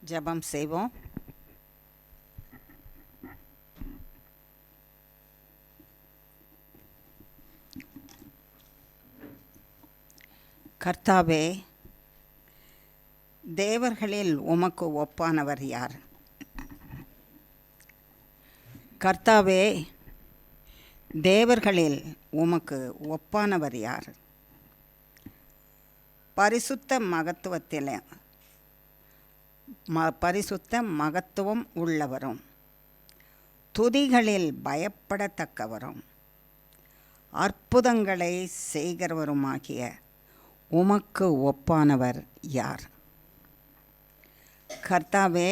ஜெபம் செய்வோம். கர்த்தாவே, தேவர்களில் உமக்கு ஒப்பானவர் யார்? கர்த்தாவே, தேவர்களில் உமக்கு ஒப்பானவர் யார்? பரிசுத்த மகத்துவம் உள்ளவரும் துதிகளில் பயப்படத்தக்கவரும் அற்புதங்களை செய்கிறவருமாகிய உமக்கு ஒப்பானவர் யார்? கர்த்தாவே,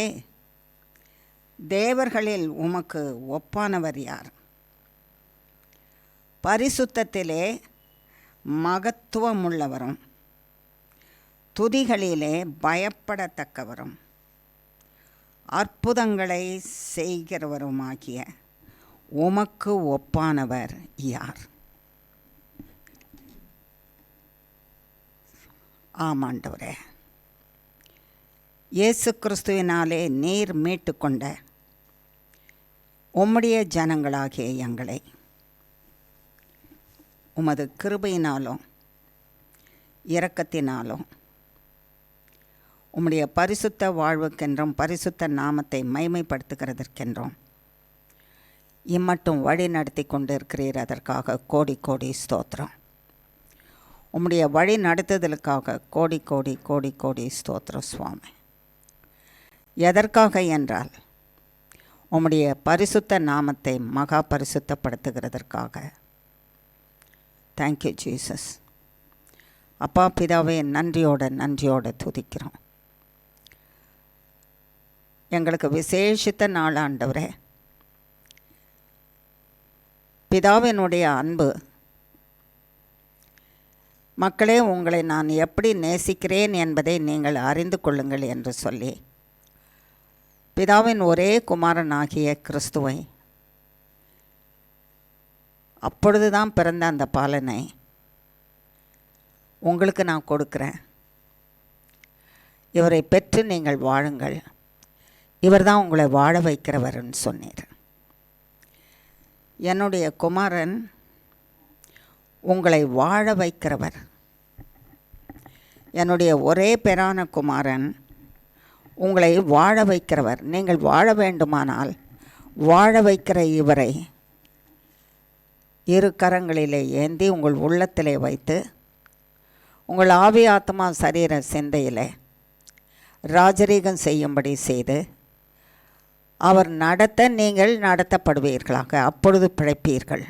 தேவர்களில் உமக்கு ஒப்பானவர் யார்? பரிசுத்தத்திலே மகத்துவமுள்ளவரும் துதிகளிலே பயப்படத்தக்கவரும் அற்புதங்களை செய்கிறவருமாகிய உமக்கு ஒப்பானவர் யார்? ஆமாண்டவரே, இயேசு கிறிஸ்துவினாலே நீர் மீட்டு கொண்ட உம்முடைய ஜனங்களாகிய எங்களை உமது கிருபையினாலும் இரக்கத்தினாலும் உம்முடைய பரிசுத்த வாழ்வுக்கென்றும் பரிசுத்த நாமத்தை மைமைப்படுத்துகிறதற்கென்றும் இம்மட்டும் வழி நடத்தி கொண்டு இருக்கிறீர். அதற்காக கோடி கோடி ஸ்தோத்திரம். உம்முடைய வழி நடத்துதலுக்காக கோடி கோடி கோடி கோடி ஸ்தோத்திரம் சுவாமி. எதற்காக என்றால் உம்முடைய பரிசுத்த நாமத்தை மகா பரிசுத்தப்படுத்துகிறதற்காக. Thank you Jesus. அப்பா பிதாவே, நன்றியோட துதிக்கிறோம். எங்களுக்கு விசேஷித்த நாள் ஆண்டவரே. பிதாவினுடைய அன்பு, மக்களே உங்களை நான் எப்படி நேசிக்கிறேன் என்பதை நீங்கள் அறிந்து கொள்ளுங்கள் என்று சொல்லி பிதாவின் ஒரே குமாரனாகிய கிறிஸ்துவை, அப்பொழுதுதான் பிறந்த அந்த பாலனை உங்களுக்கு நான் கொடுக்குறேன். இவரை பெற்று நீங்கள் வாழுங்கள், இவர் தான் உங்களை வாழ வைக்கிறவர்னு சொன்னீர். என்னுடைய குமாரன் உங்களை வாழ வைக்கிறவர். என்னுடைய ஒரே பேரான குமாரன் உங்களை வாழ வைக்கிறவர். நீங்கள் வாழ வேண்டுமானால் வாழ வைக்கிற இவரை இரு கரங்களிலே ஏந்தி உங்கள் உள்ளத்திலே வைத்து உங்கள் ஆவி ஆத்மா சரீர சிந்தையிலே ராஜரீகம் செய்யும்படி செய்து அவர் நடத்த நீங்கள் நடத்தப்படுவீர்களாக. அப்பொழுது பிழைப்பீர்கள்,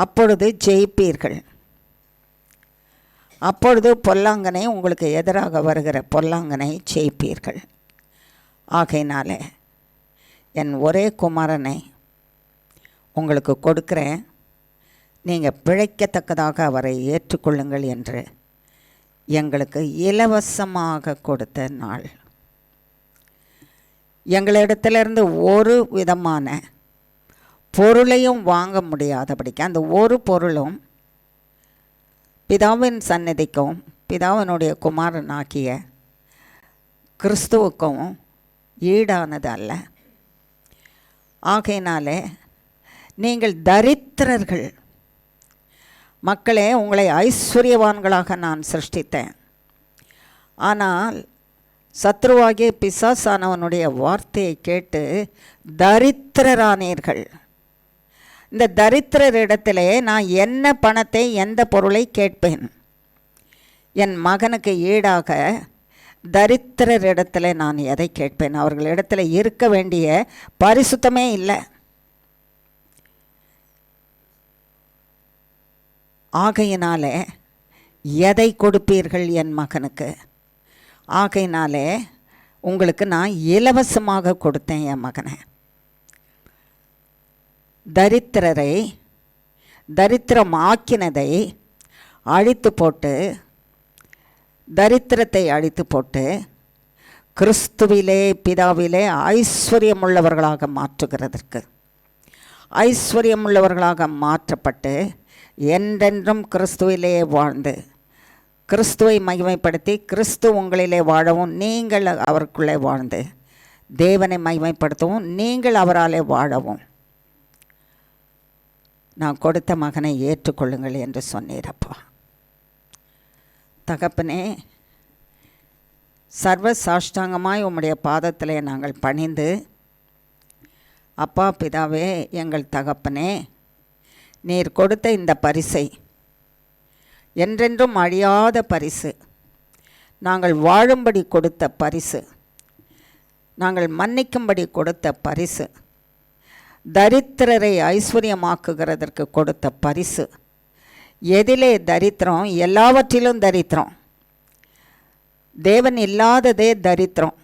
அப்பொழுது ஜெயிப்பீர்கள். அப்பொழுது பொல்லாங்கனை, உங்களுக்கு எதிராக வருகிற பொல்லாங்கனை ஜெயிப்பீர்கள். ஆகையினாலே என் ஒரே குமாரனை உங்களுக்கு கொடுக்கிறேன், நீங்கள் பிழைக்கத்தக்கதாக அவரை ஏற்றுக்கொள்ளுங்கள் என்று எங்களுக்கு இலவசமாக கொடுத்த நாள். எங்களிடத்திலிருந்து ஒரு விதமான பொருளையும் வாங்க முடியாதபடிக்கு அந்த ஒரு பொருளும் பிதாவின் சந்நிதிக்கும் பிதாவினுடைய குமாரனாகிய கிறிஸ்துவுக்கும் ஈடானது அல்ல. ஆகையினாலே நீங்கள் தரித்திரர்கள். மக்களே, உங்களை ஐஸ்வர்யவான்களாக நான் சிருஷ்டித்தேன். ஆனால் சத்ருவாகிய பிசாசானவனுடைய வார்த்தையை கேட்டு தரித்திரரானீர்கள். இந்த தரித்திரரிடத்திலே நான் என்ன பணத்தை, எந்த பொருளை கேட்பேன்? என் மகனுக்கு ஈடாக தரித்திரரிடத்தில் நான் எதை கேட்பேன்? அவர்களிடத்தில் இருக்க வேண்டிய பரிசுத்தமே இல்லை. ஆகையினாலே எதை கொடுப்பீர்கள் என் மகனுக்கு? ஆகையினாலே உங்களுக்கு நான் இலவசமாக கொடுத்தேன் என் மகனை. தரித்திரமாக்கினதை அழித்து போட்டு, தரித்திரத்தை அழித்து போட்டு கிறிஸ்துவிலே பிதாவிலே ஐஸ்வர்யமுள்ளவர்களாக மாற்றுகிறதற்கு, ஐஸ்வர்யமுள்ளவர்களாக மாற்றப்பட்டு என்றென்றும் கிறிஸ்துவிலே வாழ்ந்து கிறிஸ்துவை மகிமைப்படுத்தி கிறிஸ்து உங்களிலே வாழவும் நீங்கள் அவருக்குள்ளே வாழ்ந்து தேவனை மகிமைப்படுத்தவும் நீங்கள் அவராலே வாழவும் நான் கொடுத்த மகனை ஏற்றுக்கொள்ளுங்கள் என்று சொன்னீரப்பா. தகப்பனே, சர்வ சாஷ்டாங்கமாய் உம்முடைய பாதத்திலே நாங்கள் பணிந்து, அப்பா பிதாவே, எங்கள் தகப்பனே, நீர் கொடுத்த இந்த பரிசை, என்றென்றும் அழியாத பரிசு, நாங்கள் வாழும்படி கொடுத்த பரிசு, நாங்கள் மன்னிக்கும்படி கொடுத்த பரிசு, தரித்திரரை ஐஸ்வர்யமாக்குகிறதற்கு கொடுத்த பரிசு. எதிலே தரித்திரம்? எல்லாவற்றிலும் தரித்திரம். தேவன் இல்லாததே தரித்திரம்.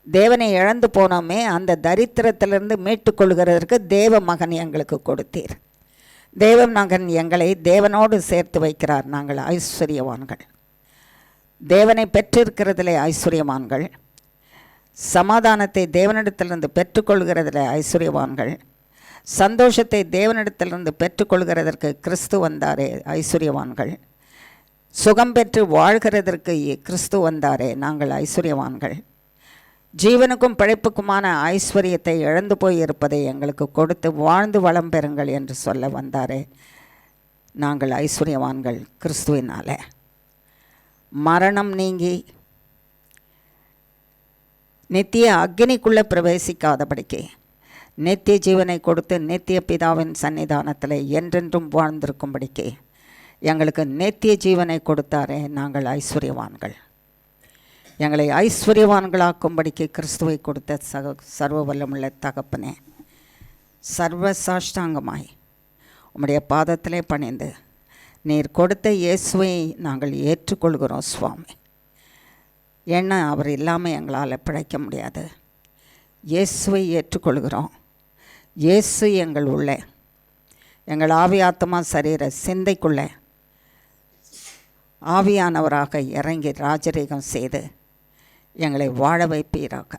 தேவனை இழந்து போனோமே, அந்த தரித்திரத்திலிருந்து மீட்டுக்கொள்கிறதற்கு தேவ மகன் எங்களுக்கு கொடுத்தீர். தேவ மகன் எங்களை தேவனோடு சேர்த்து வைக்கிறார். நாங்கள் ஐஸ்வர்யவான்கள், தேவனை பெற்றிருக்கிறதிலே ஐஸ்வர்யவான்கள், சமாதானத்தை தேவனிடத்திலிருந்து பெற்றுக்கொள்கிறதில் ஐஸ்வர்யவான்கள், சந்தோஷத்தை தேவனிடத்திலிருந்து பெற்றுக்கொள்கிறதற்கு கிறிஸ்து வந்தாரே ஐஸ்வர்யவான்கள், சுகம் பெற்று வாழ்கிறதற்கு கிறிஸ்து வந்தாரே நாங்கள் ஐஸ்வர்யவான்கள், ஜீவனுக்கும் பிழைப்புக்குமான ஐஸ்வர்யத்தை இழந்து போய் இருப்பதை எங்களுக்கு கொடுத்து வாழ்ந்து வளம் பெறுங்கள் என்று சொல்ல வந்தாரே நாங்கள் ஐஸ்வர்யவான்கள். கிறிஸ்துவினாலே மரணம் நீங்கி நித்திய அக்னிக்குள்ளே பிரவேசிக்காதபடிக்கு நித்திய ஜீவனை கொடுத்து நித்திய பிதாவின் சன்னிதானத்தில் என்றென்றும் வாழ்ந்திருக்கும்படிக்கு எங்களுக்கு நித்திய ஜீவனை கொடுத்தாரே நாங்கள் ஐஸ்வர்யவான்கள். எங்களை ஐஸ்வர்யவான்களாக்கும்படிக்கு கிறிஸ்துவை கொடுத்த சர்வ வல்லமுள்ள தகப்பனே, சர்வ சாஷ்டாங்கமாய் உம்முடைய பாதத்திலே பணிந்து நீர் கொடுத்த இயேசுவை நாங்கள் ஏற்றுக்கொள்கிறோம் சுவாமி. ஏன்னா அவர் இல்லாமல் எங்களால் பிழைக்க முடியாது. இயேசுவை ஏற்றுக்கொள்கிறோம். இயேசு எங்கள் உள்ளே, எங்கள் ஆவி ஆத்மா சரீர சிந்தைக்குள்ளே ஆவியானவராக இறங்கி ராஜரீகம் செய்து எங்களை வாழ வைப்பீராக,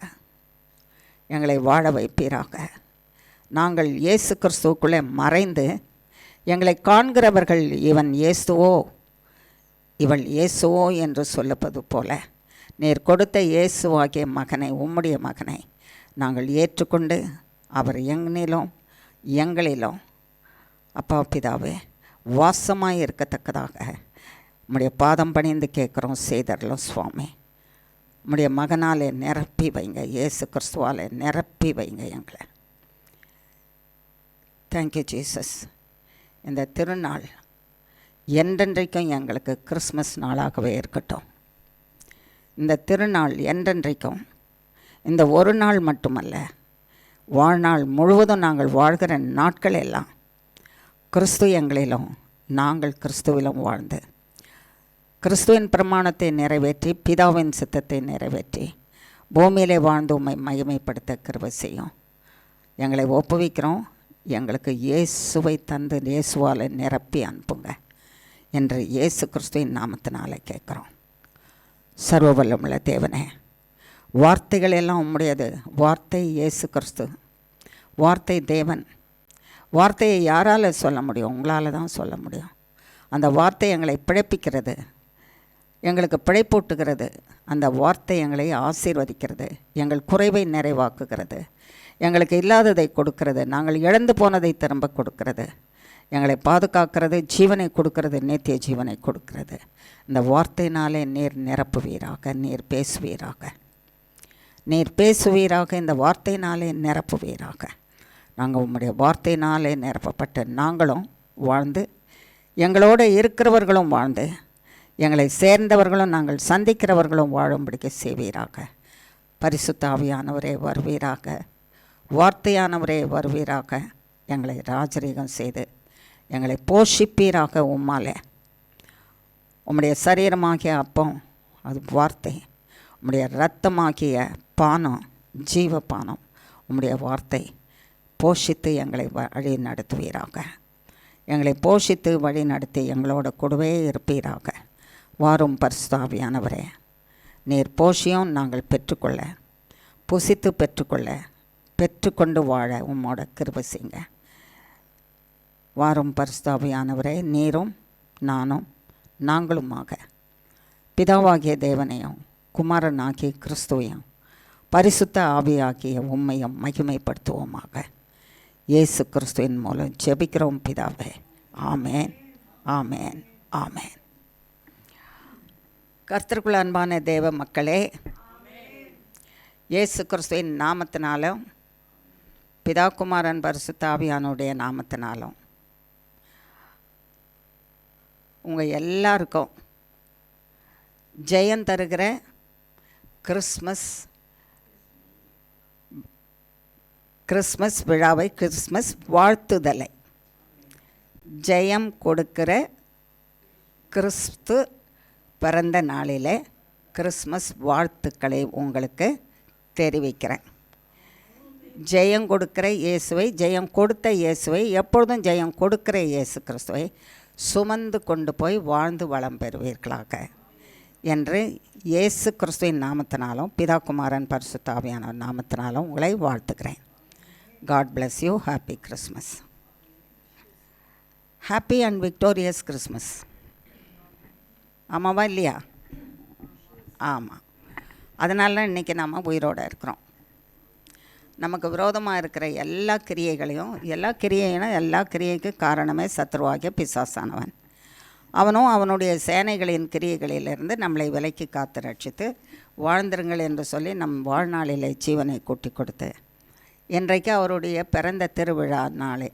எங்களை வாழ வைப்பீராக. நாங்கள் இயேசு கிறிஸ்துவுக்குள்ளே மறைந்து எங்களை காண்கிறவர்கள் இவன் இயேசுவோ இவள் இயேசுவோ என்று சொல்லுவது போல நீர் கொடுத்த இயேசுவாகிய மகனை, உம்முடைய மகனை நாங்கள் ஏற்றுக்கொண்டு அவர் எங்களிலும் அப்பா பிதாவே வாசமாய் இருக்கத்தக்கதாக உம்முடைய பாதம் பணிந்து கேட்குறோம். செய்தரலும் சுவாமி, உம்முடைய மகனாலே நிரப்பி வைங்க, இயேசு கிறிஸ்துவாலே நிரப்பி வைங்க எங்களை. Thank you Jesus. இந்த திருநாள் என்றென்றைக்கும் எங்களுக்கு கிறிஸ்மஸ் நாளாகவே இருக்கட்டும். இந்த திருநாள் என்றென்றைக்கும், இந்த ஒரு நாள் மட்டுமல்ல, வாழ்நாள் முழுவதும் நாங்கள் வாழ்கிற நாட்கள் எல்லாம் கிறிஸ்து எங்களிலும் நாங்கள் கிறிஸ்துவிலும் வாழ்ந்து கிறிஸ்துவின் பிரமாணத்தை நிறைவேற்றி பிதாவின் சித்தத்தை நிறைவேற்றி பூமியிலே வாழ்ந்து உம்மை மகிமைப்படுத்த கிருபை செய்யும். எங்களை ஒப்புவிக்கிறோம். எங்களுக்கு இயேசுவை தந்து இயேசுவால் நிரப்பி அனுப்புங்க என்று இயேசு கிறிஸ்துவின் நாமத்தினாலே கேட்குறோம். சர்வ வல்லமுள்ள தேவனே, வார்த்தைகள் எல்லாம் உம்முடையது. வார்த்தை இயேசு கிறிஸ்து, வார்த்தை தேவன். வார்த்தையை யாரால் சொல்ல முடியும்? உங்களால் தான் சொல்ல முடியும். அந்த வார்த்தை எங்களை பிழைப்பிக்கிறது, எங்களுக்கு பிழைப்பூட்டுகிறது. அந்த வார்த்தை எங்களை ஆசீர்வதிக்கிறது, எங்கள் குறைவை நிறைவாக்குகிறது, எங்களுக்கு இல்லாததை கொடுக்கிறது, நாங்கள் இழந்து போனதை திரும்ப கொடுக்கிறது, எங்களை பாதுகாக்கிறது, ஜீவனை கொடுக்கிறது, நித்திய ஜீவனை கொடுக்கிறது. இந்த வார்த்தையினாலே நீர் நிரப்புவீராக, நீர் பேசுவீராக, நீர் பேசுவீராக. இந்த வார்த்தையினாலே நிரப்புவீராக. நாங்கள் உம்முடைய வார்த்தையினாலே நிரப்பப்பட்டு நாங்களும் வாழ்ந்து, எங்களோடு இருக்கிறவர்களும் வாழ்ந்து, எங்களை சேர்ந்தவர்களும் நாங்கள் சந்திக்கிறவர்களும் வாழும்படிக்க செய்வீராக. பரிசுத்த ஆவியானவரே வருவீராக, வார்த்தையானவரே வருவீராக. எங்களை ராஜரீகம் செய்து எங்களை போஷிப்பீராக. உம்மாலே உம்முடைய சரீரமாகிய அப்பம் அது வார்த்தை, உம்முடைய இரத்தமாகிய பானம் ஜீவபானம், உம்முடைய வார்த்தை போஷித்து எங்களை வழி நடத்துவீராக. எங்களை போஷித்து வழி நடத்தி எங்களோட கூடவே இருப்பீராக. வாரும் பரிசுத்த ஆவியானவரே, நீர் போஷியும் நாங்கள் பெற்றுக்கொள்ள, புசித்து பெற்றுக்கொள்ள, பெற்றுக்கொண்டு வாழ உம்மோட கிருபை செய்யுங்க. வாரும் பரிசுத்த ஆவியானவரே, நீரும் நானும் நாங்களுமாக பிதாவாகிய தேவனையும் குமாரனாகிய கிறிஸ்துவையும் பரிசுத்த ஆவியாகிய உம்மையும் மகிமைப்படுத்துவோமாக. இயேசு கிறிஸ்துவின் மூலம் ஜெபிக்கிறோம் பிதாவே. ஆமேன், ஆமேன், ஆமேன். கர்த்தருக்குள் அன்பான தேவ மக்களே, இயேசு கிறிஸ்துவின் நாமத்தினாலும் பிதா குமாரன் பரிசுத்த ஆவியானுடைய நாமத்தினாலும் உங்கள் எல்லாருக்கும் ஜெயம் தருகிற கிறிஸ்மஸ் விழாவை, கிறிஸ்மஸ் வாழ்த்துதலை, ஜெயம் கொடுக்கிற கிறிஸ்து பிறந்த நாளில் கிறிஸ்மஸ் வாழ்த்துக்களை உங்களுக்கு தெரிவிக்கிறேன். ஜெயம் கொடுக்கிற இயேசுவை, ஜெயம் கொடுத்த இயேசுவை, எப்பொழுதும் ஜெயம் கொடுக்கிற இயேசு கிறிஸ்துவை சுமந்து கொண்டு போய் வாழ்ந்து வளம் பெறுவீர்களாக என்று இயேசு கிறிஸ்துவின் நாமத்தினாலும் பிதா குமாரன் பரிசுத்த ஆவியான நாமத்தினாலும் உங்களை வாழ்த்துக்கிறேன். God bless you. Happy Christmas. Happy and victorious Christmas. ஆமாவா இல்லையா? ஆமாம். அதனால தான் இன்றைக்கி நம்ம உயிரோடு இருக்கிறோம். நமக்கு விரோதமாக இருக்கிற எல்லா கிரியைக்கு காரணமே சத்ருவாகிய பிசாசானவன். அவனும் அவனுடைய சேனைகளின் கிரியைகளிலிருந்து நம்மளை விலக்கி காத்து ரட்சித்து வாழ்ந்திருங்கள் என்று சொல்லி நம் வாழ்நாளிலே ஜீவனை கூட்டி கொடுத்து இன்றைக்கு அவருடைய பிறந்த திருவிழா நாளை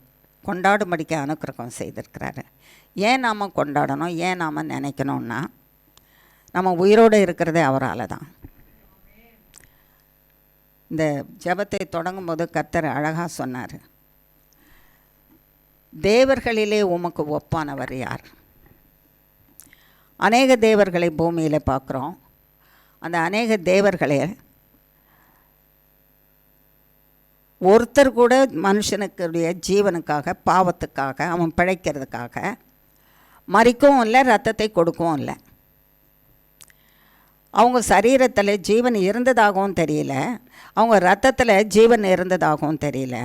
கொண்டாடும்படிக்க அனுக்கிரகம் செய்திருக்கிறாரு. ஏன் நாம் கொண்டாடணும், ஏன் நாம் நினைக்கணும்னா, நம்ம உயிரோடு இருக்கிறதே அவரால் தான். இந்த ஜெபத்தை தொடங்கும்போது கர்த்தர் அழகாக சொன்னார், தேவர்களிலே உமக்கு ஒப்பானவர் யார்? அநேக தேவர்களை பூமியில் பார்க்குறோம். அந்த அநேக தேவர்களே ஒருத்தர் கூட மனுஷனுக்குடைய ஜீவனுக்காக, பாவத்துக்காக, அவன் பிழைக்கிறதுக்காக மறிக்கவும் இல்லை, ரத்தத்தை கொடுக்கவும் இல்லை. அவங்க சரீரத்தில் ஜீவன் இருந்ததாகவும் தெரியல, அவங்க ரத்தத்தில் ஜீவன் இருந்ததாகவும் தெரியல,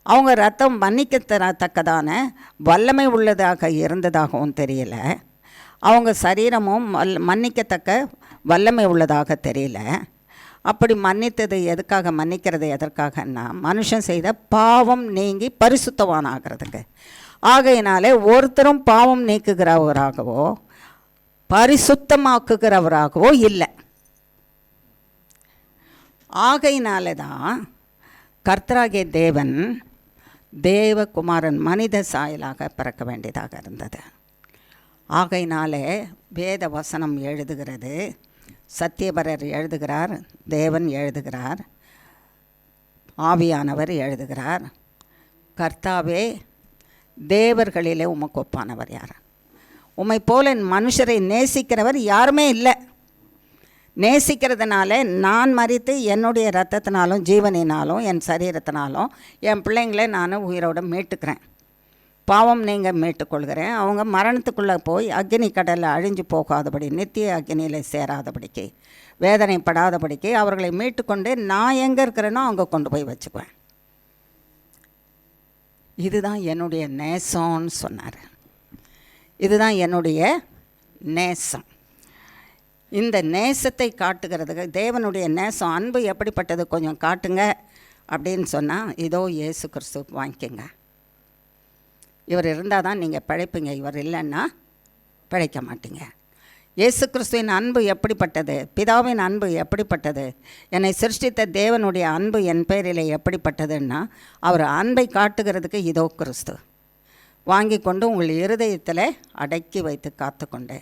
அவங்க ரத்தம் மன்னிக்கத்தக்கதான வல்லமை உள்ளதாக இருந்ததாகவும் தெரியல, அவங்க சரீரமும் மன்னிக்கத்தக்க வல்லமை உள்ளதாக தெரியல. அப்படி மன்னித்தது எதுக்காக, மன்னிக்கிறது எதற்காகன்னா மனுஷன் செய்த பாவம் நீங்கி பரிசுத்தவான் ஆகிறதுக்கு. ஆகையினாலே ஒருத்தரும் பாவம் நீக்குகிறவராகவோ பரிசுத்தமாக்குகிறவராகவோ இல்லை. ஆகையினாலே தான் கர்த்தராகிய தேவன் தேவகுமாரன் மனித சாயலாக பிறக்க வேண்டியதாக இருந்தது. ஆகையினாலே வேத வசனம் எழுதுகிறது, சத்தியபரர் எழுதுகிறார், தேவன் எழுதுகிறார், ஆவியானவர் எழுதுகிறார், கர்த்தாவே தேவர்களிலே உமக்கு ஒப்பானவர் யார்? உம்மை போல மனுஷரை நேசிக்கிறவர் யாருமே இல்லை. நேசிக்கிறதுனால நான் மரித்து என்னுடைய இரத்தத்தினாலும் ஜீவனினாலும் என் சரீரத்தினாலும் என் பிள்ளைங்களை நான் உயிரோடு மீட்டுக்கிறேன். பாவம் நீங்கள் மீட்டுக்கொள்கிறேன். அவங்க மரணத்துக்குள்ளே போய் அக்னி கடலில் அழிஞ்சு போகாதபடி, நித்திய அக்னியில் சேராதபடிக்கு, வேதனைப்படாதபடிக்கு அவர்களை மீட்டுக்கொண்டு நான் எங்கே இருக்கிறேனோ அங்கே கொண்டு போய் வச்சுக்குவேன். இதுதான் என்னுடைய நேசம்னு சொன்னார். இதுதான் என்னுடைய நேசம். இந்த நேசத்தை காட்டுகிறதுக்கு, தேவனுடைய நேசம், அன்பு எப்படிப்பட்டது கொஞ்சம் காட்டுங்க அப்படின்னு சொன்னால், இதோ இயேசு கிறிஸ்து வாங்கிக்கோங்க. இவர் இருந்தால் தான் நீங்கள் பிழைப்பீங்க, இவர் இல்லைன்னா பிழைக்க மாட்டீங்க. இயேசு கிறிஸ்துவின் அன்பு எப்படிப்பட்டது, பிதாவின் அன்பு எப்படிப்பட்டது, என்னை சிருஷ்டித்த தேவனுடைய அன்பு என் பேரில் எப்படிப்பட்டதுன்னா, அவர் அன்பை காட்டுகிறதுக்கு இதோ கிறிஸ்து வாங்கி கொண்டு உங்கள் இருதயத்தில் அடக்கி வைத்து காத்து கொண்டு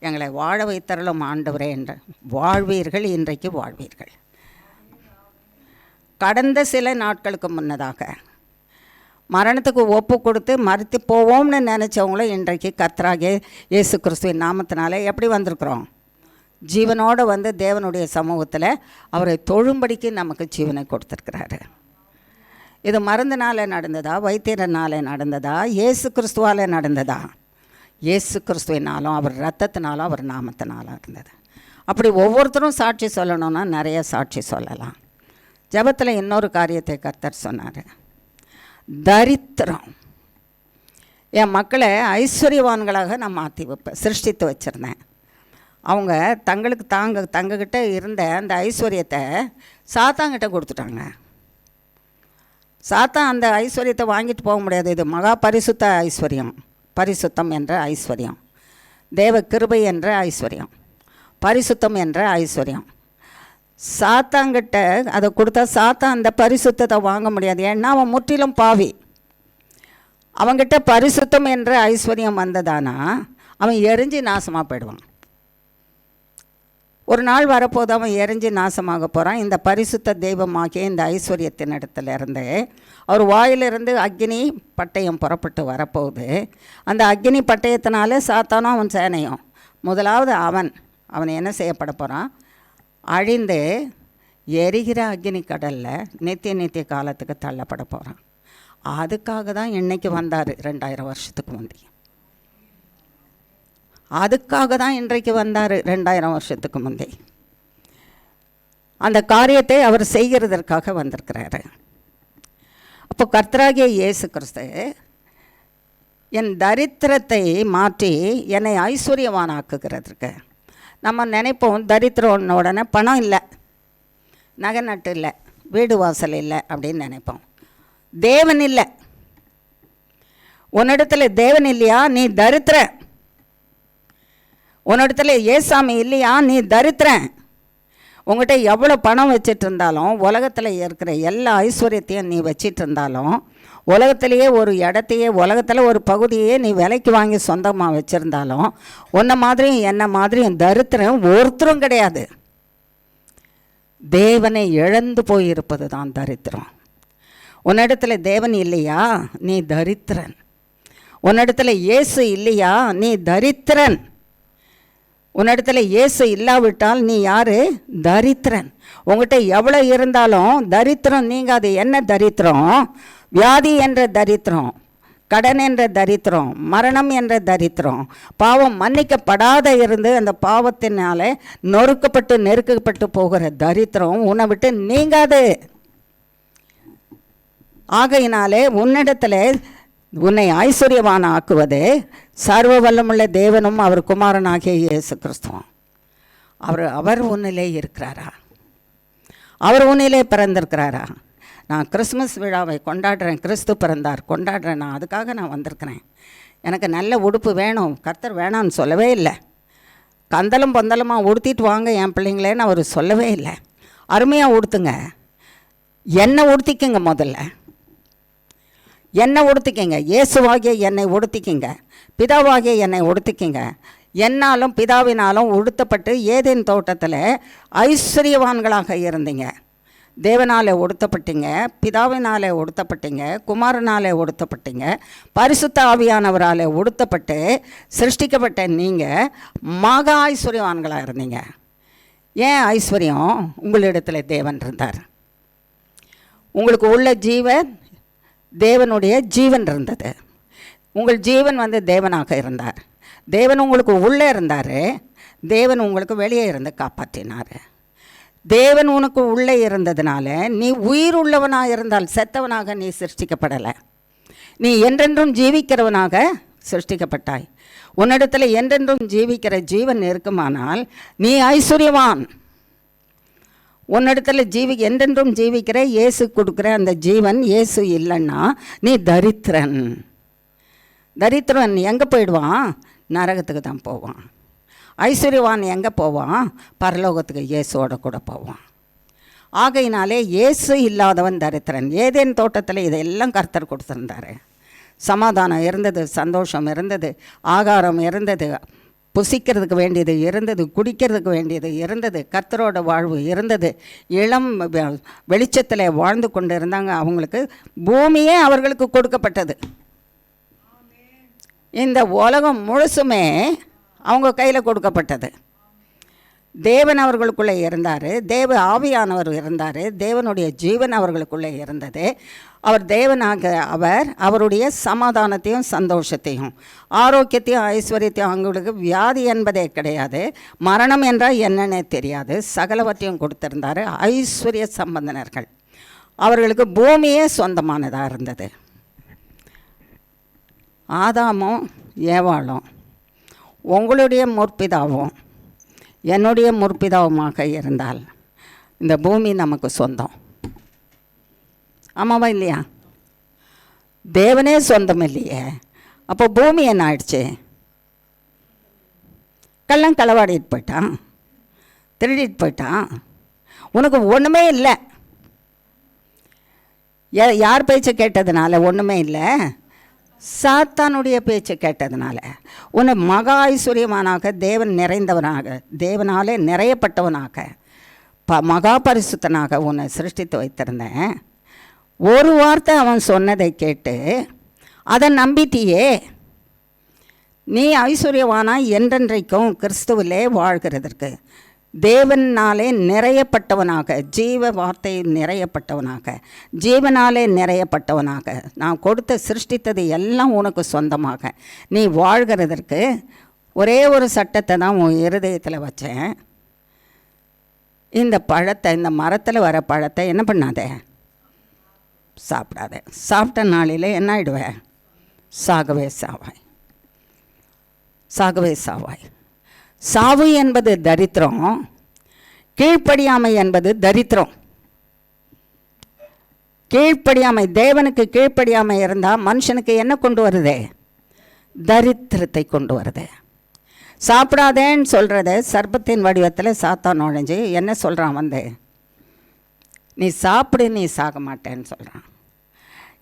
எங்களை வாழ வைத்தரலும் ஆண்டவரே என்ற வாழ்வீர்கள், இன்றைக்கு வாழ்வீர்கள். கடந்த சில நாட்களுக்கு முன்னதாக மரணத்துக்கு ஒப்பு கொடுத்து மறித்து போவோம்னு நினச்சவங்கள இன்றைக்கு கர்த்தராகிய இயேசு கிறிஸ்துவின் நாமத்தினால எப்படி வந்திருக்கிறோம்? ஜீவனோடு வந்து தேவனுடைய சமூகத்தில் அவரை தொழும்படிக்கு நமக்கு ஜீவனை கொடுத்துருக்கிறாரு. இது மருந்தினால நடந்ததா, வைத்தியரனால நடந்ததா, இயேசு கிறிஸ்துவால் நடந்ததா? இயேசு கிறிஸ்துவினாலும் அவர் இரத்தத்தினாலும் அவர் நாமத்தினாலும் இருந்தது. அப்படி ஒவ்வொருத்தரும் சாட்சி சொல்லணுன்னா நிறைய சாட்சி சொல்லலாம். ஜெபத்தில் இன்னொரு காரியத்தை கர்த்தர் சொன்னார். தரித்திரம் என் மக்களை ஐஸ்வர்யவான்களாக நான் மாற்றி வைப்பேன், சிருஷ்டித்து வச்சுருந்தேன். அவங்க தங்கக்கிட்ட இருந்த அந்த ஐஸ்வர்யத்தை சாத்தாங்கிட்ட கொடுத்துட்டாங்க. சாத்தான் அந்த ஐஸ்வர்யத்தை வாங்கிட்டு போக முடியாது. இது மகா பரிசுத்த ஐஸ்வர்யம், பரிசுத்தம் என்ற ஐஸ்வர்யம், தேவ கிருபை என்ற ஐஸ்வர்யம், பரிசுத்தம் என்ற ஐஸ்வர்யம். சாத்தாங்கிட்ட அதை கொடுத்தா சாத்தான் அந்த பரிசுத்தத்தை வாங்க முடியாது. ஏன்னா அவன் முற்றிலும் பாவி. அவங்கிட்ட பரிசுத்தம் என்ற ஐஸ்வர்யம் வந்ததானா அவன் எரிஞ்சு நாசமாக போயிடுவான். ஒரு நாள் வரப்போது அவன் எரிஞ்சு நாசமாக போகிறான். இந்த பரிசுத்த தெய்வமாகிய இந்த ஐஸ்வர்யத்தின் இடத்துல இருந்து அவர் வாயிலிருந்து அக்னி பட்டயம் புறப்பட்டு வரப்போகுது. அந்த அக்னி பட்டயத்தினால சாத்தானும் அவன் சேனையும் முதலாவது அவன் என்ன செய்யப்பட போகிறான்? அழிந்து எரிகிற அக்னி கடலில் நித்திய காலத்துக்கு தள்ளப்பட போகிறான். அதுக்காக தான் இன்னைக்கு வந்தார் 2000 வருஷத்துக்கு முந்தி. அதுக்காக தான் இன்றைக்கு வந்தார் 2000 வருஷத்துக்கு முந்தி. அந்த காரியத்தை அவர் செய்கிறதற்காக வந்திருக்கிறாரு. அப்போ கர்த்தராகிய இயேசு கிறிஸ்து என் தரித்திரத்தை மாற்றி என்னை ஐஸ்வர்யவானாக்குகிறதுக்கு. நம்ம நினைப்போம் தரித்திரம் உடனே பணம் இல்லை, நகை நட்டு இல்லை, வீடு வாசல் இல்லை அப்படின்னு நினைப்போம். தேவன் இல்லை. உன்னிடத்துல தேவன் இல்லையா? நீ தரித்திர. உன்னிடத்துல ஏசாமி இல்லையா? நீ தரித்திரன். உங்கள்கிட்ட எவ்வளோ பணம் வச்சிட்டு இருந்தாலும், உலகத்தில் இருக்கிற எல்லா ஐஸ்வர்யத்தையும் நீ வச்சிட்டு இருந்தாலும், உலகத்திலேயே ஒரு இடத்தையே, உலகத்தில் ஒரு பகுதியே நீ விலைக்கு வாங்கி சொந்தமாக வச்சுருந்தாலும், உன்னை மாதிரியும் என்ன மாதிரியும் தரித்திரம் ஒருத்தரும் கிடையாது. தேவனை இழந்து போயிருப்பது தான் தரித்திரம். உன்னிடத்துல தேவன் இல்லையா? நீ தரித்திரன். உன்னிடத்துல இயேசு இல்லையா? நீ தரித்திரன். உன்னிடத்துல இயேசு இல்லாவிட்டால் நீ யார்? தரித்திரன். உங்கள்கிட்ட எவ்வளோ இருந்தாலும் தரித்திரம் நீங்காது. என்ன தரித்திரம்? வியாதி என்ற தரித்திரம், கடன் என்ற தரித்திரம், மரணம் என்ற தரித்திரம், பாவம் மன்னிக்கப்படாத இருந்து அந்த பாவத்தினால நொறுக்கப்பட்டு நெருக்கப்பட்டு போகிற தரித்திரம் உன்னை விட்டு நீங்காது. ஆகையினாலே உன்னிடத்தில் உன்னை ஐஸ்வர்யவான ஆக்குவது சர்வ வல்லமுள்ள தேவனும் அவர் குமாரனாகிய இயேசு கிறிஸ்துவும். அவர் உன்னிலே இருக்கிறாரா? அவர் உன்னிலே பிறந்திருக்கிறாரா? நான் கிறிஸ்மஸ் விழாவை கொண்டாடுறேன், கிறிஸ்து பிறந்தார் கொண்டாடுறேன், நான் அதுக்காக நான் வந்திருக்கிறேன். எனக்கு நல்ல உடுப்பு வேணும், கர்த்தர் வேணான்னு சொல்லவே இல்லை. கந்தலும் பந்தலமாக உடுத்திட்டு வாங்க என் பிள்ளைங்களேன்னு அவர் சொல்லவே இல்லை. அருமையாக உடுத்துங்க, என்னை உடுத்திக்குங்க, முதல்ல என்னை உடுத்திக்கிங்க, இயேசுவாகிய என்னை உடுத்திக்கிங்க, பிதாவாகிய என்னை உடுத்திக்கிங்க. என்னாலும் பிதாவினாலும் உடுத்தப்பட்டு ஏதேன் தோட்டத்தில் ஐஸ்வர்யவான்களாக இருந்தீங்க. தேவனாலே உடுத்தப்பட்டீங்க, பிதாவினாலே உடுத்தப்பட்டீங்க, குமாரனாலே உடுத்தப்பட்டீங்க, பரிசுத்த ஆவியானவராலே உடுத்தப்பட்டு சிருஷ்டிக்கப்பட்ட நீங்கள் மகா ஐஸ்வர்யவான்களாக இருந்தீங்க. ஏன் ஐஸ்வர்யம்? உங்களிடத்தில் தேவன் இருந்தார். உங்களுக்கு உள்ள ஜீவன் தேவனுடைய ஜீவன் இருந்தது. உங்கள் ஜீவன் தேவனாக இருந்தார். தேவன் உங்களுக்கு உள்ளே இருந்தார், தேவன் உங்களுக்கு வெளியே இருந்து காப்பாற்றினார். தேவன் உனக்கு உள்ளே இருந்ததுனால நீ உயிர் உள்ளவனாக இருந்தால், செத்தவனாக நீ சிருஷ்டிக்கப்படலை. நீ என்றென்றும் ஜீவிக்கிறவனாக சிருஷ்டிக்கப்பட்டாய். உன்னிடத்தில் என்றென்றும் ஜீவிக்கிற ஜீவன் இருக்குமானால் நீ ஐஸ்வர்யவான். உன்னிடத்தில் என்றென்றும் ஜீவிக்கிற இயேசு கொடுக்குற அந்த ஜீவன் இயேசு இல்லைன்னா நீ தரித்திரன். தரித்திரன் எங்கே போயிடுவான்? நரகத்துக்கு தான் போவான். ஐஸ்வர்யவான் எங்கே போவான்? பரலோகத்துக்கு இயேசுவோட கூட போவான். ஆகையினாலே இயேசு இல்லாதவன் தரித்திரன். ஏதேன் தோட்டத்தில் இதெல்லாம் கர்த்தர் கொடுத்துருந்தாரு. சமாதானம் இருந்தது, சந்தோஷம் இருந்தது, ஆகாரம் இருந்தது, புசிக்கிறதுக்கு வேண்டியது இருந்தது, குடிக்கிறதுக்கு வேண்டியது இருந்தது, கர்த்தரோட வாழ்வு இருந்தது. இளம் வெளிச்சத்தில் வாழ்ந்து கொண்டு இருந்தாங்க. அவங்களுக்கு பூமியே அவர்களுக்கு கொடுக்கப்பட்டது. இந்த உலகம் முழுசுமே அவங்க கையில் கொடுக்கப்பட்டது. தேவன் அவர்களுக்குள்ளே இருந்தார், தேவ ஆவியானவர் இருந்தார், தேவனுடைய ஜீவன் அவர்களுக்குள்ளே இருந்தது. அவர் தேவனாக அவருடைய சமாதானத்தையும் சந்தோஷத்தையும் ஆரோக்கியத்தையும் ஐஸ்வர்யத்தையும், அவங்களுக்கு வியாதி என்பதே கிடையாது, மரணம் என்றால் என்னன்னே தெரியாது, சகலவற்றையும் கொடுத்திருந்தார். ஐஸ்வர்ய சம்பந்தனர்கள். அவர்களுக்கு பூமியே சொந்தமானதாக இருந்தது. ஆதாமும் ஏவாளும் உங்களுடைய முற்பிதாவும் என்னுடைய முற்பிதாவுமாக இருந்தால் இந்த பூமி நமக்கு சொந்தம். ஆமாவா இல்லையா? தேவனே சொந்தம் இல்லையே, அப்போ பூமி என்ன ஆயிடுச்சு? கள்ளம் களவாடிட்டு போயிட்டான், திருடிட்டு போயிட்டான். உனக்கு ஒன்றுமே இல்லை. யார் பேச்சை கேட்டதுனால ஒன்றுமே இல்லை? சாத்தானுடைய பேச்சை கேட்டதுனால. உன்னை மகா ஐஸ்வர்யமானாக, தேவன் நிறைந்தவனாக, தேவனாலே நிறையப்பட்டவனாக, மகா பரிசுத்தனாக உன்னை சிருஷ்டித்து வைத்திருந்தேன். ஒரு வார்த்தை அவன் சொன்னதை கேட்டு அதை நம்பிட்டியே. நீ ஐஸ்வர்யவானா என்றென்றைக்கும் கிறிஸ்துவிலே வாழ்கிறதற்கு, தேவனாலே நிறையப்பட்டவனாக, ஜீவ வார்த்தை நிறையப்பட்டவனாக, ஜீவனாலே நிறையப்பட்டவனாக, நான் கொடுத்த சிருஷ்டித்தது எல்லாம் உனக்கு சொந்தமாக நீ வாழ்கிறதற்கு ஒரே ஒரு சட்டத்தை தான் உன் இருதயத்தில் வச்சேன். இந்த பழத்தை, இந்த மரத்தில் வர பழத்தை என்ன பண்ணாத? சாப்பிடாத. சாப்பிட்ட நாளில் என்ன ஆயிடுவேன்? சாகவே சாவாய், சாகவே சாவாய். சாவு என்பது தரித்திரம், கீழ்ப்படியாமை என்பது தரித்திரம். கீழ்ப்படியாமை, தேவனுக்கு கீழ்ப்படியாமை இருந்தால் மனுஷனுக்கு என்ன கொண்டு வருது? தரித்திரத்தை கொண்டு வருது. சாப்பிடாதேன்னு சொல்கிறத சர்ப்பத்தின் வடிவத்தில் சாத்தான் நுழைஞ்சு என்ன சொல்கிறான்? நீ சாப்பிடு, நீ சாக மாட்டேன்னு சொல்கிறான்.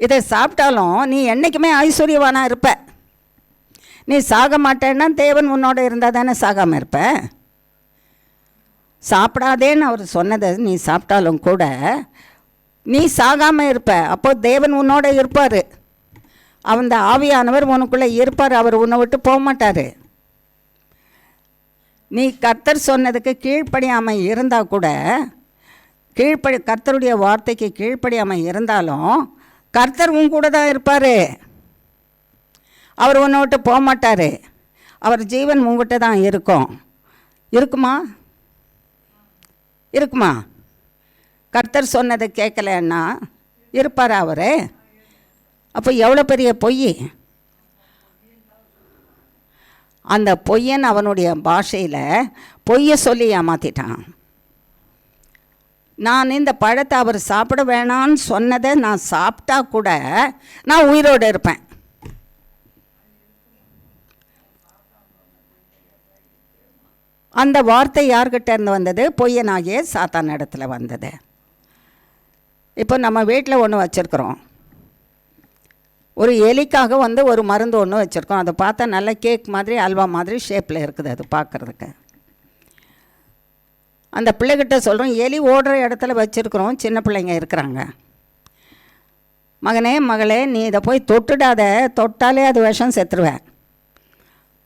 இதை சாப்பிட்டாலும் நீ என்றைக்குமே ஐஸ்வர்யவானாக இருப்ப. நீ சாக மாட்டேன்னா தேவன் உன்னோட இருந்தால் தானே சாகாமல் இருப்ப. சாப்பிடாதேன்னு அவர் சொன்னதை நீ சாப்பிட்டாலும் கூட நீ சாகாமல் இருப்ப. அப்போ தேவன் உன்னோட இருப்பார். அந்த ஆவியானவர் உனக்குள்ளே இருப்பார். அவர் உன்னை விட்டு போக மாட்டார். நீ கர்த்தர் சொன்னதுக்கு கீழ்ப்படியாமல் இருந்தால் கூட, கர்த்தருடைய வார்த்தைக்கு கீழ்ப்படியாமல் இருந்தாலும் கர்த்தர் உன் கூட தான் இருப்பார். அவர் உன்னை விட்டு போக மாட்டார். அவர் ஜீவன் உங்ககிட்ட தான் இருக்கும். இருக்குமா? இருக்குமா? கர்த்தர் சொன்னதை கேட்கலன்னா இருப்பார் அவர். அப்போ எவ்வளோ பெரிய பொய்! அந்த பொய்யன் அவனுடைய பாஷையில் பொய்யை சொல்லி ஏமாற்றிட்டான். நான் இந்த பழத்தை அவர் சாப்பிட வேணான்னு சொன்னதை நான் சாப்பிட்டா கூட நான் உயிரோடு இருப்பேன். அந்த வார்த்தை யார்கிட்ட இருந்து வந்தது? பொய்யனாகிய சாத்தான் இடத்துல வந்தது. இப்போ நம்ம வீட்டில் ஒன்று வச்சுருக்குறோம். ஒரு எலிக்காக ஒரு மருந்து ஒன்று வச்சுருக்கோம். அதை பார்த்தா நல்ல கேக் மாதிரி, அல்வா மாதிரி ஷேப்பில் இருக்குது அது பார்க்குறதுக்கு. அந்த பிள்ளைகிட்ட சொல்கிறோம், எலி ஓடுற இடத்துல வச்சுருக்குறோம், சின்ன பிள்ளைங்க இருக்கிறாங்க. மகனே மகளே, நீ இதை போய் தொட்டுடாத, தொட்டாலே அது விஷம் செத்துருவேன்.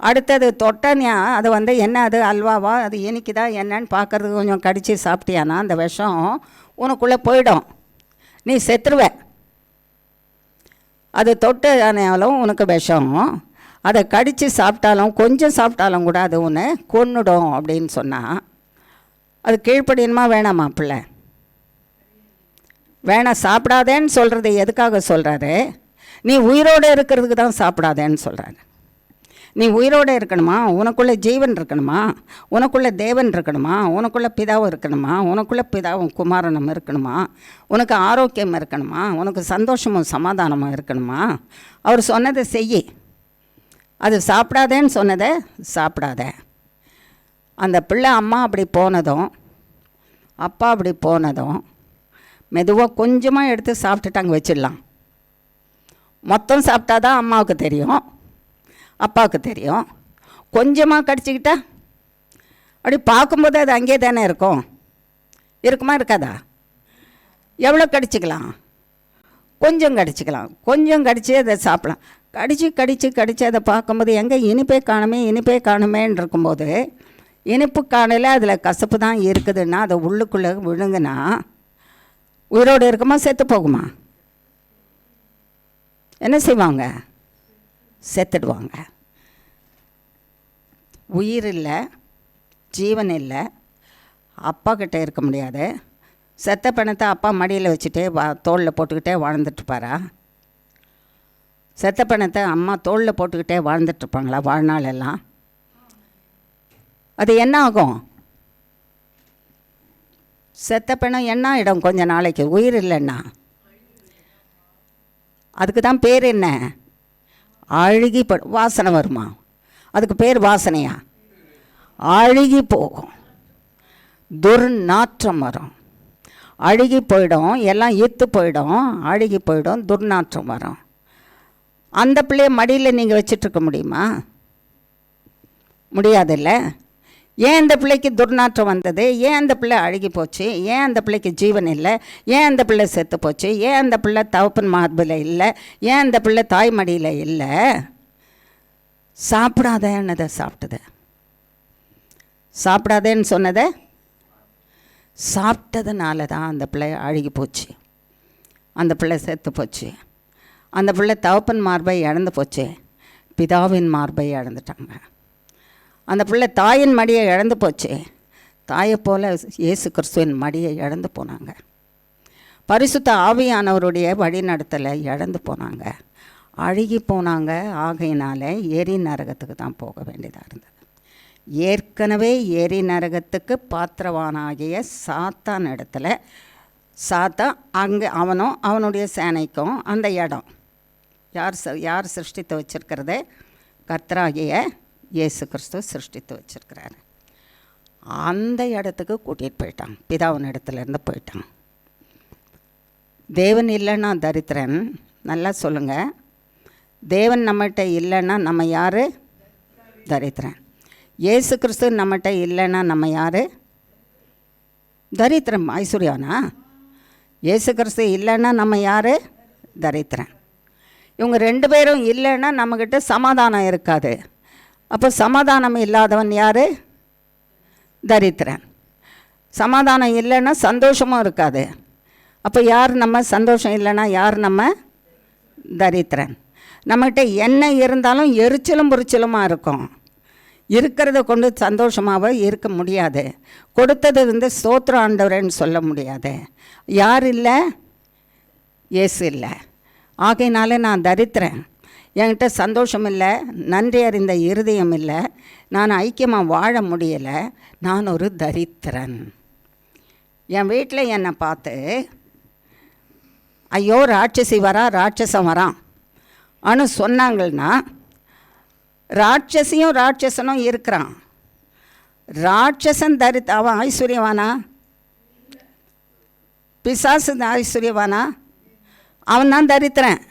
அடுத்தது தொட்டனியா அது என்ன, அது அல்வாவா, அது இனிக்குதா என்னன்னு பார்க்குறதுக்கு கொஞ்சம் கடித்து சாப்பிட்டியானா அந்த விஷம் உனக்குள்ளே போயிடும், நீ செத்துருவ. அது தொட்டு ஆனாலும் உனக்கு விஷம், அதை கடித்து சாப்பிட்டாலும் கொஞ்சம் சாப்பிட்டாலும் கூட அது உன்னை கொன்னுடும் அப்படின்னு சொன்னால் அது கீழ்ப்படியணுமா வேணாமா? பிள்ளை வேணாம். சாப்பிடாதேன்னு சொல்கிறது எதுக்காக சொல்கிறாரு? நீ உயிரோடு இருக்கிறதுக்கு தான் சாப்பிடாதேன்னு சொல்கிறாரு. நீ உயிரோடு இருக்கணுமா? உனக்குள்ளே ஜீவன் இருக்கணுமா? உனக்குள்ளே தேவன் இருக்கணுமா? உனக்குள்ளே பிதாவும் இருக்கணுமா? உனக்குள்ளே பிதாவும் குமாரனும் இருக்கணுமா? உனக்கு ஆரோக்கியம் இருக்கணுமா? உனக்கு சந்தோஷமும் சமாதானமும் இருக்கணுமா? அவர் சொன்னதை செய். அது சாப்பிடாதேன்னு சொன்னதை சாப்பிடாத. அந்த பிள்ளை அம்மா அப்படி போனதும் அப்பா அப்படி போனதும் மெதுவாக கொஞ்சமாக எடுத்து சாப்பிட்டுட்டாங்க, வச்சிடலாம். மொத்தம் சாப்பிட்டா தான் அம்மாவுக்கு தெரியும், அப்பாவுக்கு தெரியும். கொஞ்சமாக கடிச்சிக்கிட்டா அப்படி பார்க்கும்போது அது அங்கே தானே இருக்கும். இருக்குமா இருக்காதா? எவ்வளோ கடிச்சிக்கலாம்? கொஞ்சம் கடிச்சிக்கலாம். கொஞ்சம் கடித்து அதை சாப்பிடலாம். கடித்து அதை பார்க்கும்போது எங்கே இனிப்பே காணுமேன்னு இருக்கும்போது இனிப்பு காணல, அதில் கசப்பு தான் இருக்குதுன்னா அதை உள்ளுக்குள்ளே விழுங்குனா உயிரோடு இருக்குமா செத்து போகுமா? என்ன செய்வாங்க? செத்துடுவாங்க. உயிர் இல்லை, ஜீவன் இல்லை, அப்பா கிட்டே இருக்க முடியாது. செத்த பணத்தை அப்பா மடியில் வச்சுட்டே தோளில் போட்டுக்கிட்டே வாழ்ந்துட்டுப்பாரா? செத்த பணத்தை அம்மா தோளில் போட்டுக்கிட்டே வாழ்ந்துட்டுருப்பாங்களா வாழ்நாள் எல்லாம்? அது என்ன ஆகும்? செத்த பணம் என்ன ஆகிடும்? கொஞ்ச நாளைக்கு உயிர் இல்லைன்னா அதுக்கு தான் பேர் என்ன? அழுகி வாசனை வருமா? அதுக்கு பேர் வாசனையா? அழுகி போகும், துர்நாற்றம் வரும், அழுகி போயிடும், எல்லாம் ஈத்து போயிடும், அழுகி போயிடும், துர்நாற்றம் வரும். அந்த பிள்ளைய மடியில் நீங்கள் வச்சிட்ருக்க முடியுமா? முடியாதில்ல. ஏன் அந்த பிள்ளைக்கு துர்நாற்றம் வந்தது? ஏன் அந்த பிள்ளை அழுகி போச்சு? ஏன் அந்த பிள்ளைக்கு ஜீவன் இல்லை? ஏன் அந்த பிள்ளை செத்து போச்சு? ஏன் அந்த பிள்ளை தகப்பன் மார்பில் இல்லை? ஏன் அந்த பிள்ளை தாய் மடியில் இல்லை? சாப்பிடாதன்னதை சாப்பிட்டது. சாப்பிடாதேன்னு சொன்னதை சாப்பிட்டதுனால தான் அந்த பிள்ளை அழுகி போச்சு, அந்த பிள்ளை செத்து போச்சு. அந்த பிள்ளை தகப்பன் மார்பை இழந்து போச்சு, பிதாவின் மார்பை இழந்துட்டாங்க. அந்த பிள்ளை தாயின் மடியை இழந்து போச்சு, தாயை போல் இயேசு கிறிஸ்துவின் மடியை இழந்து போனாங்க. பரிசுத்த ஆவியானவருடைய வழிநடத்தலை இழந்து போனாங்க, அழுகி போனாங்க. ஆகையினால எரி நரகத்துக்கு தான் போக வேண்டியதாக இருந்தது. ஏற்கனவே எரி நரகத்துக்கு பாத்திரவானாகிய சாத்தான் இடத்துல, சாத்தான் அங்கே அவனும் அவனுடைய சேனைக்கும் அந்த இடம் யார் சிருஷ்டித்து வச்சுருக்கிறத? கர்த்தராகிய இயேசு கிறிஸ்து சிருஷ்டித்து வச்சுருக்கிறாரு. அந்த இடத்துக்கு கூட்டிகிட்டு போயிட்டான், பிதாவின் இடத்துலேருந்து போயிட்டான். தேவன் இல்லைன்னா தரித்திரன். நல்லா சொல்லுங்கள், தேவன் நம்மகிட்ட இல்லைன்னா நம்ம யார்? தரித்திரன். இயேசு கிறிஸ்து நம்மகிட்ட இல்லைன்னா நம்ம யார்? தரித்திரம். ஐஸ்வர்யானா? இயேசு கிறிஸ்து இல்லைன்னா நம்ம யார்? தரித்திரன். இவங்க ரெண்டு பேரும் இல்லைன்னா நம்மக்கிட்ட சமாதானம் இருக்காது. அப்போ சமாதானம் இல்லாதவன் யார்? தரித்திரன். சமாதானம் இல்லைன்னா சந்தோஷமும் இருக்காது. அப்போ யார் நம்ம? சந்தோஷம் இல்லைன்னா யார் நம்ம? தரித்திரன். நம்மகிட்ட என்ன இருந்தாலும் எரிச்சலும் புரிச்சலுமாக இருக்கும். இருக்கிறத கொண்டு சந்தோஷமாக இருக்க முடியாது. கொடுத்தது ஸ்தோத்திரம் ஆண்டவரேன்னு சொல்ல முடியாது. யார் இல்லை? இயேசு இல்லை. ஆகையினால நான் தரித்திரன். என்கிட்ட சந்தோஷம் இல்லை, நன்றி அறிந்த இருதயம் இல்லை, நான் ஐக்கியமாக வாழ முடியலை, நான் ஒரு தரித்திரன். என் வீட்டில் என்னை பார்த்து ஐயோ ராட்சசி வரா, ராட்சசம் வரான் அனு சொன்னாங்கன்னா, ராட்சசியும் ராட்சசனும் இருக்கிறான். ராட்சசன் அவன் ஐஸ்வர்யவானா? பிசாசு ஐஸ்வர்யவானா? அவன் தான் தரித்திரன்.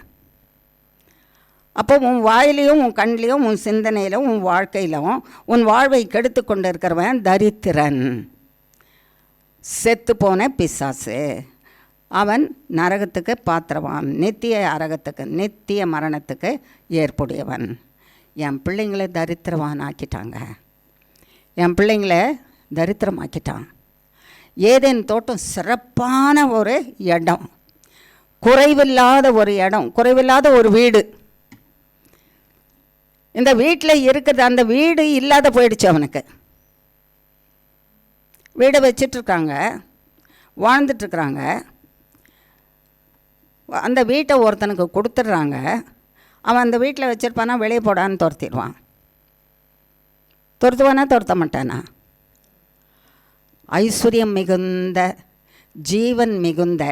அப்போ உன் வாயிலையும் உன் கண்ணிலையும் உன் சிந்தனையிலும் உன் வாழ்க்கையிலும் உன் வாழ்வை கெடுத்து கொண்டு இருக்கிறவன் தரித்திரன். செத்து போன பிசாசு, அவன் நரகத்துக்கு பாத்திரவான், நித்திய அரகத்துக்கு நித்திய மரணத்துக்கு ஏற்புடையவன். என் பிள்ளைங்களை தரித்திரவான் ஆக்கிட்டாங்க, என் பிள்ளைங்களை தரித்திரமாக்கிட்டான். ஏதேன் தோட்டம் சிறப்பான ஒரு இடம், குறைவில்லாத ஒரு இடம், குறைவில்லாத ஒரு வீடு. இந்த வீட்டில் இருக்கிறது, அந்த வீடு இல்லாத போயிடுச்சு அவனுக்கு. வீடை வச்சிட்ருக்காங்க, வாழ்ந்துட்டுருக்குறாங்க. அந்த வீட்டை ஒருத்தனுக்கு கொடுத்துட்றாங்க. அவன் அந்த வீட்டில் வச்சுருப்பானா, வெளியே போடான்னு துரத்திடுவான். துரத்துவானா துரத்த மாட்டானா? ஐஸ்வர்யம் மிகுந்த, ஜீவன் மிகுந்த,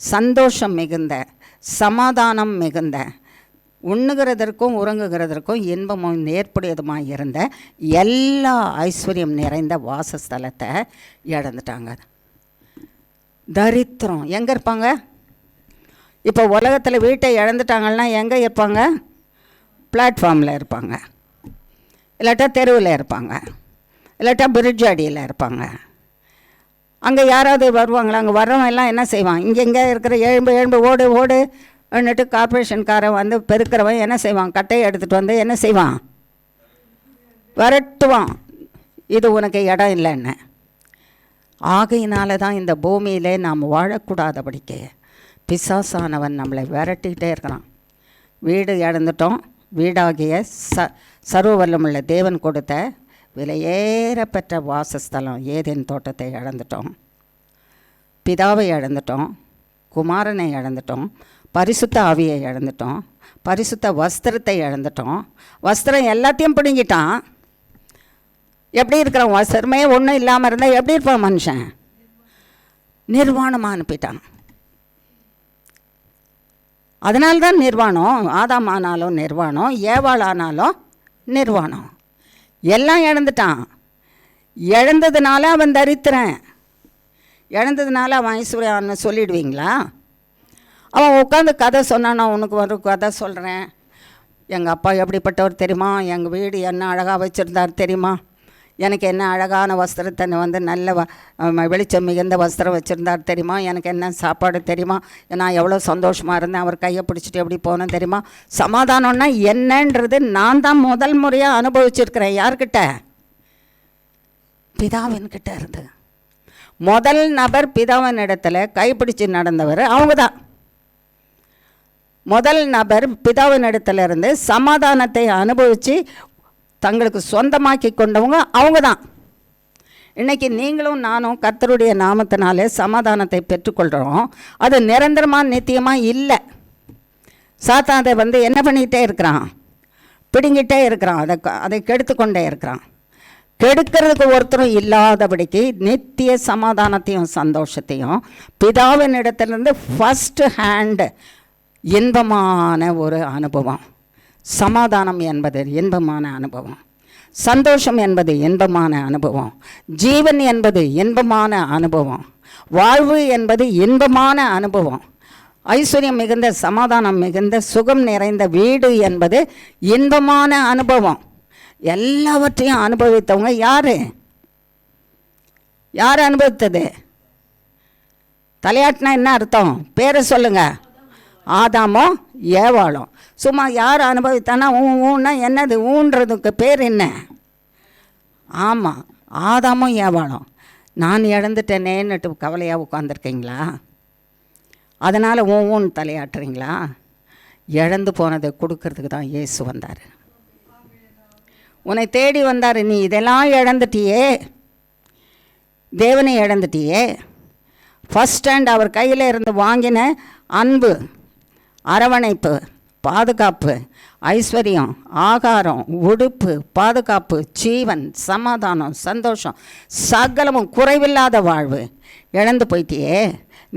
சந்தோஷம் மிகுந்த, சமாதானம் மிகுந்த, உண்ணுகிறதற்கும் உறங்குகிறதற்கும் இன்பமும் ஏற்புடையதுமாக இருந்த எல்லா ஐஸ்வர்யம் நிறைந்த வாசஸ்தலத்தை இழந்துட்டாங்க. தரித்திரம். எங்கே இருப்பாங்க? இப்போ உலகத்தில் வீட்டை இழந்துட்டாங்கன்னா எங்கே இருப்பாங்க? பிளாட்ஃபார்மில் இருப்பாங்க, இல்லாட்டா தெருவில் இருப்பாங்க, இல்லாட்டா பிரிட்ஜ் அடியில் இருப்பாங்க. அங்கே யாராவது வருவாங்களா? அங்கே வர்றவன் எல்லாம் என்ன செய்வான்? இங்கே இருக்கிற எழும்பு ஓடு ஓடு ன்னுட்டு கார்பரேஷன்காரன் வந்து பெருக்கிறவன் என்ன செய்வான்? கட்டையை எடுத்துகிட்டு வந்து என்ன செய்வான்? விரட்டுவான், இது உனக்கு இடம் இல்லைன்னு. ஆகையினால தான் இந்த பூமியிலே நாம் வாழக்கூடாதபடிக்கு பிசாசானவன் நம்மளை விரட்டிக்கிட்டே இருக்கிறான். வீடு இழந்துட்டோம், வீடாகிய சர்வ வல்லமுள்ள தேவன் கொடுத்த விலையேற பெற்ற வாசஸ்தலம் ஏதேன் தோட்டத்தை இழந்துட்டோம், பிதாவை இழந்துட்டோம், குமாரனை இழந்துட்டோம், பரிசுத்த ஆவியை இழந்துட்டோம், பரிசுத்த வஸ்திரத்தை இழந்துட்டோம். வஸ்திரம் எல்லாத்தையும் பிடுங்கிட்டான். எப்படி இருக்கிறான்? வஸ்திரமே ஒன்றும் இல்லாமல் இருந்தால் எப்படி இருப்பான் மனுஷன்? நிர்வாணமாக அனுப்பிட்டான். அதனால்தான் நிர்வாணம். ஆதாம் ஆனாலும் நிர்வாணம், ஏவாள் ஆனாலும் நிர்வாணம். எல்லாம் இழந்துட்டான். இழந்ததுனால அவன் தரித்திரன், இழந்ததுனால அவன் ஐஸ்வர்யான்னு சொல்லிடுவீங்களா? அவன் உட்காந்து கதை சொன்னான். உனக்கு ஒரு கதை சொல்கிறேன். எங்கள் அப்பா எப்படிப்பட்டவர் தெரியுமா? எங்கள் வீடு என்ன அழகாக வச்சுருந்தார் தெரியுமா? எனக்கு என்ன அழகான வஸ்திரத்தை நல்ல வெளிச்சம் மிகுந்த வஸ்திரம் வச்சுருந்தார் தெரியுமா? எனக்கு என்ன சாப்பாடு தெரியுமா? நான் எவ்வளோ சந்தோஷமாக இருந்தேன். அவர் கையை பிடிச்சிட்டு எப்படி போனேன் தெரியுமா? சமாதானம்னா என்னன்றது நான் தான் முதல் முறையாக அனுபவிச்சிருக்கிறேன். யார்கிட்ட? பிதாவின்கிட்ட இருந்து. முதல் நபர் பிதாவின் இடத்துல கைப்பிடிச்சு நடந்தவர் அவங்க தான். முதல் நபர் பிதாவின் இடத்துல இருந்து சமாதானத்தை அனுபவித்து தங்களுக்கு சொந்தமாக்கி கொண்டவங்க அவங்க தான். இன்றைக்கி நீங்களும் நானும் கர்த்தருடைய நாமத்தினாலே சமாதானத்தை பெற்றுக்கொள்கிறோம். அது நிரந்தரமாக நித்தியமாக இல்லை. சாத்தான் அதை என்ன பண்ணிகிட்டே இருக்கிறான்? பிடுங்கிட்டே இருக்கிறான். அதை கெடுத்து கொண்டே இருக்கிறான். கெடுக்கிறதுக்கு ஒருத்தரும் இல்லாதபடிக்கு நித்திய சமாதானத்தையும் சந்தோஷத்தையும் பிதாவின் இடத்துலேருந்து ஃபஸ்ட்டு ஹேண்டு இன்பமான ஒரு அனுபவம். சமாதானம் என்பது இன்பமான அனுபவம், சந்தோஷம் என்பது இன்பமான அனுபவம், ஜீவன் என்பது இன்பமான அனுபவம், வாழ்வு என்பது இன்பமான அனுபவம், ஐஸ்வர்யம் மிகுந்த சமாதானம் மிகுந்த சுகம் நிறைந்த வீடு என்பது இன்பமான அனுபவம். எல்லாவற்றையும் அனுபவித்தவங்க யார்? யார் அனுபவித்தது? தலையாட்டினா என்ன அர்த்தம்? பேரை சொல்லுங்கள். ஆதாமோ ஏவாளும். சும்மா யார் அனுபவித்தானா ஊன்னா என்னது? ஊன்றதுக்கு பேர் என்ன? ஆமாம், ஆதாமும் ஏவாளும். நான் இழந்துட்டேனேன்னுட்டு கவலையாக உட்காந்துருக்கீங்களா? அதனால் ஊன்னு தலையாட்டுறீங்களா? இழந்து போனதை கொடுக்கறதுக்கு தான் இயேசு வந்தார். உன்னை தேடி வந்தார். நீ இதெல்லாம் இழந்துட்டியே, தேவனை இழந்துட்டியே. ஃபஸ்ட் ஹேண்ட் அவர் கையில் இருந்து வாங்கின அன்பு, அரவணைப்பு, பாதுகாப்பு, ஐஸ்வர்யம், ஆகாரம், உடுப்பு, பாதுகாப்பு, ஜீவன், சமாதானம், சந்தோஷம், சகலமும் குறைவில்லாத வாழ்வு இழந்து போயிட்டியே.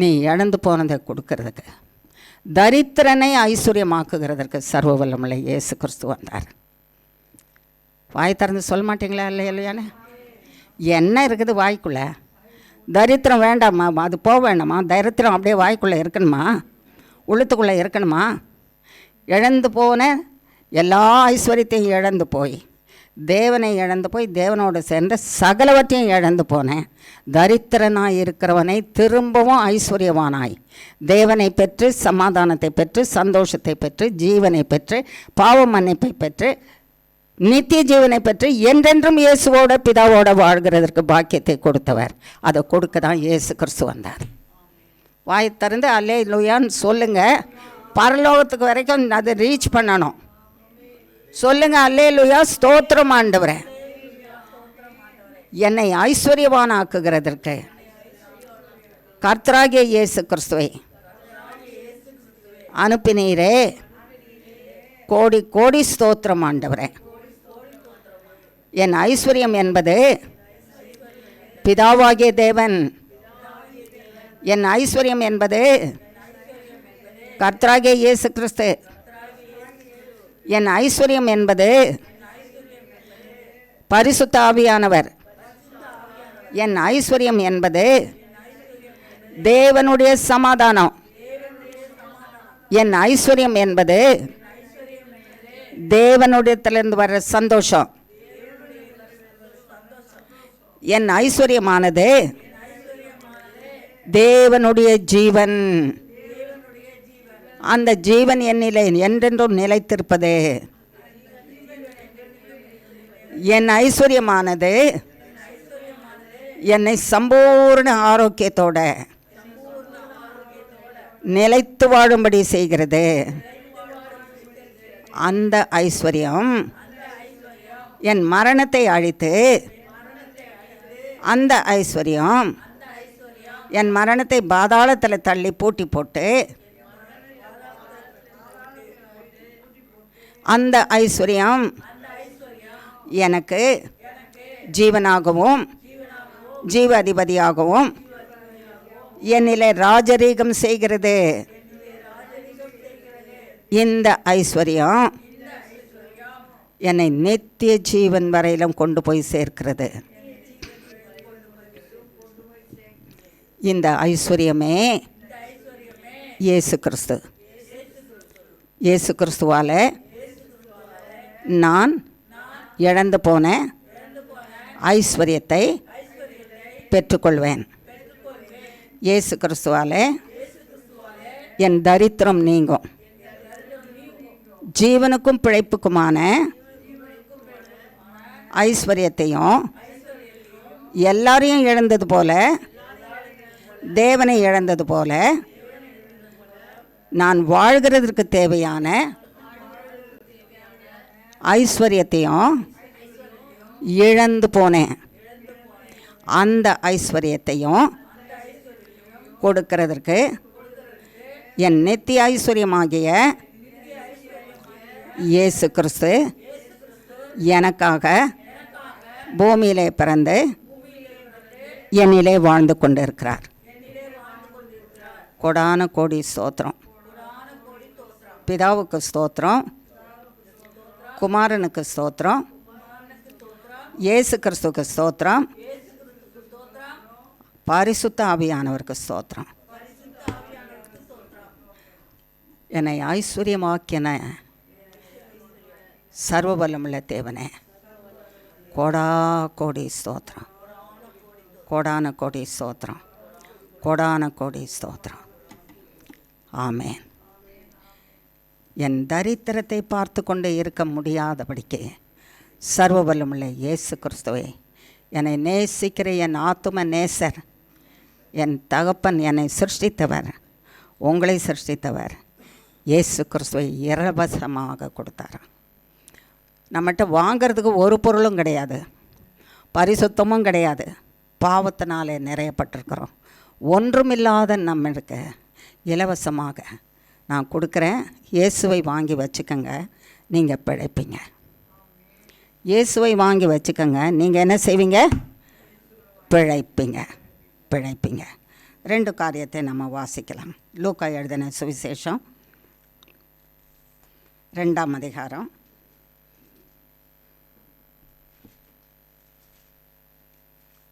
நீ இழந்து போனதை கொடுக்கறதுக்கு, தரித்திரனை ஐஸ்வர்யமாக்குகிறதற்கு சர்வ வல்லமுள்ள இயேசு கிறிஸ்து வந்தார். வாய் திறந்து சொல்ல மாட்டீங்களா? இல்லையானே என்ன இருக்குது வாய்க்குள்ளே? தரித்திரம் வேண்டாமா? அது போக வேண்டாமா? தரித்திரம் அப்படியே வாய்க்குள்ளே இருக்கணுமா? உள்ளத்துக்குள்ளே இருக்கணுமா? இழந்து போன எல்லா ஐஸ்வர்யத்தையும் இழந்து போய், தேவனை இழந்து போய், தேவனோடு சேர்ந்த சகலவற்றையும் இழந்து போனேன். தரித்திரனாய் இருக்கிறவனை திரும்பவும் ஐஸ்வர்யவானாய் தேவனை பெற்று, சமாதானத்தை பெற்று, சந்தோஷத்தை பெற்று, ஜீவனை பெற்று, பாவ மன்னிப்பை பெற்று, நித்திய ஜீவனை பெற்று என்றென்றும் இயேசுவோட பிதாவோட வாழ்கிறதற்கு பாக்கியத்தை கொடுத்தவர். அதை கொடுக்க தான் இயேசு கிறிஸ்து வந்தார். வாய் திறந்து அல்லேலூயான்னு சொல்லுங்கள். பரலோகத்துக்கு வரைக்கும் அதை ரீச் பண்ணணும். சொல்லுங்கள், அல்லேலூயா, ஸ்தோத்திரம் ஆண்டவரே, என்னை ஐஸ்வர்யவானாக்குகிறதற்கு கர்த்தராகிய இயேசு கிறிஸ்துவை அனுப்பினீரே. கோடி கோடி ஸ்தோத்திரம் ஆண்டவரே. என் ஐஸ்வர்யம் என்பது பிதாவாகிய தேவன். என் ஐஸ்வர்யம் என்பது கர்த்தராகிய இயேசு கிறிஸ்து. என் ஐஸ்வர்யம் என்பது பரிசுத்த ஆவியானவர். என் ஐஸ்வர்யம் என்பது தேவனுடைய சமாதானம். என் ஐஸ்வர்யம் என்பது தேவனுடையத்திலிருந்து வர்ற சந்தோஷம். என் ஐஸ்வர்யமானது தேவனுடைய ஜீவன். அந்த ஜீவன் என்னிலே என்றென்றும் நிலைத்திருப்பது. என் ஐஸ்வர்யமானது என்னை சம்பூர்ண ஆரோக்கியத்தோட நிலைத்து வாழும்படி செய்கிறது. அந்த ஐஸ்வர்யம் என் மரணத்தை அழித்து, அந்த ஐஸ்வர்யம் என் மரணத்தை பாதாளத்தில் தள்ளி பூட்டி போட்டு அந்த ஐஸ்வர்யம் எனக்கு ஜீவனாகவும் ஜீவ அதிபதியாகவும் என்னிலே ராஜரீகம் செய்கிறது. இந்த ஐஸ்வர்யம் என்னை நித்திய ஜீவன் வரையிலும் கொண்டு போய் சேர்க்கிறது. இந்த ஐஸ்வர்யமே இயேசு கிறிஸ்து. இயேசு கிறிஸ்துவால் நான் இழந்து போன ஐஸ்வர்யத்தை பெற்றுக்கொள்வேன். இயேசு கிறிஸ்துவால் என் தரித்திரம் நீங்கும். ஜீவனுக்கும் பிழைப்புக்குமான ஐஸ்வர்யத்தையும் எல்லாரையும் இழந்தது போல, தேவனை இழந்தது போல, நான் வாழ்கிறதுக்கு தேவையான ஐஸ்வர்யத்தையும் இழந்து போனேன். அந்த ஐஸ்வர்யத்தையும் கொடுக்கிறதற்கு என் நித்திய ஐஸ்வர்யமாகிய இயேசு கிறிஸ்து எனக்காக பூமியிலே பிறந்து என்னிலே வாழ்ந்து கொண்டிருக்கிறார். கொடான கோடி ஸ்தோத்திரம். பிதாவுக்கு ஸ்தோத்திரம், குமாரனுக்கு ஸ்தோத்திரம், இயேசு கிறிஸ்துவுக்கு ஸ்தோத்திரம், பரிசுத்த ஆவியானவருக்கு ஸ்தோத்திரம். என்னை ஐஸ்வர்யமாக்கின சர்வ வல்லமுள்ள தேவனே, கோடா கோடி ஸ்தோத்திரம், கோடான கோடி ஸ்தோத்திரம், கோடான கோடி ஸ்தோத்திரம். ஆமென். என் தரித்திரத்தை பார்த்து கொண்டு இருக்க முடியாதபடிக்கு சர்வ வல்லமுள்ள இயேசு கிறிஸ்துவே, என்னை நேசிக்கிற என் ஆத்தும நேசர், என் தகப்பன், என்னை சிருஷ்டித்தவர், உங்களை சிருஷ்டித்தவர் இயேசு கிறிஸ்துவை இலவசமாக கொடுத்தார். நம்மகிட்ட வாங்கிறதுக்கு ஒரு பொருளும் கிடையாது, பரிசுத்தமும் கிடையாது, பாவத்தினாலே நிறையப்பட்டிருக்கிறோம். ஒன்றுமில்லாத நம்மளுக்கு இலவசமாக நான் கொடுக்குறேன், இயேசுவை வாங்கி வச்சுக்கோங்க, நீங்கள் பிழைப்பீங்க. இயேசுவை வாங்கி வச்சுக்கோங்க, நீங்கள் என்ன செய்வீங்க? பிழைப்பீங்க, பிழைப்பீங்க. 2 காரியத்தை நம்ம வாசிக்கலாம். லூக்கா எழுதின சுவிசேஷம் 2ஆம் அதிகாரம்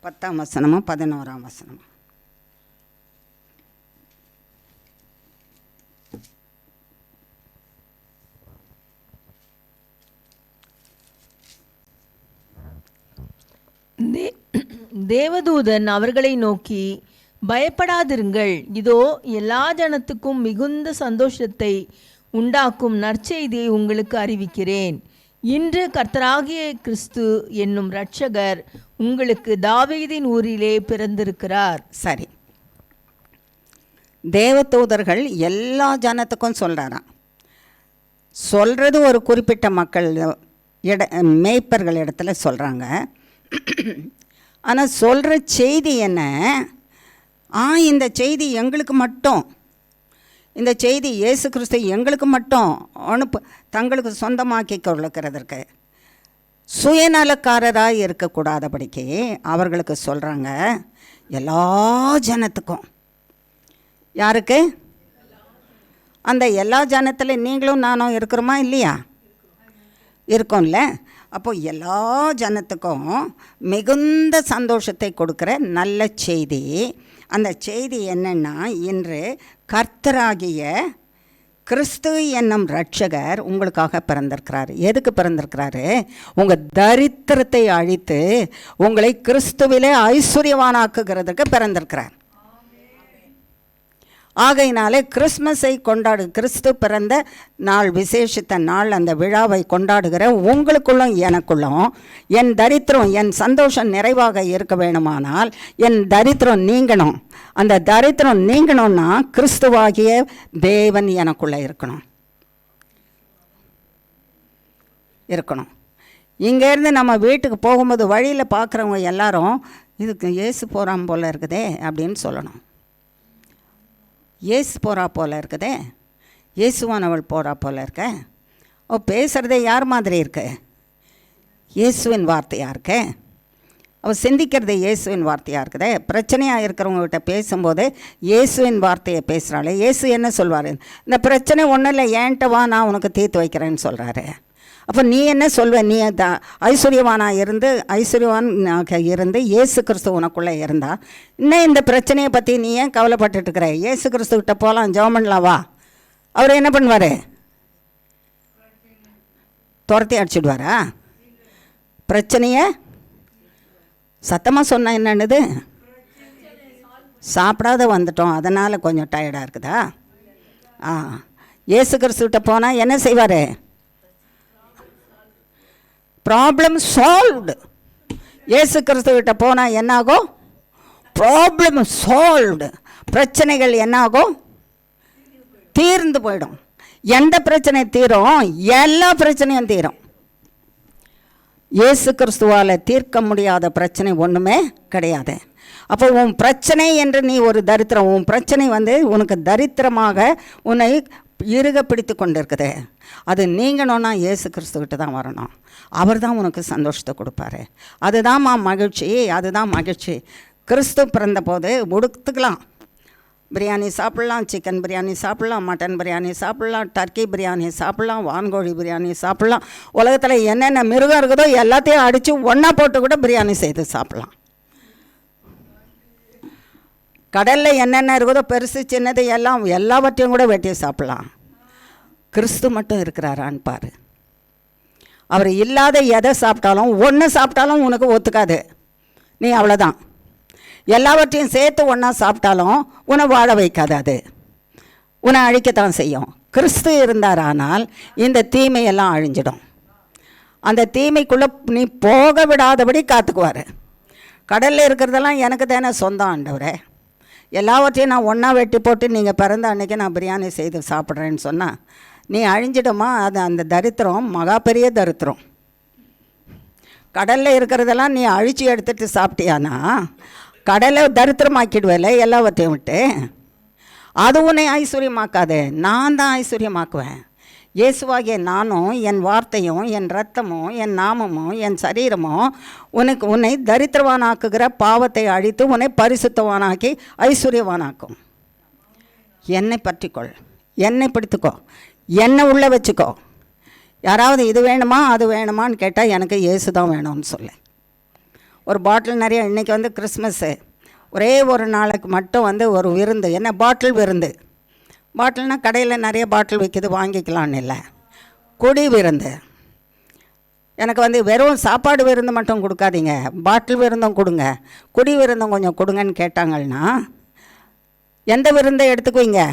10ஆம் வசனமும் 11ஆம் வசனமும். தேவதூதன் அவர்களை நோக்கி, பயப்படாதிருங்கள், இதோ எல்லா ஜனத்துக்கும் மிகுந்த சந்தோஷத்தை உண்டாக்கும் நற்செய்தியை உங்களுக்கு அறிவிக்கிறேன். இன்று கர்த்தராகிய கிறிஸ்து என்னும் இரட்சகர் உங்களுக்கு தாவீதின் ஊரிலே பிறந்திருக்கிறார். சரி, தேவதூதர்கள் எல்லா ஜனத்துக்கும் சொல்கிறாராம். சொல்கிறது ஒரு குறிப்பிட்ட மக்கள் மேய்ப்பர்கள் இடத்துல சொல்கிறாங்க. ஆனால் சொல்கிற செய்தி என்ன? இந்த செய்தி எங்களுக்கு மட்டும், இந்த செய்தி இயேசு கிறிஸ்து எங்களுக்கு மட்டும் தங்களுக்கு சொந்தமாக்கி கொள்ளுக்கிறதற்கு சுயநலக்காரராக இருக்கக்கூடாதபடிக்கு அவர்களுக்கு சொல்கிறாங்க. எல்லா ஜனத்துக்கும். யாருக்கு? அந்த எல்லா ஜனத்தில் நீங்களும் நானும் இருக்கிறோமா இல்லையா? இருக்கோம்ல. அப்போது எல்லா ஜனத்துக்கும் மிகுந்த சந்தோஷத்தை கொடுக்குற நல்ல செய்தி. அந்த செய்தி என்னென்னா, இன்று கர்த்தராகிய கிறிஸ்து என்னும் இரட்சகர் உங்களுக்காக பிறந்திருக்கிறார். எதுக்கு பிறந்திருக்கிறாரு? உங்கள் தரித்திரத்தை அழித்து உங்களை கிறிஸ்துவிலே ஐஸ்வர்யவானாக்குகிறதுக்கு பிறந்திருக்கிறார். ஆகையினாலே கிறிஸ்மஸை கிறிஸ்து பிறந்த நாள், விசேஷித்த நாள், அந்த விழாவை கொண்டாடுகிற உங்களுக்குள்ளும் எனக்குள்ளும் என் தரித்திரம், என் சந்தோஷம் நிறைவாக இருக்க வேணுமானால் என் தரித்திரம் நீங்கணும். அந்த தரித்திரம் நீங்கணும்னா கிறிஸ்துவாகிய தேவன் எனக்குள்ளே இருக்கணும். இங்கேருந்து நம்ம வீட்டுக்கு போகும்போது வழியில் பார்க்குறவங்க எல்லாரும், இதுக்கு இயேசு போகிறான் போல் இருக்குதே அப்படின்னு சொல்லணும். இயேசு போகிறா போல் இருக்குதே, இயேசுவானவள் போகிறா போல் இருக்க, பேசுகிறதே யார் மாதிரி இருக்கு? இயேசுவின் வார்த்தையாக இருக்கு. அவள் சிந்திக்கிறது இயேசுவின் வார்த்தையாக இருக்குதே. பிரச்சனையாக இருக்கிறவங்ககிட்ட பேசும்போது இயேசுவின் வார்த்தையை பேசுகிறாளே. இயேசு என்ன சொல்வார்? இந்த பிரச்சனை ஒன்றும் இல்லை, ஏன்ட்ட வா, நான் உனக்கு தீர்த்து வைக்கிறேன்னு சொல்கிறாரு. அப்போ நீ என்ன சொல்வ? நீ ஐஸ்வர்யவானாக இருந்து இயேசு கிறிஸ்து உனக்குள்ளே இருந்தா இன்னும் இந்த பிரச்சனையை பற்றி நீ ஏன் கவலைப்பட்டுட்டு இருக்கிற? இயேசு கிறிஸ்துக்கிட்ட போகலாம், ஜெபம் பண்ணலாம், வா. அவர் என்ன பண்ணுவார்? துரத்தி அடிச்சுடுவாரா? பிரச்சனையை சத்தமாக சொன்னால் என்னன்னுது? சாப்பிடாத வந்துட்டோம், அதனால் கொஞ்சம் டயர்டாக இருக்குதா? இயேசு கிறிஸ்துக்கிட்ட போனால் என்ன செய்வார்? Problem solved. இயேசு கிறிஸ்துக்கிட்ட போனால் என்னாகும்? Problem solved. பிரச்சனைகள் என்னாகும்? தீர்ந்து போயிடும். எந்த பிரச்சனை தீரும்? எல்லா பிரச்சனையும் தீரும். இயேசு கிறிஸ்துவால் தீர்க்க முடியாத பிரச்சனை ஒன்றுமே கிடையாது. அப்போ உன் பிரச்சனை என்று நீ ஒரு தரித்திரம், உன் பிரச்சனை உனக்கு தரித்திரமாக உன்னை இறுக பிடித்து கொண்டு இருக்குது. அது நீங்கணும்னா இயேசு கிறிஸ்துக்கிட்ட தான் வரணும். அவர் தான் உனக்கு சந்தோஷத்தை கொடுப்பாரு. அதுதான் மகிழ்ச்சி, அதுதான் மகிழ்ச்சி. கிறிஸ்து பிறந்த போது உடுத்துக்கலாம், பிரியாணி சாப்பிட்லாம், சிக்கன் பிரியாணி சாப்பிட்லாம், மட்டன் பிரியாணி சாப்பிட்லாம், டர்க்கி பிரியாணி சாப்பிட்லாம், வான்கோழி பிரியாணி சாப்பிட்லாம். உலகத்தில் என்னென்ன மிருகம் இருக்குதோ எல்லாத்தையும் அடித்து ஒன்றா போட்டு கூட பிரியாணி செய்து சாப்பிட்லாம். கடலில் என்னென்ன இருக்குதோ பெருசு சின்னது எல்லாவற்றையும் கூட வெட்டி சாப்பிட்லாம். கிறிஸ்து மட்டும் இருக்கிறாரான்னு பாரு. அவர் இல்லாத எதை சாப்பிட்டாலும், ஒன்று சாப்பிட்டாலும் உனக்கு ஒத்துக்காது, நீ அவ்வளோதான். எல்லாவற்றையும் சேர்த்து ஒன்றா சாப்பிட்டாலும் உன்னை வாழ வைக்காது, அது உன்னை அழிக்கத்தான் செய்யும். கிறிஸ்து இருந்தாரானால் இந்த தீமையெல்லாம் அழிஞ்சிடும். அந்த தீமைக்குள்ளே நீ போக விடாதபடி காத்துக்குவார். கடலில் இருக்கிறதெல்லாம் எனக்கு தானே சொந்தம் ஆண்டவரே, எல்லாவற்றையும் நான் ஒன்றா வெட்டி போட்டு நீங்கள் பிறந்த அன்றைக்கி நான் பிரியாணி செய்து சாப்பிட்றேன்னு சொன்னால் நீ அழிஞ்சிடுமா? அது அந்த தரித்திரம் மகா பெரிய தரித்திரம். கடலில் இருக்கிறதெல்லாம் நீ அழித்து எடுத்துகிட்டு சாப்பிட்டியானா கடலை தரித்திரமாக்கிடுவேல எல்லாவற்றையும் விட்டு. அது உன்னை ஐஸ்வர்யமாக்காது, நான் தான் ஐஸ்வர்யமாக்குவேன். இயேசுவாகிய நானும் என் வார்த்தையும் என் இரத்தமும் என் நாமமும் என் சரீரமும் உன்னை தரித்திரவானாக்குகிற பாவத்தை அழித்து உன்னை பரிசுத்தவானாக்கி ஐஸ்வர்யவானாக்கும். என்னை பற்றிக்கொள், என்னை பிடித்துக்கோ, என்னை உள்ளே வச்சுக்கோ. யாராவது இது வேணுமா அது வேணுமான்னு கேட்டால் எனக்கு இயேசு தான் வேணும்னு சொல்லு. ஒரு பாட்டில் நிறைய, இன்றைக்கி கிறிஸ்மஸ்ஸு, ஒரே ஒரு நாளைக்கு மட்டும் ஒரு விருந்து, என்ன பாட்டில் விருந்து. பாட்டில்னால் கடையில் நிறைய பாட்டில் விற்கிது, வாங்கிக்கலான்னு இல்லை, குடி விருந்து. எனக்கு வெறும் சாப்பாடு விருந்து மட்டும் கொடுக்காதீங்க, பாட்டில் விருந்தும் கொடுங்க, குடி விருந்தும் கொஞ்சம் கொடுங்கன்னு கேட்டாங்கன்னா எந்த விருந்தை எடுத்துக்குவீங்க?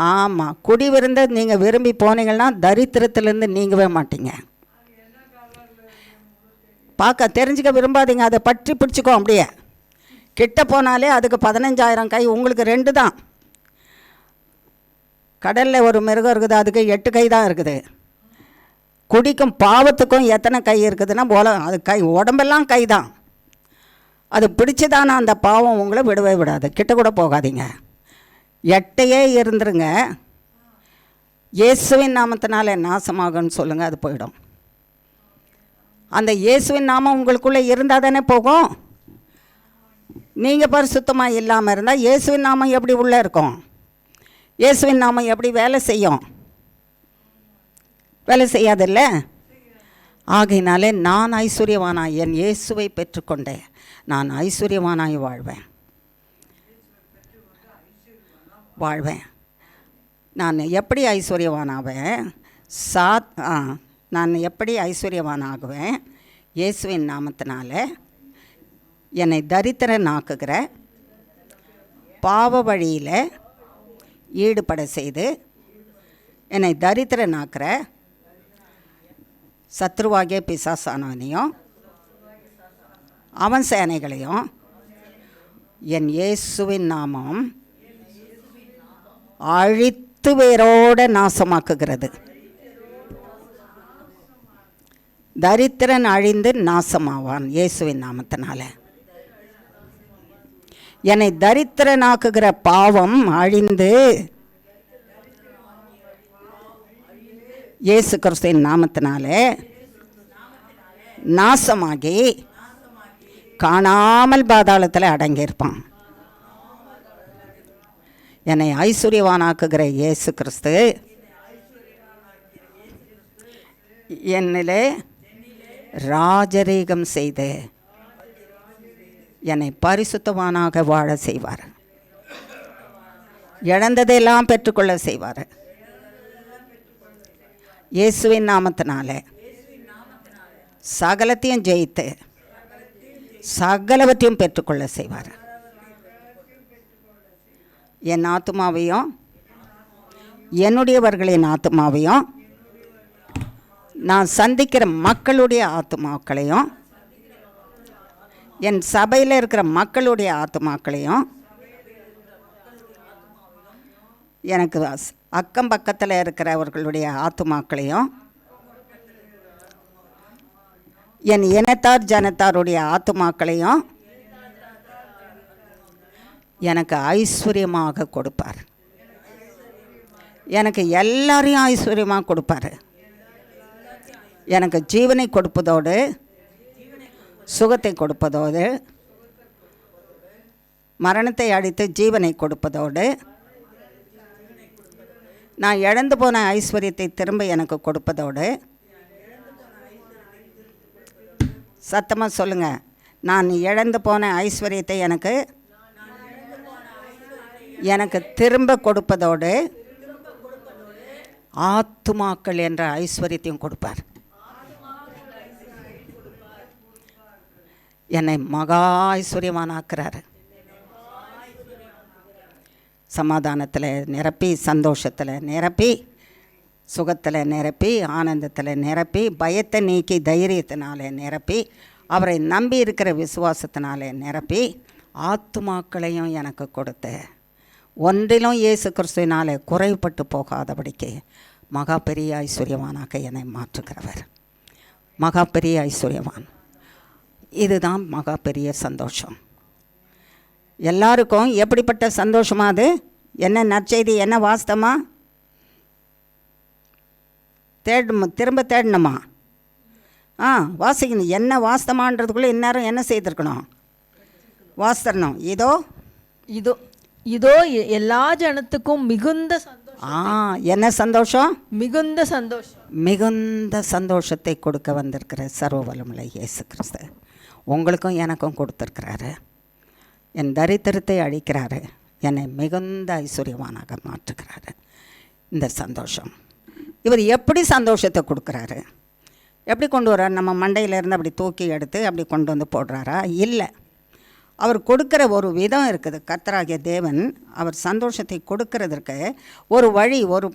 ஆமாம், குடி விருந்தை நீங்கள் விரும்பி போனீங்கன்னா தரித்திரத்திலேருந்து நீங்கவே மாட்டீங்க. பார்க்க தெரிஞ்சுக்க விரும்பாதீங்க, அதை பற்றி பிடிச்சிக்கோ. அப்படியே கிட்ட போனாலே அதுக்கு 15,000 கை, உங்களுக்கு 2 தான். கடலில் ஒரு மிருகம் இருக்குது, அதுக்கு 8 கை தான் இருக்குது. குடிக்கும் பாவத்துக்கும் எத்தனை கை இருக்குதுன்னா அது கை, உடம்பெல்லாம் கை தான். அது பிடிச்சிதானா அந்த பாவம் உங்களை விடவே விடாது, கிட்ட கூட போகாதீங்க. 8 இருந்துருங்க. இயேசுவின் நாமத்தினால நாசமாகுன்னு சொல்லுங்கள், அது போயிடும். அந்த இயேசுவின் நாமம் உங்களுக்குள்ளே இருந்தால் தானே போகும். நீங்கள் பரிசுத்தமாக இல்லாமல் இருந்தால் இயேசுவின் நாமம் எப்படி உள்ளே இருக்கும்? இயேசுவின் நாமம் எப்படி வேலை செய்யும்? வேலை செய்யாதில்ல. ஆகையினாலே நான் ஐஸ்வர்யவானாய் என் இயேசுவை பெற்றுக்கொண்டேன், நான் ஐஸ்வர்யவானாய் வாழ்வேன். நான் எப்படி ஐஸ்வர்யவானாவேன்? நான் எப்படி ஐஸ்வர்யவானாகுவேன்? இயேசுவின் நாமத்தினால என்னை தரித்திரனாக்குகிற பாவ வழியில் ஈடுபட செய்து என்னை தரித்திரனாக்குற சத்ருவாகிய பிசாசானவனையும் அவன் சேனைகளையும் என் இயேசுவின் நாமம் அழித்து வேரோடு நாசமாக்குகிறது. தரித்திரன் அழிந்து நாசமாவான் இயேசுவின் நாமத்தினால. என்னை தரித்திரனாக்குகிற பாவம் அழிந்து இயேசு கிறிஸ்துவின் நாமத்தினாலே நாசமாகி காணாமல் பாதாளத்தில் அடங்கியிருப்பான். என்னை ஐஸ்வர்யவானாக்குகிற இயேசு கிறிஸ்து என்னிலே ராஜரீகம் செய்து என்னை பரிசுத்தவானாக வாழ செய்வார். இழந்ததையெல்லாம் பெற்றுக்கொள்ள செய்வார். இயேசுவின் நாமத்தினாலே சகலத்தையும் ஜெயித்து சகலவற்றையும் பெற்றுக்கொள்ள செய்வார். என் ஆத்துமாவையும் என்னுடையவர்களின் ஆத்துமாவையும் நான் சந்திக்கிற மக்களுடைய ஆத்துமாக்களையும் என் சபையில் இருக்கிற மக்களுடைய ஆத்துமாக்களையும் எனக்கு அக்கம் பக்கத்தில் இருக்கிறவர்களுடைய ஆத்துமாக்களையும் என் இனத்தார் ஜனத்தாருடைய ஆத்துமாக்களையும் எனக்கு ஐஸ்வர்யமாக கொடுப்பார். எனக்கு எல்லாரையும் ஐஸ்வர்யமாக கொடுப்பார். எனக்கு ஜீவனை கொடுப்பதோடு சுகத்தை கொடுப்பதோடு மரணத்தை அழித்து ஜீவனை கொடுப்பதோடு நான் இழந்து போன ஐஸ்வர்யத்தை திரும்ப எனக்கு கொடுப்பதோடு, சத்தமாக சொல்லுங்கள், நான் இழந்து போன ஐஸ்வர்யத்தை எனக்கு திரும்ப கொடுப்பதோடு ஆத்துமாக்கள் என்ற ஐஸ்வர்யத்தையும் கொடுப்பார். என்னை மகா ஐஸ்வர்யவானாக்குறார். சமாதானத்தில் நிரப்பி, சந்தோஷத்தில் நிரப்பி, சுகத்தில் நிரப்பி, ஆனந்தத்தில் நிரப்பி, பயத்தை நீக்கி தைரியத்தினாலே நிரப்பி, அவரை நம்பி இருக்கிற விசுவாசத்தினாலே நிரப்பி, ஆத்துமாக்களையும் எனக்கு கொடுத்து ஒன்றிலும் இயேசு கிறிஸ்துவினாலே குறைபட்டு போகாதபடிக்கு மகா பெரிய ஐஸ்வர்யவானாக என்னை மாற்றுகிறவர். மகா பெரிய ஐஸ்வர்யவான். இதுதான் மகா பெரிய சந்தோஷம். எல்லாருக்கும் எப்படிப்பட்ட சந்தோஷமா? அது என்ன நற்செய்தி, என்ன வாஸ்தமா? திரும்ப தேடணுமா? வாசிக்கணும். என்ன வாஸ்தமான்றதுக்குள்ளே இந்நேரம் என்ன செய்திருக்கணும்? வாசித்தரணும். இதோ இதோ இதோ எல்லா ஜனத்துக்கும் மிகுந்த சந்தோஷம். என்ன சந்தோஷம்? மிகுந்த சந்தோஷம். மிகுந்த சந்தோஷத்தை கொடுக்க வந்திருக்கிற சர்வ வல்லமுள்ள இயேசு கிறிஸ்து உங்களுக்கும் எனக்கும் கொடுத்துருக்கிறாரு. என் தரித்திரத்தை அழிக்கிறாரு. என்னை மிகுந்த ஐஸ்வர்யவானாக மாற்றுகிறாரு. இந்த சந்தோஷம் இவர் எப்படி சந்தோஷத்தை கொடுக்குறாரு? எப்படி கொண்டு வர்றார்? நம்ம மண்டையிலேருந்து அப்படி தூக்கி எடுத்து அப்படி கொண்டு வந்து போடுறாரா? இல்லை. அவர் கொடுக்குற ஒரு விதம் இருக்குது. கர்த்தராகிய தேவன் அவர் சந்தோஷத்தை கொடுக்கறதற்கு ஒரு வழி, ஒரு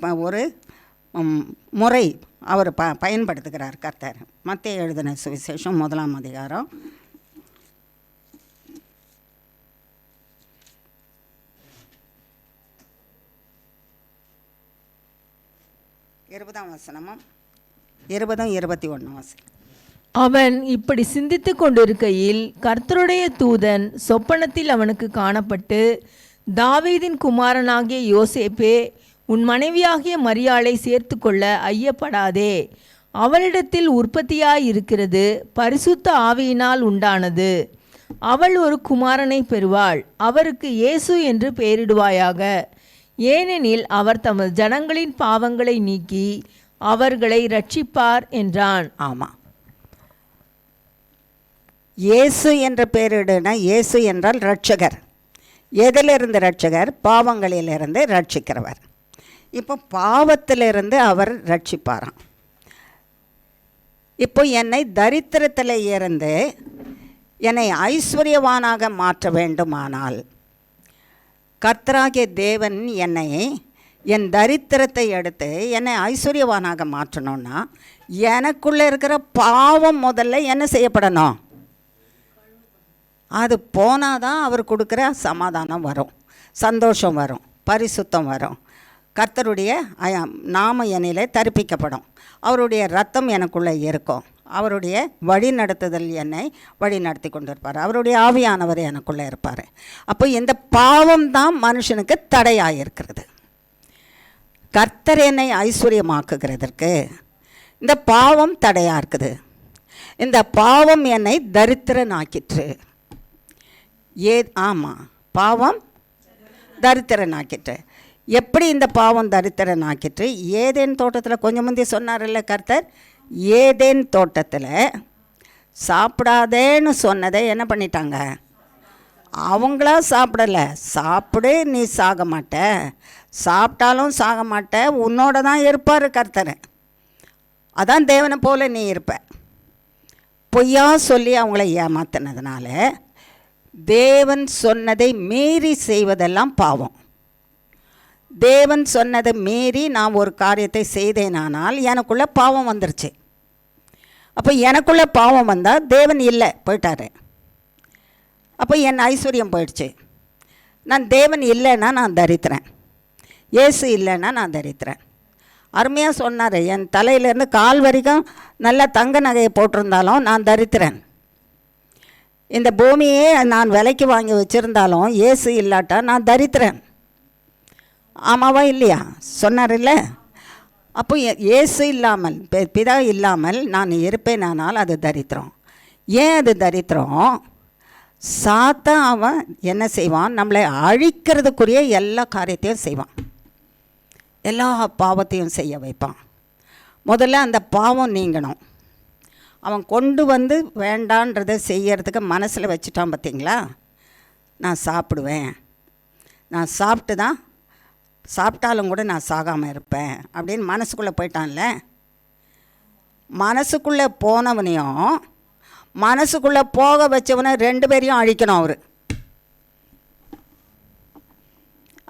முறை அவர் பயன்படுத்துகிறார் கர்த்தர். மத்தேயு எழுதின சுவிசேஷம் 1ஆம் அதிகாரம் 20ஆம் வசனமும் 20-21 வசனம். அவன் இப்படி சிந்தித்து கொண்டிருக்கையில் கர்த்தருடைய தூதன் சொப்பனத்தில் அவனுக்கு காணப்பட்டு, தாவீதின் குமாரனாகிய யோசேப்பே, உன் மனைவியாகிய மரியாளை சேர்த்து கொள்ள ஐயப்படாதே. அவளிடத்தில் உற்பத்தியாயிருக்கிறது பரிசுத்த ஆவியினால் உண்டானது. அவள் ஒரு குமாரனை பெறுவாள். அவருக்கு இயேசு என்று பெயரிடுவாயாக. ஏனெனில் அவர் தமது ஜனங்களின் பாவங்களை நீக்கி அவர்களை ரட்சிப்பார் என்றான். ஆமாம், இயேசு என்ற பெயரிடுனா, இயேசு என்றால் ரட்சகர். எதிலிருந்து ரட்சகர்? பாவங்களிலிருந்து ரட்சிக்கிறவர். இப்போ பாவத்திலிருந்து அவர் ரட்சிப்பாராம். இப்போ என்னை தரித்திரத்தில் இருந்து என்னை ஐஸ்வர்யவானாக மாற்ற வேண்டுமானால், கர்த்தராகிய தேவன் என்னை, என் தரித்திரத்தை எடுத்து என்னை ஐஸ்வர்யவானாக மாற்றணும்னா எனக்குள்ளே இருக்கிற பாவம் முதல்ல என்ன செய்யப்படணும்? அது போனால் தான் அவர் கொடுக்குற சமாதானம் வரும், சந்தோஷம் வரும், பரிசுத்தம் வரும். கர்த்தருடைய நாம என்னிலே தரிப்பிக்கப்படும். அவருடைய ரத்தம் எனக்குள்ளே இருக்கும். அவருடைய வழி நடத்துதல் என்னை வழி நடத்தி கொண்டு இருப்பார். அவருடைய ஆவியானவர் எனக்குள்ளே இருப்பார். அப்போ இந்த பாவம் தான் மனுஷனுக்கு தடையாக இருக்கிறது. கர்த்தர் என்னை ஐஸ்வர்யமாக்குகிறதற்கு இந்த பாவம் தடையாக இருக்குது. இந்த பாவம் என்னை தரித்திரனாக்கிற்று. ஆமாம், பாவம் தரித்திரனாக்கிற்று. எப்படி இந்த பாவம் தரித்திரனாக்கிற்று? ஏதேன் தோட்டத்தில் கொஞ்சம் முந்தைய சொன்னார்ல கர்த்தர், ஏதேன் தோட்டத்தில் சாப்பிடாதேன்னு சொன்னதை என்ன பண்ணிட்டாங்க? அவங்களா சாப்பிடலை. சாப்பிடு, நீ சாக மாட்ட, சாப்பிட்டாலும் சாக மாட்ட, உன்னோட தான் இருப்பார் கர்த்தர். அதான் தேவனை போல நீ இருப்ப. பொய்யா சொல்லி அவங்கள ஏமாத்தினதுனால தேவன் சொன்னதை மீறி செய்வதெல்லாம் பாவம். தேவன் சொன்னதை மீறி நான் ஒரு காரியத்தை செய்தேனானால் எனக்குள்ளே பாவம் வந்துருச்சு. அப்போ எனக்குள்ளே பாவம் வந்தால் தேவன் இல்லை, போயிட்டார். அப்போ என் ஐஸ்வர்யம் போயிடுச்சு. நான் தேவன் இல்லைன்னா நான் தரித்திரன், இயேசு இல்லைன்னா நான் தரித்திரன். அருமையாக சொன்னார், என் தலையிலேருந்து கால் வரைக்கும் நல்ல தங்க நகையை போட்டிருந்தாலும் நான் தரித்திரன். இந்த பூமியே நான் விலைக்கு வாங்கி வச்சுருந்தாலும் இயேசு இல்லாட்டா நான் தரித்திரன். ஆமாவா இல்லையா? சொன்னார் இல்லை? அப்போ இயேசு இல்லாமல், பிதா இல்லாமல் நான் இருப்பேனானால் அது தரித்திரம். ஏன் அது தரித்திரம்? சாத்தான் அவன் என்ன செய்வான்? நம்மளை அழிக்கிறதுக்குரிய எல்லா காரியத்தையும் செய்வான், எல்லா பாவத்தையும் செய்ய வைப்பான். முதல்ல அந்த பாவம் நீங்கணும். அவன் கொண்டு வந்து வேண்டான்றதை செய்யறதுக்கு மனசில் வச்சுட்டான் பார்த்தீங்களா? நான் சாப்பிடுவேன், நான் சாப்பிட்டு தான், சாப்பிட்டாலும் கூட நான் சாகாமல் இருப்பேன் அப்படின்னு மனசுக்குள்ளே போயிட்டான்ல. மனசுக்குள்ளே போனவனையும் மனசுக்குள்ளே போக வச்சவனை ரெண்டு பேரையும் அழிக்கணும் அவர்.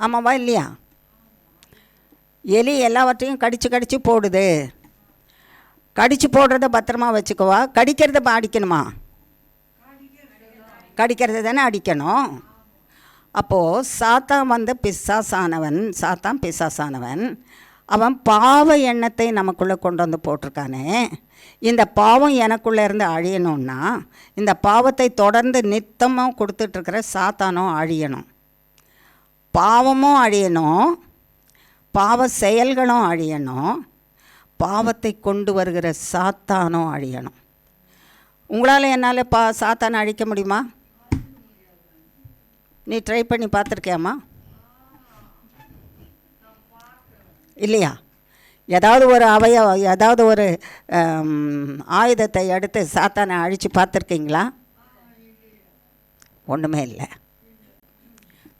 ஆமாவா இல்லையா? எலி எல்லாவற்றையும் கடிச்சு கடிச்சு போடுது. கடிச்சு போடுறத பத்திரமா வச்சுக்குவா, கடிக்கிறத அடிக்கணுமா? கடிக்கிறது தானே அடிக்கணும். அப்போது சாத்தான் வந்து பிசாசானவன், சாத்தான் பிசாசானவன், அவன் பாவ எண்ணத்தை நமக்குள்ளே கொண்டு வந்து போட்டிருக்கானே. இந்த பாவம் எனக்குள்ளே இருந்து அழியணும்னா இந்த பாவத்தை தொடர்ந்து நித்தமாக கொடுத்துட்ருக்கிற சாத்தானும் அழியணும். பாவமும் அழியணும், பாவ செயல்களும் அழியணும், பாவத்தை கொண்டு வருகிற சாத்தானும் அழியணும். உங்களால் என்னால் சாத்தானை அழிக்க முடியுமா? நீ ட்ரை பண்ணி பார்த்துருக்கியாம்மா? இல்லையா? ஏதாவது ஒரு ஏதாவது ஒரு ஆயுதத்தை எடுத்து சாத்தானை அழித்து பார்த்துருக்கீங்களா? ஒன்றுமே இல்லை.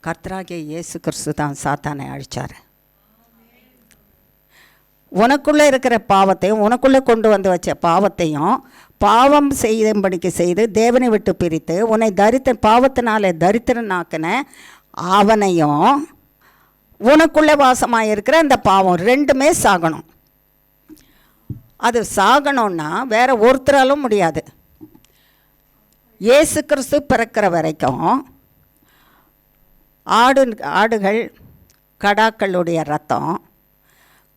கர்த்தராகிய இயேசு கிறிஸ்து தான் சாத்தானை அழித்தார். உனக்குள்ளே இருக்கிற பாவத்தையும், உனக்குள்ளே கொண்டு வந்து வச்ச பாவத்தையும் பாவம் செய்யும்படிக்கு செய்து தேவனை விட்டு பிரித்து உன்னை பாவத்தினாலே தரித்திரனாக்கின அவனையும் உனக்குள்ளே வாசமாக இருக்கிற அந்த பாவம் ரெண்டுமே சாகணும். அது சாகணும்னா வேற ஒருத்தராலும் முடியாது. இயேசு கிறிஸ்து பிறக்கிற வரைக்கும் ஆடுகள் கடாக்களுடைய ரத்தம்,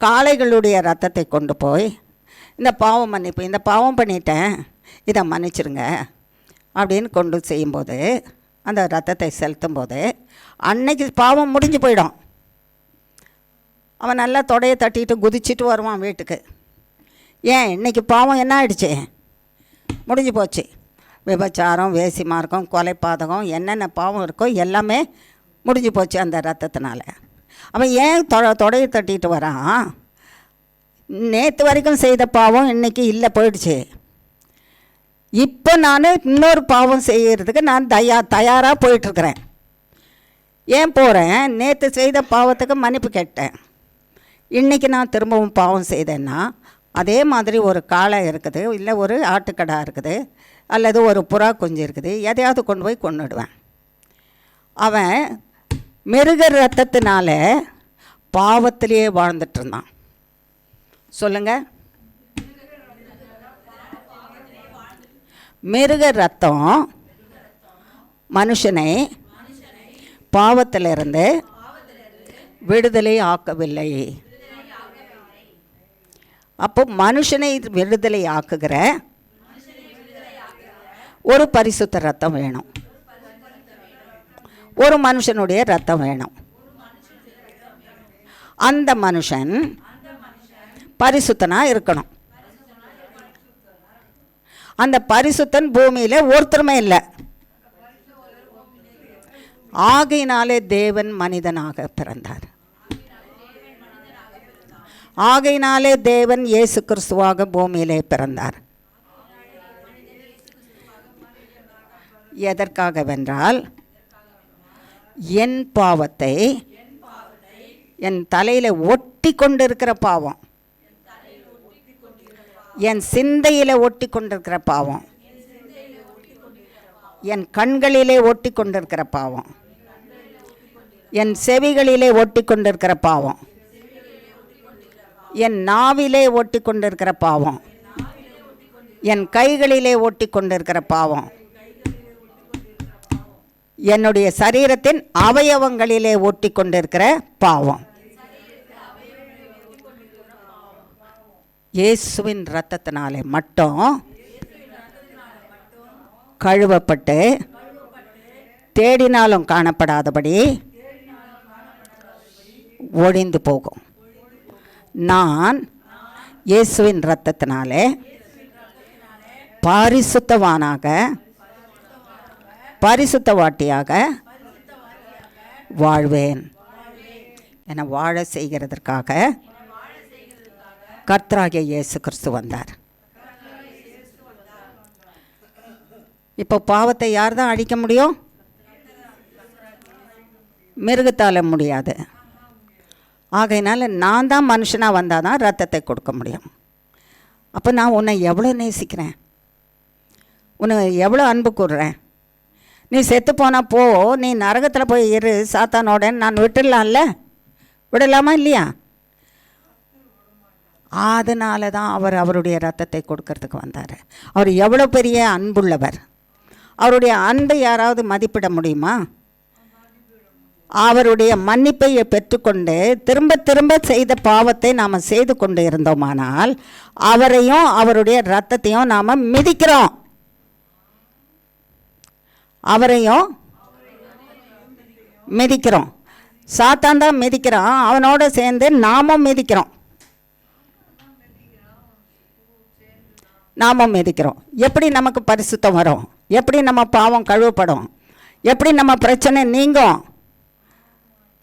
காளைகளுடைய ரத்தத்தை கொண்டு போய் இந்த பாவம் மன்னிப்பு, இந்த பாவம் பண்ணிட்டேன், இதை மன்னிச்சிருங்க அப்படின்னு கொண்டு செய்யும்போது, அந்த ரத்தத்தை செலுத்தும் போது அன்னைக்கு பாவம் முடிஞ்சு போயிடும். அவன் நல்லா தொடையை தட்டிட்டு குதிச்சுட்டு வருவான் வீட்டுக்கு. ஏன்? இன்றைக்கி பாவம் என்ன ஆயிடுச்சு? முடிஞ்சு போச்சு. விபச்சாரம், வேசி மார்க்கம், கொலைப்பாதகம், என்னென்ன பாவம் இருக்கோ எல்லாமே முடிஞ்சு போச்சு அந்த ரத்தத்தினால. அவன் ஏன் தொடையை தட்டிட்டு வரான்? நேற்று வரைக்கும் செய்த பாவம் இன்றைக்கி இல்லை, போயிடுச்சு. இப்போ நான் இன்னொரு பாவம் செய்கிறதுக்கு நான் தயாராக போயிட்டுருக்கிறேன். ஏன் போகிறேன்? நேற்று செய்த பாவத்துக்கு மன்னிப்பு கேட்டேன். இன்றைக்கி நான் திரும்பவும் பாவம் செய்தேன்னா அதே மாதிரி ஒரு காளை இருக்குது, இல்லை ஒரு ஆட்டுக்கடா இருக்குது, அல்லது ஒரு புறா குஞ்சு இருக்குது, எதையாவது கொண்டு போய் கொண்டுடுவேன். அவன் மிருக ரத்தத்தினால பாவத்திலேயே வாழ்ந்துட்டு இருந்தான். சொல்லுங்க. மிருக ரத்தம் மனுஷனை பாவத்திலிருந்து விடுதலை ஆக்கவில்லை. அப்போ மனுஷனை விடுதலை ஆக்குகிற ஒரு பரிசுத்த ரத்தம் வேணும், ஒரு மனுஷனுடைய ரத்தம் வேணும். அந்த மனுஷன் பரிசுத்தனாக இருக்கணும். அந்த பரிசுத்தன் பூமியில் ஒருத்தருமே இல்லை. ஆகையினாலே தேவன் மனிதனாக பிறந்தார். ஆகையினாலே தேவன் இயேசு கிறிஸ்துவாக பூமியிலே பிறந்தார். எதற்காகவென்றால் என் பாவத்தை, என் தலையில் ஒட்டி கொண்டிருக்கிற பாவம், என் சிந்தையில் ஒட்டி கொண்டிருக்கிற பாவம், என் கண்களிலே ஒட்டி கொண்டிருக்கிற பாவம், என் செவிகளிலே ஒட்டி கொண்டிருக்கிற பாவம், என் நாவிலே ஒட்டி கொண்டிருக்கிற பாவம், என் கைகளிலே ஒட்டி கொண்டிருக்கிற பாவம், என்னுடைய சரீரத்தின் அவயவங்களிலே ஒட்டி கொண்டிருக்கிற பாவம், இயேசுவின் இரத்தத்தினாலே மட்டும் கழுவப்பட்டு தேடினாலும் காணப்படாதபடி ஒழிந்து போகும். நான் இயேசுவின் இரத்தத்தினாலே பரிசுத்தவானாக, பரிசுத்தவாட்டியாக வாழ்வேன் என வாழ செய்கிறதற்காக கர்த்தராகிய இயேசு கிறிஸ்து வந்தார். இப்போ பாவத்தை யார் தான் அழிக்க முடியும்? மிருகத்தால் முடியாது. ஆகையினால நான் தான் மனுஷனாக வந்தால் தான் ரத்தத்தை கொடுக்க முடியும். அப்போ நான் உன்னை எவ்வளோ நேசிக்கிறேன், உன்னை எவ்வளோ அன்பு கூறுறேன். நீ செத்து போனால் போ, நீ நரகத்தில் போய் இரு சாத்தானோட, நான் விட்டுடலாம்ல, விடலாமா இல்லையா? அதனால தான் அவர் அவருடைய ரத்தத்தை கொடுக்கறதுக்கு வந்தார். அவர் எவ்வளோ பெரிய அன்புள்ளவர். அவருடைய அன்பை யாராவது மதிப்பிட முடியுமா? அவருடைய மன்னிப்பை பெற்றுக்கொண்டு திரும்ப திரும்ப செய்த பாவத்தை நாம் செய்து கொண்டு இருந்தோமானால் அவரையும் அவருடைய இரத்தத்தையும் நாம் மிதிக்கிறோம். அவரையும் மிதிக்கிறோம். சாத்தான் தான் மிதிக்கிறான், அவனோட சேர்ந்து நாமும் மிதிக்கிறோம். நாமும் மிதிக்கிறோம். எப்படி நமக்கு பரிசுத்தம் வரும்? எப்படி நம்ம பாவம் கழுவப்படும்? எப்படி நம்ம பிரச்சனை நீங்கும்?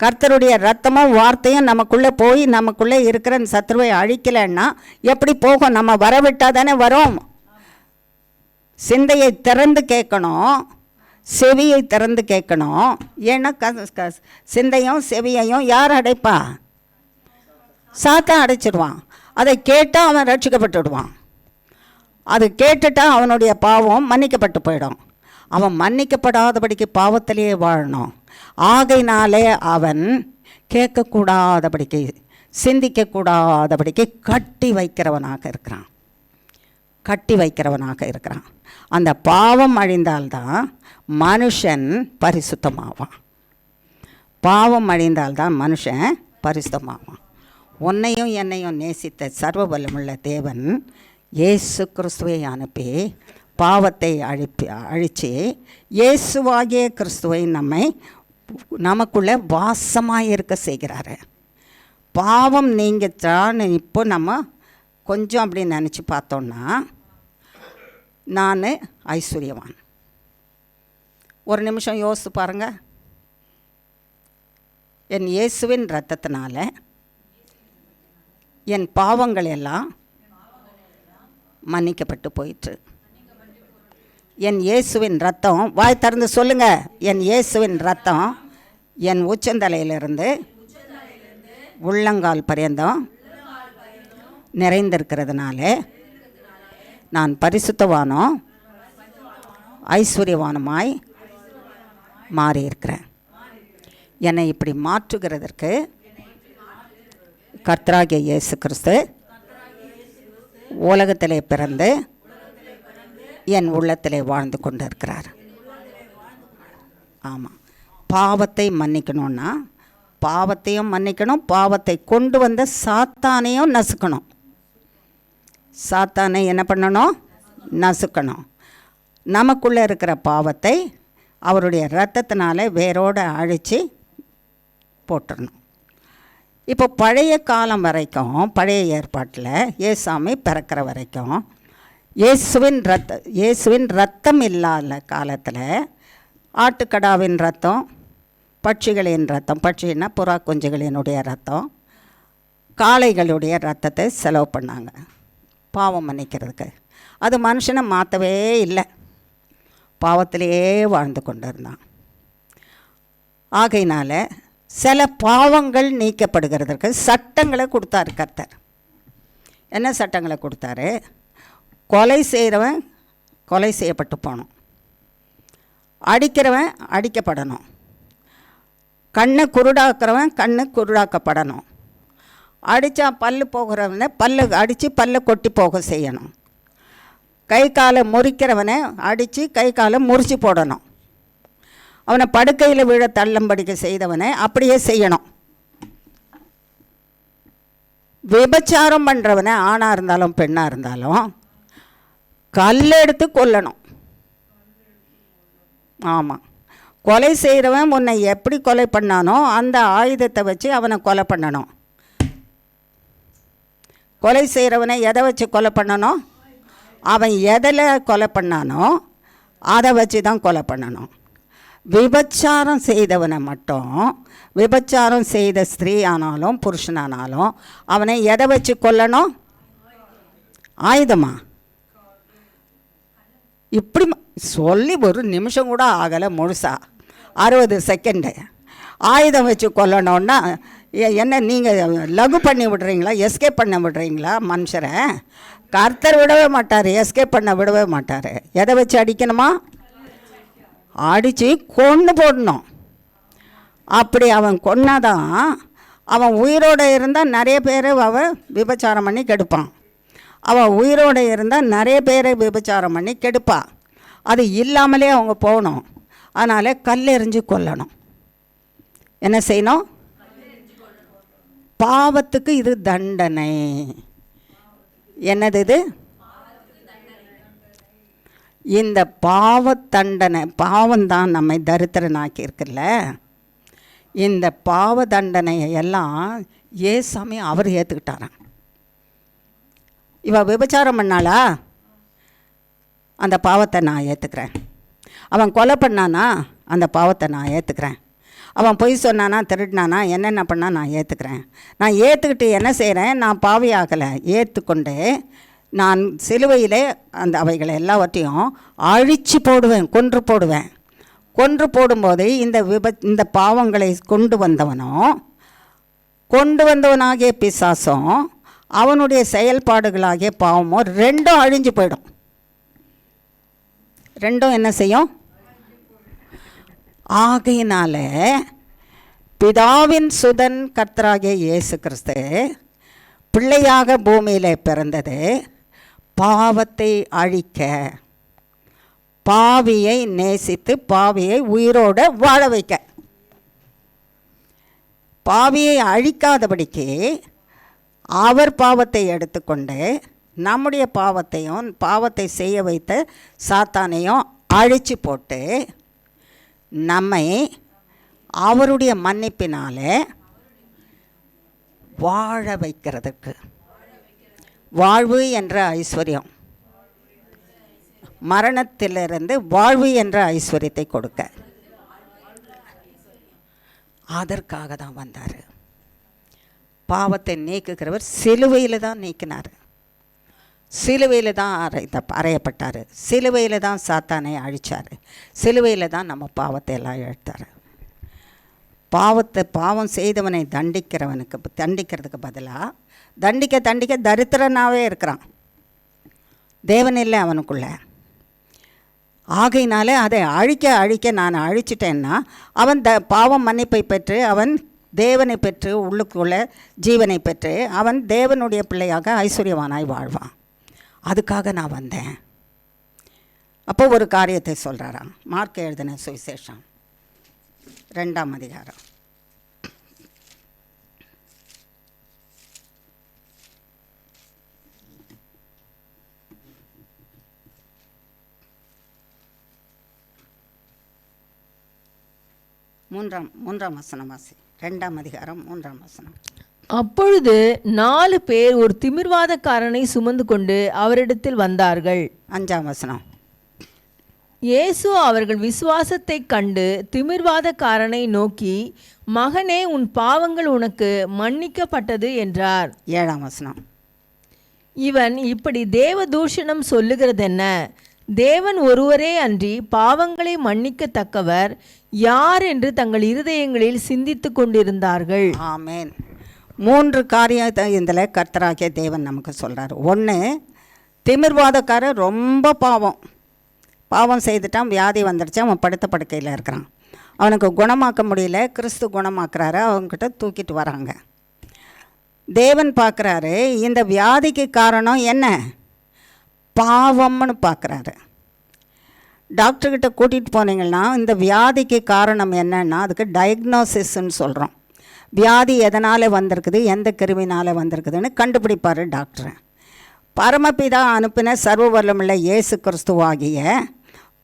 கர்த்தருடைய ரத்தமும் வார்த்தையும் நமக்குள்ளே போய் நமக்குள்ளே இருக்கிற சத்துருவை அழிக்கலைன்னா எப்படி போகும்? நம்ம வரவிட்டால் தானே வரும். சிந்தையை திறந்து கேட்கணும், செவியை திறந்து கேட்கணும். ஏன்னா சிந்தையும் செவியையும் யார் அடைப்பா? சாத்தான் அடைச்சிடுவான். அதை கேட்டால் அவன் ரட்சிக்கப்பட்டுடுவான். அது கேட்டுட்டா அவனுடைய பாவம் மன்னிக்கப்பட்டு போயிடும். அவன் மன்னிக்கப்படாதபடிக்கு பாவத்திலேயே வாழணும். ஆகையினாலே அவன் கேட்கக்கூடாதபடிக்கு, சிந்திக்கக்கூடாதபடிக்கு கட்டி வைக்கிறவனாக இருக்கிறான். கட்டி வைக்கிறவனாக இருக்கிறான். அந்த பாவம் அழிந்தால்தான் மனுஷன் பரிசுத்தமாவான். பாவம் அழிந்தால்தான் மனுஷன் பரிசுத்தமாவான். உன்னையும் என்னையும் நேசித்த சர்வ வல்லமுள்ள தேவன் இயேசு கிறிஸ்துவை அனுப்பி பாவத்தை அழித்து இயேசுவாகிய கிறிஸ்துவை நமக்குள்ளே வாசமாக இருக்க செய்கிறாரு. பாவம் நீங்கத்தான். இப்போ நம்ம கொஞ்சம் அப்படி நினச்சி பார்த்தோன்னா, நான் ஐஸ்வர்யவான். ஒரு நிமிஷம் யோசித்து பாருங்கள். என் இயேசுவின் இரத்தத்தினால என் பாவங்கள் எல்லாம் மன்னிக்கப்பட்டு போயிற்று. என் இயேசுவின் ரத்தம், வாய் திறந்து சொல்லுங்கள், என் இயேசுவின் ரத்தம் என் உச்சந்தலையிலிருந்து உள்ளங்கால் பரியந்தம் நிறைந்திருக்கிறதுனால நான் பரிசுத்தவானும் ஐஸ்வர்யவானுமாய் மாறியிருக்கிறேன். என்னை இப்படி மாற்றுகிறதற்கு கர்த்தராகிய இயேசு கிறிஸ்து உலகத்திலே பிறந்து என் உள்ளத்திலே வாழ்ந்து கொண்டு இருக்கிறார். ஆமாம், பாவத்தை மன்னிக்கணும்னா பாவத்தையும் மன்னிக்கணும், பாவத்தை கொண்டு வந்த சாத்தானையும் நசுக்கணும். சாத்தானை என்ன பண்ணணும்? நசுக்கணும். நமக்குள்ளே இருக்கிற பாவத்தை அவருடைய இரத்தத்தினால வேரோடு அழித்து போட்டுடணும். இப்போ பழைய காலம் வரைக்கும், பழைய ஏற்பாட்டில் ஏசாமி பிறக்கிற வரைக்கும் இயேசுவின் ரத்தம் இல்லாத காலத்தில் ஆட்டுக்கடாவின் ரத்தம், பட்சிகளின் ரத்தம், பட்சின்னா புறா குஞ்சுகளினுடைய ரத்தம், காளைகளுடைய ரத்தத்தை செலவு பண்ணாங்க பாவம் மன்னிக்கிறதுக்கு. அது மனுஷனை மாற்றவே இல்லை, பாவத்திலேயே வாழ்ந்து கொண்டு இருந்தான். ஆகையினால சில பாவங்கள் நீக்கப்படுகிறதுக்கு சட்டங்களை கொடுத்தாரு கர்த்தர். என்ன சட்டங்களை கொடுத்தாரு? கொலை செய்கிறவன் கொலை செய்யப்பட்டு போகணும், அடிக்கிறவன் அடிக்கப்படணும், கண்ணை குருடாக்குறவன் கண்ணு குருடாக்கப்படணும், அடித்தா பல்லு போகிறவனை அடித்து பல்லை கொட்டி போக செய்யணும், கை காலை முறிக்கிறவனை அடித்து கை காலை முறித்து போடணும், அவனை படுக்கையில் விழ தள்ளம்படிக்க செய்தவனை அப்படியே செய்யணும், விபச்சாரம் பண்ணுறவனை ஆணாக இருந்தாலும் பெண்ணாக இருந்தாலும் கல்லெடுத்து கொல்லணும். ஆமாம், கொலை செய்கிறவன் உன்னை எப்படி கொலை பண்ணானோ அந்த ஆயுதத்தை வச்சு அவனை கொலை பண்ணணும். கொலை செய்கிறவனை எதை வச்சு கொலை பண்ணணும்? அவன் எதில் கொலை பண்ணானோ அதை வச்சு தான் கொலை பண்ணணும். விபச்சாரம் செய்தவனை மட்டும், விபச்சாரம் செய்த ஸ்திரீ ஆனாலும் புருஷனானாலும் அவனை எதை வச்சு கொல்லணும்? ஆயுதமா? இப்படி சொல்லி ஒரு நிமிஷம் கூட ஆகலை, முழுசா 60 செகண்டு ஆயுதம் வச்சு கொல்லணுன்னா என்ன நீங்கள் லகு பண்ணி விடுறீங்களா, எஸ்கேப் பண்ண விடுறீங்களா? மனுஷரை கர்த்தர் விடவே மாட்டார், எஸ்கேப் பண்ண விடவே மாட்டார். எதை வச்சு அடிக்கணுமா? அடித்து கொன்று போடணும். அப்படி அவன் கொன்னாதான் அவன் உயிரோடு இருந்தால் நிறைய பேர் அவன் விபச்சாரம் பண்ணி கெடுப்பான். அவன் உயிரோடு இருந்தால் நிறைய பேரை விபச்சாரம் பண்ணி கெடுப்பா. அது இல்லாமலே அவங்க போகணும். அதனால் கல்லெறிஞ்சு கொல்லணும். என்ன செய்யணும்? பாவத்துக்கு இது தண்டனை. என்னது இது? இந்த பாவ தண்டனை, பாவம்தான் நம்மை தரித்திரனாக்கியிருக்குல்ல. இந்த பாவ தண்டனையை எல்லாம் ஏசாமி அவர் ஏற்றுக்கிட்டாரான். இவன் விபச்சாரம் பண்ணாளா? அந்த பாவத்தை நான் ஏற்றுக்கிறேன். அவன் கொலை பண்ணானா? அந்த பாவத்தை நான் ஏற்றுக்கிறேன். அவன் பொய் சொன்னானா, திருடினானா, என்னென்ன பண்ணா நான் ஏற்றுக்கிறேன். நான் ஏற்றுக்கிட்டு என்ன செய்கிறேன்? நான் பாவியாகலை, ஏற்றுக்கொண்டு நான் சிலுவையிலே அந்த அவைகளை எல்லாவற்றையும் அழித்து போடுவேன், கொன்று போடுவேன். கொன்று போடும்போது இந்த பாவங்களை கொண்டு வந்தவனாகிய பிசாசும் அவனுடைய செயல்பாடுகளாகிய பாவமும் ரெண்டும் அழிஞ்சு போயிடும். ரெண்டும் என்ன செய்யும்? ஆகையினால பிதாவின் சுதன் கர்த்தராகிய இயேசு கிறிஸ்து பிள்ளையாக பூமியிலே பிறந்தது பாவத்தை அழிக்க, பாவியை நேசித்து பாவியை உயிரோடு வாழ வைக்க. பாவியை அழிக்காதபடிக்கு அவர் பாவத்தை எடுத்துக்கொண்டு நம்முடைய பாவத்தையும் பாவத்தை செய்ய வைத்த சாத்தானையும் அழித்து போட்டு நம்மை அவருடைய மன்னிப்பினாலே வாழ வைக்கிறதுக்கு, வாழ்வு என்ற ஐஸ்வர்யம், மரணத்திலிருந்து வாழ்வு என்ற ஐஸ்வர்யத்தை கொடுக்க, அதற்காக தான் வந்தார். பாவத்தை நீக்குகிறவர் சிலுவையில் தான் நீக்கினார், சிலுவையில் தான் அறையப்பட்டார், சிலுவையில் தான் சாத்தானை அழித்தார், சிலுவையில் தான் நம்ம பாவத்தை எல்லாம் இழுத்தார். பாவம் செய்தவனை தண்டிக்கிறதுக்கு பதிலாக தண்டிக்க தரித்திரனாகவே இருக்கிறான். தேவன் இல்லை அவனுக்குள்ள. ஆகையினாலே அதை அழிக்க நான் அழிச்சிட்டேன்னா அவன் பாவம் மன்னிப்பை பெற்று அவன் தேவனை பெற்று உள்ளுக்குள்ள ஜீவனை பெற்று அவன் தேவனுடைய பிள்ளையாக ஐஸ்வர்யவானாய் வாழ்வான். அதுக்காக நான் வந்தேன். அப்போ ஒரு காரியத்தை சொல்கிறாராம். மார்க் எழுதின சுவிசேஷம் 2ஆம் அதிகாரம் 3ஆம் வசனம் வாசி. 2ஆம் அதிகாரம் 3ஆம் வசனம். அப்பொழுது 4 பேர் ஒரு திமிர்வாதக்காரனை சுமந்து கொண்டு அவரிடத்தில் வந்தார்கள். 5ஆம் வசனம். இயேசு அவர்கள் விசுவாசத்தைக் கண்டு திமிர்வாதக்காரனை நோக்கி, மகனே, உன் பாவங்கள் உனக்கு மன்னிக்கப்பட்டது என்றார். 7ஆம் வசனம். இவன் இப்படி தேவ தூஷணம் சொல்லுகிறதென்ன? தேவன் ஒருவரே அன்றி பாவங்களை மன்னிக்கத்தக்கவர் யார் என்று தங்கள் இருதயங்களில் சிந்தித்து கொண்டிருந்தார்கள். ஆமேன். 3 காரியத்தை இதில் கர்த்தராகிய தேவன் நமக்கு சொல்கிறார். 1, திமிர்வாதக்காரர் ரொம்ப பாவம் செய்துட்டான், வியாதி வந்துடுச்சு, அவன் படுத்த படுக்கையில் இருக்கிறான். அவனுக்கு குணமாக்க முடியல, கிறிஸ்து குணமாக்குறாரு, அவங்கக்கிட்ட தூக்கிட்டு வராங்க. தேவன் பார்க்குறாரு, இந்த வியாதிக்கு காரணம் என்ன? பாவம்னு பார்க்குறாரு. டாக்டர்கிட்ட கூட்டிகிட்டு போனீங்கன்னா இந்த வியாதிக்கு காரணம் என்னன்னா அதுக்கு டயக்னோசிஸ்ன்னு சொல்கிறோம். வியாதி எதனால் வந்திருக்குது, எந்த கிருமினால் வந்திருக்குதுன்னு கண்டுபிடிப்பார் டாக்டர். பரமபிதா அனுப்பின சர்வ வல்லமுள்ள இயேசு கிறிஸ்துவாகிய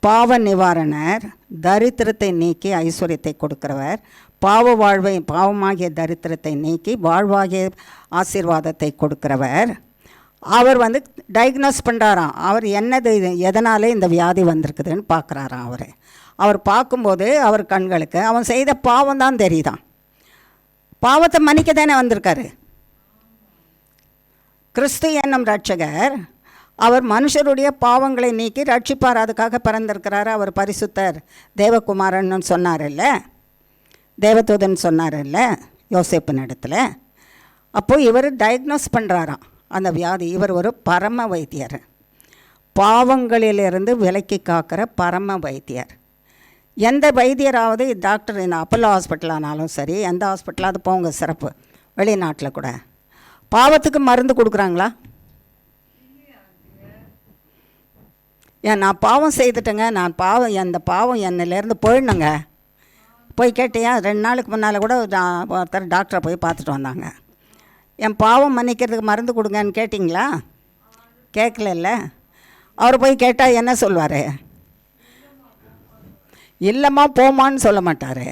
பாவ நிவாரணர், தரித்திரத்தை நீக்கி ஐஸ்வர்யத்தை கொடுக்கிறவர், பாவமாகிய தரித்திரத்தை நீக்கி வாழ்வாகிய ஆசீர்வாதத்தை கொடுக்கிறவர். அவர் டயக்னோஸ் பண்ணுறாராம். அவர் என்னது எதனாலே இந்த வியாதி வந்திருக்குதுன்னு பார்க்குறாராம். அவர் பார்க்கும்போது அவர் கண்களுக்கு அவன் செய்த பாவம் தான் தெரியுதான். பாவத்தை மன்னிக்க தானே வந்திருக்காரு. கிறிஸ்து என்னும் ரட்சகர், அவர் மனுஷருடைய பாவங்களை நீக்கி ரட்சிப்பார், அதுக்காக பிறந்திருக்கிறாரு. அவர் பரிசுத்தர், தேவகுமாரன் சொன்னார் இல்லை, தேவதூதன் சொன்னார் இல்லை யோசேப்பின் இடத்துல. அப்போது இவர் டயக்னோஸ் பண்ணுறாராம் அந்த வியாதி. இவர் ஒரு பரம வைத்தியர், பாவங்களிலிருந்து விலக்கி காக்கிற பரம வைத்தியர். எந்த வைத்தியராவது டாக்டர் அப்பல்லோ ஹாஸ்பிட்டலானாலும் சரி, எந்த ஹாஸ்பிட்டலாவது போங்க, சிறப்பு வெளிநாட்டில் கூட பாவத்துக்கு மருந்து கொடுக்குறாங்களா? நான் பாவம் செய்துட்டேங்க, அந்த பாவம் என்னிலேருந்து போயிடணுங்க. போய் கேட்டியா? 2 நாளுக்கு முன்னால் கூட ஒருத்தர் டாக்டரை போய் பார்த்துட்டு வந்தாங்க. என் பாவம் மன்னிக்கிறதுக்கு மருந்து கொடுங்கன்னு கேட்டிங்களா? கேட்கல. அவர் போய் கேட்டால் என்ன சொல்வார்? இல்லைம்மா போமான்னு சொல்ல மாட்டார்.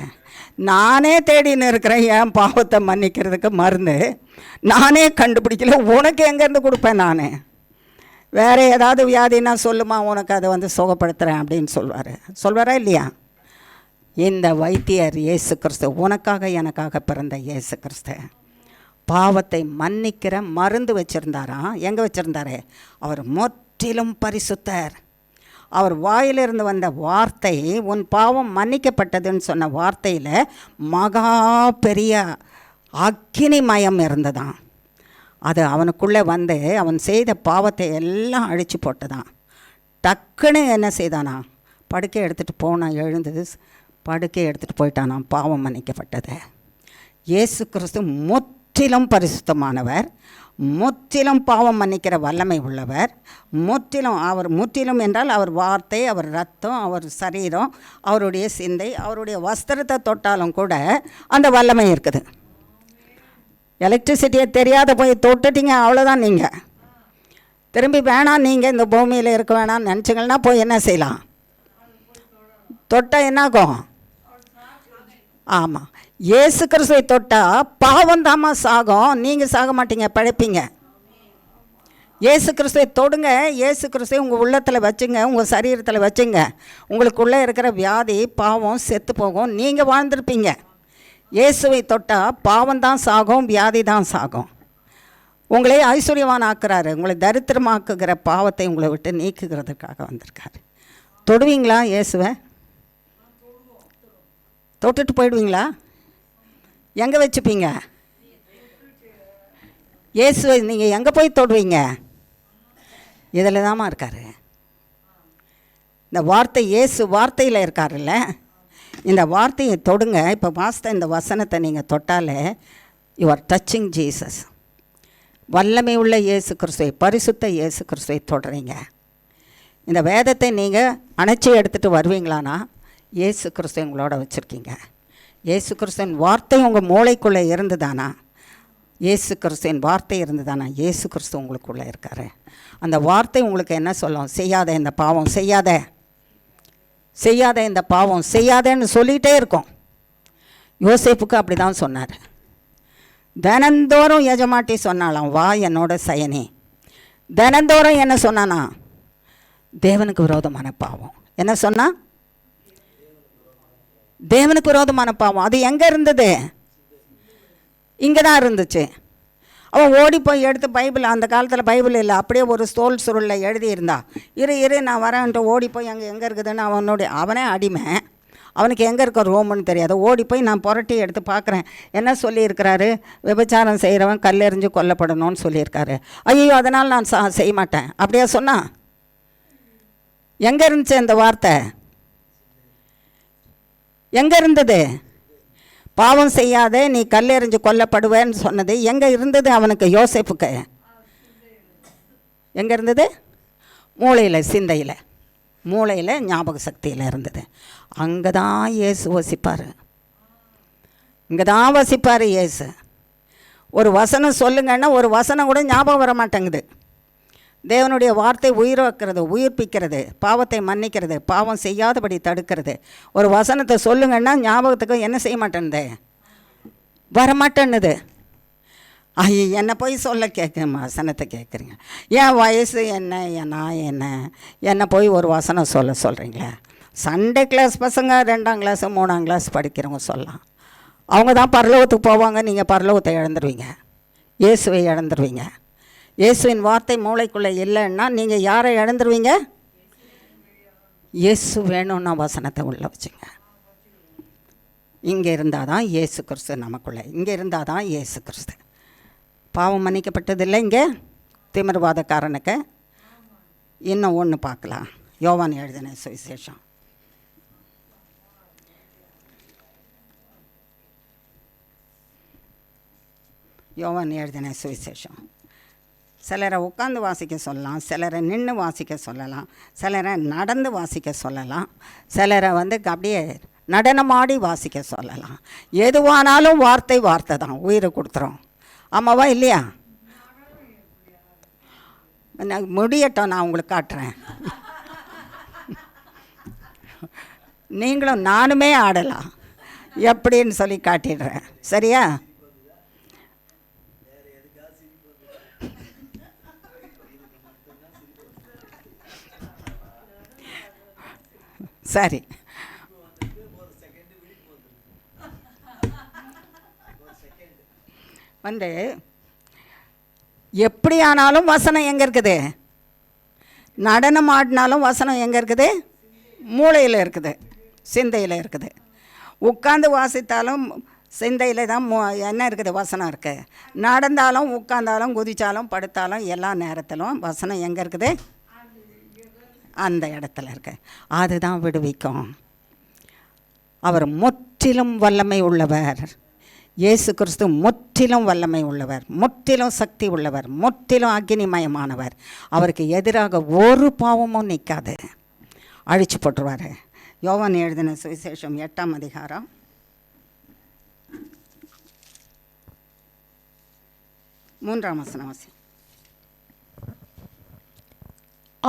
நானே தேடின்னு இருக்கிறேன் என் பாவத்தை மன்னிக்கிறதுக்கு மருந்து, நானே கண்டுபிடிக்கல, உனக்கு எங்கேருந்து கொடுப்பேன் நான்? வேறு ஏதாவது வியாதினா சொல்லுமா, உனக்கு அதை சுகப்படுத்துகிறேன் அப்படின்னு சொல்வாரா இல்லையா? இந்த வைத்தியர் இயேசு கிறிஸ்து, உனக்காக எனக்காக பிறந்த இயேசு கிறிஸ்து பாவத்தை மன்னிக்கிற மருந்து வச்சுருந்தாராம். எங்கே வச்சுருந்தாரு? அவர் முற்றிலும் பரிசுத்தர். அவர் வாயிலிருந்து வந்த வார்த்தை, உன் பாவம் மன்னிக்கப்பட்டதுன்னு சொன்ன வார்த்தையில் மகா பெரிய அக்கினிமயம் இருந்ததான். அது அவனுக்குள்ளே அவன் செய்த பாவத்தை எல்லாம் அழித்து போட்டதான். டக்குன்னு என்ன செய்தானா? படுக்கை எடுத்துகிட்டு போனான், எழுந்தது படுக்கை எடுத்துகிட்டு போயிட்டானாம், பாவம் மன்னிக்கப்பட்டது. இயேசு கிறிஸ்து முற்றிலும் பரிசுத்தமானவர், முற்றிலும் பாவம் மன்னிக்கிற வல்லமை உள்ளவர், முற்றிலும் என்றால் அவர் வார்த்தை, அவர் ரத்தம், அவர் சரீரம், அவருடைய சிந்தை, அவருடைய வஸ்திரத்தை தொட்டாலும் கூட அந்த வல்லமை இருக்குது. எலக்ட்ரிசிட்டியை தெரியாத போய் தொட்டுட்டீங்க, அவ்வளோதான். நீங்கள் திரும்பி வேணாம், நீங்கள் இந்த பூமியில் இருக்க வேணாம்னு நினச்சிங்கன்னா போய் என்ன செய்யலாம்? தொட்டால் என்னாகும்? ஆமாம், இயேசு கிறிஸ்துவை தொட்டால் பாவம் தாமா சாகும், நீங்கள் சாக மாட்டீங்க, பழைப்பீங்க. இயேசு கிறிஸ்துவை தொடுங்க, இயேசு கிறிஸ்துவை உங்கள் உள்ளத்தில் வச்சுங்க, உங்கள் சரீரத்தில் வச்சுங்க. உங்களுக்குள்ளே இருக்கிற வியாதி பாவம் செத்து போகும், நீங்கள் வாழ்ந்துருப்பீங்க. இயேசுவை தொட்டால் பாவம் தான் சாகும், வியாதி தான் சாகும். உங்களே ஐஸ்வர்யவான் ஆக்குறாரு, உங்களை தரித்திரமாக்குகிற பாவத்தை உங்களை விட்டு நீக்குகிறதுக்காக வந்திருக்காரு. தொடுவீங்களா இயேசுவை? தொட்டுட்டு போயிடுவீங்களா? எங்கே வச்சுப்பீங்க இயேசுவை? நீங்கள் எங்கே போய் தொடுவீங்க? இதில் தாம்மா இருக்கார். இந்த வார்த்தை, இயேசு வார்த்தையில் இருக்காருல்ல, இந்த வார்த்தையை தொடுங்க. இப்போ வாஸ்த இந்த வசனத்தை நீங்கள் தொட்டாலே யூ ஆர் டச்சிங் ஜீசஸ். வல்லமை உள்ள இயேசு கிறிஸ்துவை, பரிசுத்த இயேசு கிறிஸ்துவை தொடுறீங்க. இந்த வேதத்தை நீங்கள் அணைச்சி எடுத்துகிட்டு வருவீங்களானா இயேசு கிறிஸ்து உங்களோட வச்சுருக்கீங்க. இயேசு கிறிஸ்துவின் வார்த்தை உங்கள் மூளைக்குள்ளே இருந்துதானா? இயேசு கிறிஸ்துவின் வார்த்தை இருந்துதானா? இயேசு கிறிஸ்து உங்களுக்குள்ளே இருக்கார். அந்த வார்த்தை உங்களுக்கு என்ன சொல்லும்? செய்யாத இந்த பாவம், செய்யாத இந்த பாவம், செய்யாதேன்னு சொல்லிகிட்டே இருக்கும். யோசேப்புக்கு அப்படி தான் சொன்னார். தினந்தோறும் எஜமாட்டி சொன்னாலாம், வா என்னோட சயனி. தினந்தோறும் என்ன சொன்னானா? தேவனுக்கு விரோதமான பாவம். என்ன சொன்னா? தேவனுக்கு விரோதமான பாவம். அது எங்கே இருந்தது? இங்கே தான் இருந்துச்சு. அவன் ஓடி போய் எடுத்து பைபிள், அந்த காலத்தில் பைபிள் இல்லை, அப்படியே ஒரு தோல் சுருளில் எழுதியிருந்தா, இரு நான் வரேன்ட்டு ஓடி போய் அங்கே எங்கே இருக்குதுன்னு அவனே அடிமை, அவனுக்கு எங்கே இருக்க ரோமுன்னு தெரியாது. ஓடி போய் நான் புரட்டி எடுத்து பார்க்குறேன், என்ன சொல்லியிருக்கிறாரு? விபச்சாரம் செய்கிறவன் கல்லெறிஞ்சு கொல்லப்படணும்னு சொல்லியிருக்காரு. ஐயோ, அதனால் நான் செய்ய மாட்டேன் அப்படியே சொன்னான். எங்கே இருந்துச்சு அந்த வார்த்தை? எங்கே இருந்தது? பாவம் செய்யாதே, நீ கல்லெறிஞ்சு கொல்லப்படுவேன்னு சொன்னது எங்கே இருந்தது அவனுக்கு? யோசேப்புக்கு எங்கே இருந்தது? மூளையில், சிந்தையில், மூளையில், ஞாபக சக்தியில் இருந்தது. அங்கே தான் இயேசு வசிப்பார். இங்கே தான் வசிப்பார் இயேசு. ஒரு வசனம் சொல்லுங்கன்னா ஒரு வசனம் கூட ஞாபகம் வர மாட்டேங்குது. தேவனுடைய வார்த்தை உயிராக்கிறது, உயிர்ப்பிக்கிறது, பாவத்தை மன்னிக்கிறது, பாவம் செய்யாதபடி தடுக்கிறது. ஒரு வசனத்தை சொல்லுங்கன்னா ஞாபகத்துக்கு என்ன செய்ய மாட்டேன்னுது? வரமாட்டேன்னுது. ஐயோ, என்னை போய் சொல்ல வசனத்தை கேட்குறீங்க? என் வயசு என்ன, நான் என்னை போய் ஒரு வசனம் சொல்கிறீங்களே? சண்டே கிளாஸ் பசங்க 2ஆம் கிளாஸு 3ஆம் கிளாஸ் படிக்கிறவங்க சொல்லலாம். அவங்க தான் பரலோகத்துக்கு போவாங்க. நீங்கள் பரலோகத்தை இழந்துருவீங்க, இயேசுவை இழந்துருவீங்க. இயேசுவின் வார்த்தை மூளைக்குள்ளே இல்லைன்னா நீங்கள் யாரை இழந்துருவீங்க? இயேசு வேணும்னா வசனத்தை உள்ள வச்சுங்க. இங்கே இருந்தால் தான் இயேசு கிறிஸ்து நமக்குள்ளே, இங்கே இருந்தால் தான் இயேசு கிறிஸ்து. பாவம் மன்னிக்கப்பட்டதில்லை இங்கே திமிர்வாதக்காரனுக்கு. இன்னும் ஒன்று பார்க்கலாம். யோவான் எழுதின சுவிசேஷம், யோவான் எழுதின சுவிசேஷம். சிலரை உட்காந்து வாசிக்க சொல்லலாம், சிலரை நின்று வாசிக்க சொல்லலாம், சிலரை நடந்து வாசிக்க சொல்லலாம், சிலரை அப்படியே நடனமாடி வாசிக்க சொல்லலாம். எதுவானாலும் வார்த்தை தான் உயிரை கொடுத்துரும். ஆமாவா இல்லையா? முடியட்டும், நான் உங்களுக்கு காட்டுறேன். நீங்களும் நானுமே ஆடலாம் எப்படின்னு சொல்லி காட்டிடுறேன். சரியா? சரி. எப்படி ஆனாலும் வசனம் எங்கே இருக்குது? நடனம் ஆடினாலும் வசனம் எங்கே இருக்குது? மூளையில் இருக்குது, சிந்தையில் இருக்குது. உட்காந்து வாசித்தாலும் சிந்தையில் தான் என்ன இருக்குது? வசனம் இருக்குது. நடந்தாலும், உட்கார்ந்தாலும், குதித்தாலும், படுத்தாலும், எல்லா நேரத்திலும் வசனம் எங்கே இருக்குது? அந்த இடத்துல இருக்கு. அதுதான் விடுவிக்கும். அவர் முற்றிலும் வல்லமை உள்ளவர். இயேசு கிறிஸ்து முற்றிலும் வல்லமை உள்ளவர், முற்றிலும் சக்தி உள்ளவர், முற்றிலும் அக்னிமயமானவர். அவருக்கு எதிராக ஒரு பாவமும் நிற்காது, அழிச்சு போட்டுருவார். யோவான் எழுதின சுவிசேஷம் 8ஆம் அதிகாரம் 3ஆம் வசனம்.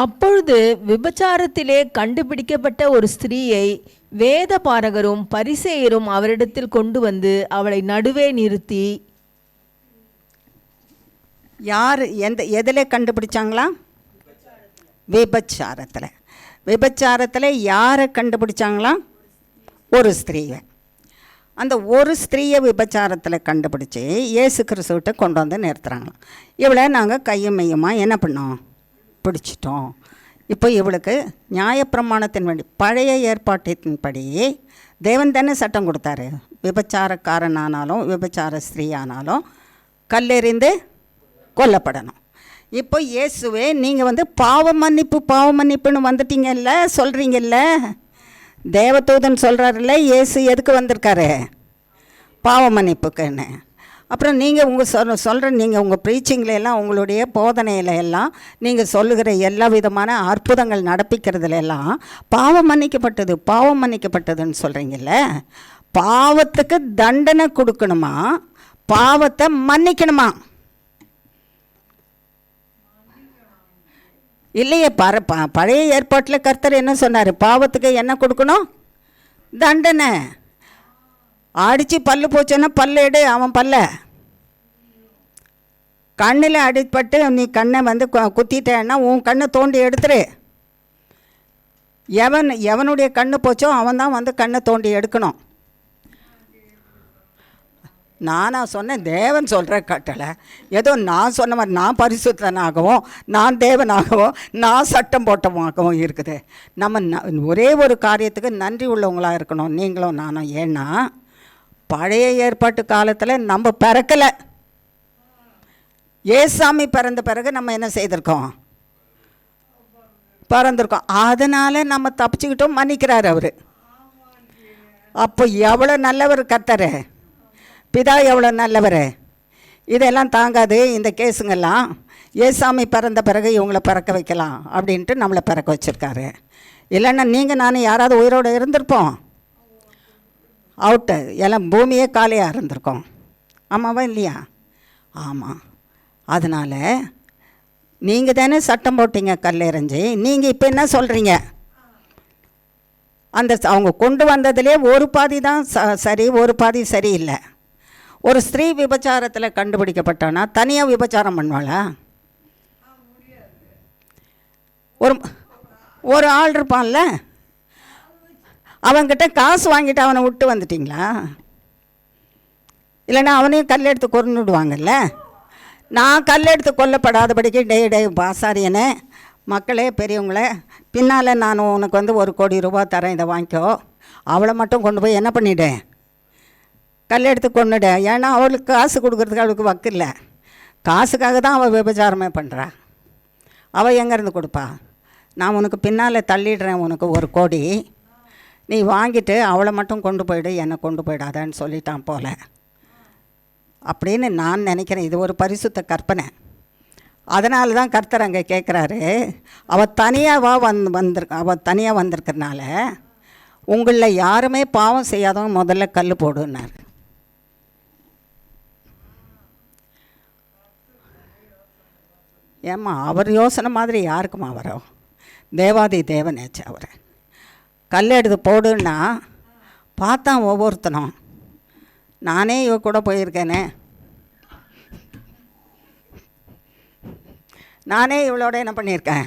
அப்பொழுது விபச்சாரத்திலே கண்டுபிடிக்கப்பட்ட ஒரு ஸ்திரீயை வேத பாரகரும் பரிசேயரும் அவரிடத்தில் கொண்டு வந்து அவளை நடுவே நிறுத்தி. யார் எதில் கண்டுபிடிச்சாங்களா? விபச்சாரத்தில். விபச்சாரத்தில் யாரை கண்டுபிடிச்சாங்களா? ஒரு ஸ்திரீயை. அந்த ஒரு ஸ்திரீயை விபச்சாரத்தில் கண்டுபிடிச்சி இயேசு கிறிஸ்துவிட்ட கொண்டு வந்து நிறுத்துகிறாங்களாம். இவளை நாங்கள் கையும் மையமாக என்ன பண்ணோம்? பிடிச்சிட்டோம். இப்போ இவளுக்கு நியாயப்பிரமாணத்தின் படி, பழைய ஏற்பாட்டின்படி தேவன் தானே சட்டம் கொடுத்தாரு. விபச்சாரக்காரனானாலும் விபச்சார ஸ்திரீ ஆனாலும் கல்லெறிந்து கொல்லப்படணும். இப்போ இயேசுவே நீங்கள் பாவ மன்னிப்புன்னு வந்துட்டீங்கல்ல, சொல்கிறீங்கல்ல. தேவதூதன் சொல்கிறாருல்ல, இயேசு எதுக்கு வந்திருக்காரு? பாவ மன்னிப்புக்குன்னு. அப்புறம் நீங்கள் சொல்கிற நீங்கள் உங்கள் ப்ரீச்சிங்கில் எல்லாம், உங்களுடைய போதனையில் எல்லாம் நீங்கள் சொல்லுகிற எல்லா விதமான அற்புதங்கள் நடப்பிக்கிறதுல எல்லாம் பாவம் மன்னிக்கப்பட்டதுன்னு சொல்கிறீங்கல்ல. பாவத்துக்கு தண்டனை கொடுக்கணுமா, பாவத்தை மன்னிக்கணுமா? இல்லையே. பழைய ஏற்பாட்டில் கர்த்தர் என்ன சொன்னார்? பாவத்துக்கு என்ன கொடுக்கணும்? தண்டனை. அடித்து பல்லு போச்சோன்னா பல்லு எடு, அவன் பல்ல கண்ணில் அடிப்பட்டு நீ கண்ணை வந்து குத்திட்டேன்னா உன் கண்ணை தோண்டி எடுத்துரு. எவனுடைய கண்ணு போச்சோ அவன் தான் வந்து கண்ணை தோண்டி எடுக்கணும். நானாக சொன்னேன், தேவன் சொல்கிற கட்டளை. ஏதோ நான் சொன்ன மாதிரி நான் பரிசுத்தனாகவும் நான் தேவனாகவும் நான் சட்டம் போட்டமாகவும் இருக்குது. நம்ம ஒரே ஒரு காரியத்துக்கு நன்றி உள்ளவங்களாக இருக்கணும், நீங்களும் நானும். ஏன்னா பழைய ஏற்பாட்டு காலத்தில் நம்ம பிறக்கலை. ஏசாமி பிறந்த பிறகு நம்ம என்ன செய்திருக்கோம்? பிறந்திருக்கோம். அதனால் நம்ம தப்பிச்சுக்கிட்டோம், மன்னிக்கிறார் அவர். அப்போ எவ்வளோ நல்லவர் கர்த்தர், பிதா எவ்வளோ நல்லவர். இதெல்லாம் தாங்காது இந்த கேஸுங்கெல்லாம். ஏசாமி பிறந்த பிறகு இவங்களை பிறக்க வைக்கலாம் அப்படின்ட்டு நம்மளை பிறக்க வச்சுருக்காரு. இல்லைன்னா நீங்கள் நானும் யாராவது உயிரோடு இருந்திருப்போம்? அவுட்டு, எல்லாம் பூமியே காலியாக இருந்திருக்கோம். ஆமாவா இல்லையா? ஆமாம். அதனால் நீங்கள் தானே சட்டம் போட்டீங்க கல்லெறிஞ்சு. நீங்கள் இப்போ என்ன சொல்கிறீங்க? அந்த அவங்க கொண்டு வந்ததுலே ஒரு பாதி தான் சரி, ஒரு பாதி சரியில்லை. ஒரு ஸ்திரீ விபச்சாரத்தில் கண்டுபிடிக்கப்பட்டானா தனியாக விபச்சாரம் பண்ணுவாளா? ஒரு ஆள் இருப்பான்ல, அவன்கிட்ட காசு வாங்கிட்டு அவனை விட்டு வந்துட்டிங்களா? இல்லைன்னா அவனையும் கல் எடுத்து கொன்னுடுவாங்கல்ல. நான் கல் எடுத்து கொல்லப்படாதபடிக்கு டே பாசாரியனே, மக்களே பெரியவங்களே, பின்னால் நான் உனக்கு வந்து 1 கோடி ரூபா தரேன், இதை வாங்கிக்கோ. அவளை மட்டும் கொண்டு போய் என்ன பண்ணிவிட்டேன்? கல் எடுத்து கொண்டுட. ஏன்னா அவளுக்கு காசு கொடுக்குறதுக்கு அவளுக்கு வக்கு இல்லை. காசுக்காக தான் அவள் விபச்சாரமே பண்ணுறா. அவள் எங்கேருந்து கொடுப்பா? நான் உனக்கு பின்னால் தள்ளிடுறேன், உனக்கு 1 கோடி, நீ வாங்கிட்டு அவளை மட்டும் கொண்டு போயிடு, என்னை கொண்டு போயிடாதான்னு சொல்லிட்டான் போல அப்படின்னு நான் நினைக்கிறேன். இது ஒரு பரிசுத்த கற்பனை. அதனால தான் கர்த்தர் அங்கே கேட்குறாரு, அவள் தனியாக அவள் தனியாக வந்திருக்கிறனால உங்களில் யாருமே பாவம் செய்யாதவங்க முதல்ல கல் போடுன்னார். ஏம்மா அவர் யோசனை மாதிரி யாருக்குமா வரும்? தேவாதி தேவனேச்சு அவர். கல் எடுத்து போடுன்னா பார்த்தான் ஒவ்வொருத்தனும். நானே இவ கூட போயிருக்கேனே, நானே இவளோட என்ன பண்ணியிருக்கேன்,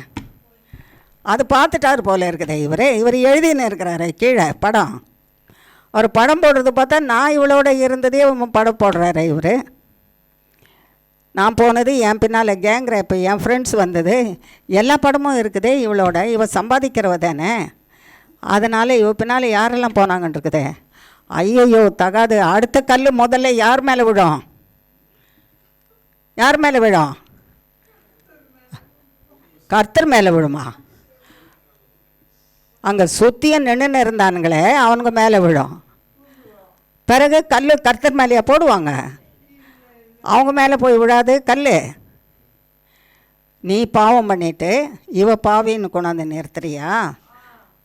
அது பார்த்துட்டாரு போல இருக்குதே. இவர் எழுதின்னு இருக்கிறாரு கீழே படம். அவர் படம் போடுறது பார்த்தா நான் இவளோட இருந்ததே படம் போடுறாரு இவர். நான் போனது, என் பின்னால் கேங் ரேப்பு, என் ஃப்ரெண்ட்ஸ் வந்தது, எல்லா படமும் இருக்குது இவளோட. இவ சம்பாதிக்கிறவ தானே, அதனால் இவ பின்னால் யாரெல்லாம் போனாங்கன்னு இருக்குதே. ஐயோ தகாது. அடுத்த கல் முதல்ல யார் மேலே விழும்? யார் மேலே விழும்? கர்த்தர் மேலே விழுமா? அங்கே சுத்திய நின்று இருந்தானுங்களே அவனுங்க மேலே விழும். பிறகு கல் கர்த்தர் மேலேயா போடுவாங்க? அவங்க மேலே போய் விழாது கல். நீ பாவம் பண்ணிவிட்டு இவ பாவின்னு கொண்டாந்து நிறுத்துறியா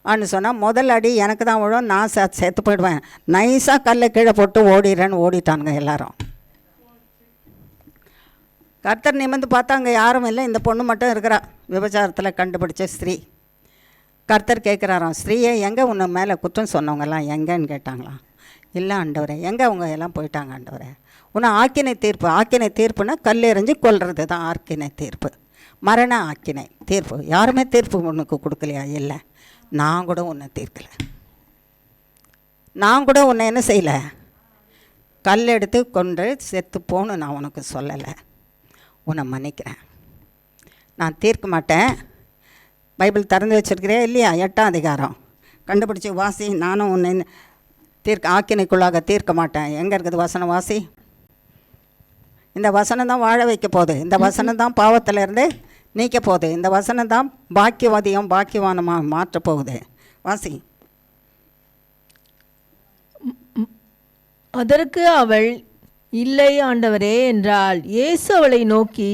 அன்னு சொன்னால் முதல் அடி எனக்கு தான் விழும், நான் செத்து போயிடுவேன். நைஸாக கல்லை கீழே போட்டு ஓடிடுறேன்னு ஓடிட்டானுங்க எல்லாரும். கர்த்தர் நிமிர்ந்து பார்த்தா அங்கே யாரும் இல்லை, இந்த பொண்ணு மட்டும் இருக்கிறா, விபச்சாரத்தில் கண்டுபிடிச்ச ஸ்திரீ. கர்த்தர் கேட்குறாராம், ஸ்திரீயே எங்கே உன்னை மேலே குற்றம் சொன்னவங்கெல்லாம் எங்கேன்னு கேட்டாங்களாம். இல்லை ஆண்டவரே, எங்கே அவங்க எல்லாம் போயிட்டாங்க ஆண்டவரே. உன்னை ஆக்கினை தீர்ப்பு, ஆக்கினை தீர்ப்புனா கல்லெறிஞ்சு கொல்றது தான் ஆக்கினை தீர்ப்பு, மரண ஆக்கினை தீர்ப்பு. யாருமே தீர்ப்பு உனக்கு கொடுக்கலையா? இல்லை, நான் கூட உன்னை தீர்க்கலை, நான் கூட உன்னை என்ன செய்யலை, கல் எடுத்து கொண்டு செத்து போன்னு நான் உனக்கு சொல்லலை. உன்னை மன்னிக்கிறேன், நான் தீர்க்க மாட்டேன். பைபிள் திறந்து வச்சுருக்கிறே இல்லையா? 8ஆம் அதிகாரம் கண்டுபிடிச்சி வாசி. நானும் உன்னை ஆக்கினைக்குள்ளாக தீர்க்க மாட்டேன். எங்கே இருக்குது வசனம்? வாசி. இந்த வசனம் தான் வாழ வைக்க போகுது. இந்த வசனம் தான் பாவத்திலேருந்து நீக்க போகுது. இந்த வசனம் தான் பாக்கியவாதியும் பாக்கியவானமாக மாற்ற போகுது. வாசி. அதற்கு அவள், இல்லை ஆண்டவரே என்றாள். இயேசு அவளை நோக்கி,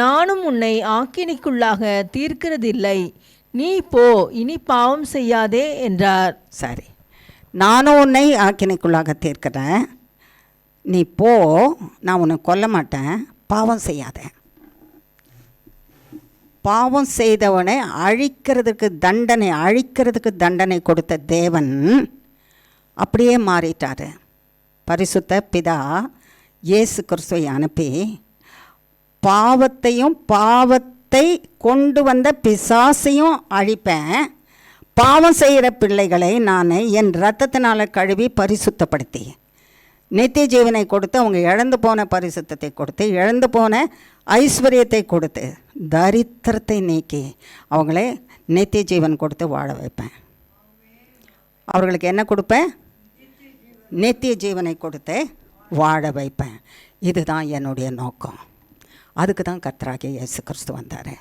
நானும் உன்னை ஆக்கினைக்குள்ளாக தீர்க்கிறதில்லை, நீ போ, இனி பாவம் செய்யாதே என்றார். சரி, நானும் உன்னை ஆக்கினைக்குள்ளாக தீர்க்கிறேன், நீ போ, நான் உன்னை கொல்ல மாட்டேன், பாவம் செய்யாத. பாவம் செய்தவனை அழிக்கிறதுக்கு தண்டனை கொடுத்த தேவன் அப்படியே மாறிட்டார். பரிசுத்த பிதா இயேசு கிறிஸ்துவை அனுப்பி பாவத்தை கொண்டு வந்த பிசாசையும் அழிப்பேன். பாவம் செய்கிற பிள்ளைகளை நான் என் இரத்தத்தினால் கழுவி பரிசுத்தப்படுத்தி நித்திய ஜீவனை கொடுத்து, அவங்க இழந்து போன பரிசுத்தத்தை கொடுத்து, இழந்து போன ஐஸ்வர்யத்தை கொடுத்து, தரித்திரத்தை நீக்கி அவங்களே நித்திய ஜீவன் கொடுத்து வாழ வைப்பேன். அவர்களுக்கு என்ன கொடுப்பேன்? நித்திய ஜீவனை கொடுத்து வாழ வைப்பேன். இதுதான் என்னுடைய நோக்கம். அதுக்கு தான் கர்த்தராகிய இயேசு கிறிஸ்து வந்தார்.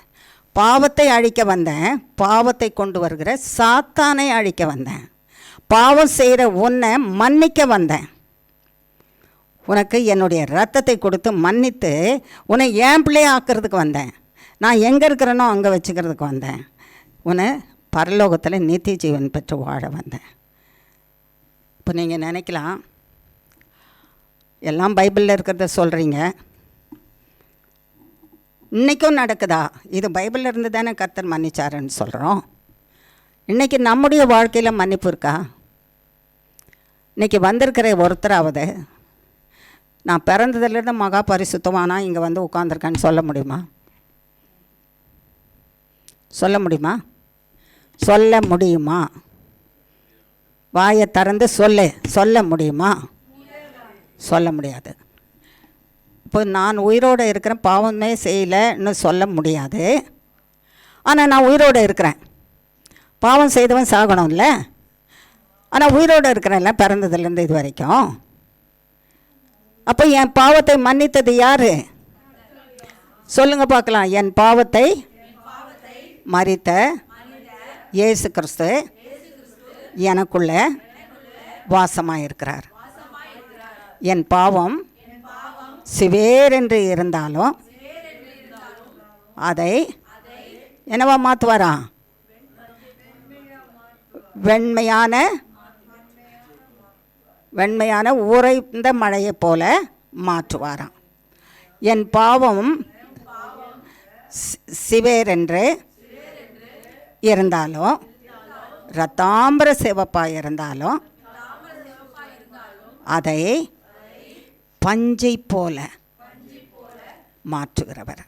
பாவத்தை அழிக்க வந்தேன், பாவத்தை கொண்டு வருகிற சாத்தானை அழிக்க வந்தேன், பாவம் செய்கிற உன்னை மன்னிக்க வந்தேன். உனக்கு என்னுடைய ரத்தத்தை கொடுத்து மன்னித்து உன்னை என் பிள்ளையை ஆக்கிறதுக்கு வந்தேன். நான் எங்கே இருக்கிறேனோ அங்கே வச்சுக்கிறதுக்கு வந்தேன். உன்னை பரலோகத்தில் நித்திய ஜீவன் பெற்று வாழ வந்தேன். இப்போ நீங்கள் நினைக்கலாம், எல்லாம் பைபிளில் இருக்கிறத சொல்கிறீங்க, இன்றைக்கும் நடக்குதா? இது பைபிளில் இருந்து தானே கர்த்தர் மன்னிச்சாருன்னு சொல்கிறோம். இன்றைக்கி நம்முடைய வாழ்க்கையில் மன்னிப்பு இருக்கா? இன்றைக்கி வந்திருக்கிற ஒருத்தராவது நான் பிறந்ததுலேருந்து மகா பரிசுத்தமானா இங்கே வந்து உட்காந்துருக்கேன்னு சொல்ல முடியுமா? சொல்ல முடியுமா? சொல்ல முடியுமா? வாயை திறந்து சொல்ல முடியுமா? சொல்ல முடியாது. இப்போ நான் உயிரோடு இருக்கிறேன், பாவமே செய்யலைன்னு சொல்ல முடியாது. ஆனால் நான் உயிரோடு இருக்கிறேன். பாவம் செய்தவன் சாகணும்ல, ஆனால் உயிரோடு இருக்கிறேன்ல பிறந்ததுலேருந்து இது வரைக்கும். அப்போ என் பாவத்தை மன்னித்தது யார்? சொல்லுங்க பார்க்கலாம். என் பாவத்தை மரித்த இயேசு கிறிஸ்து எனக்குள்ள வாசமாக இருக்கிறார். என் பாவம் சிவேரென்று இருந்தாலும் அதை என்னவா மாற்றுவாரா? வெண்மையான உறைந்த மழையை போல மாற்றுவாராம். என் பாவம் சிவேரென்று இருந்தாலும், இரத்தாம்பர சிவப்பாக இருந்தாலும், அதை பஞ்சை போல மாற்றுகிறவர்.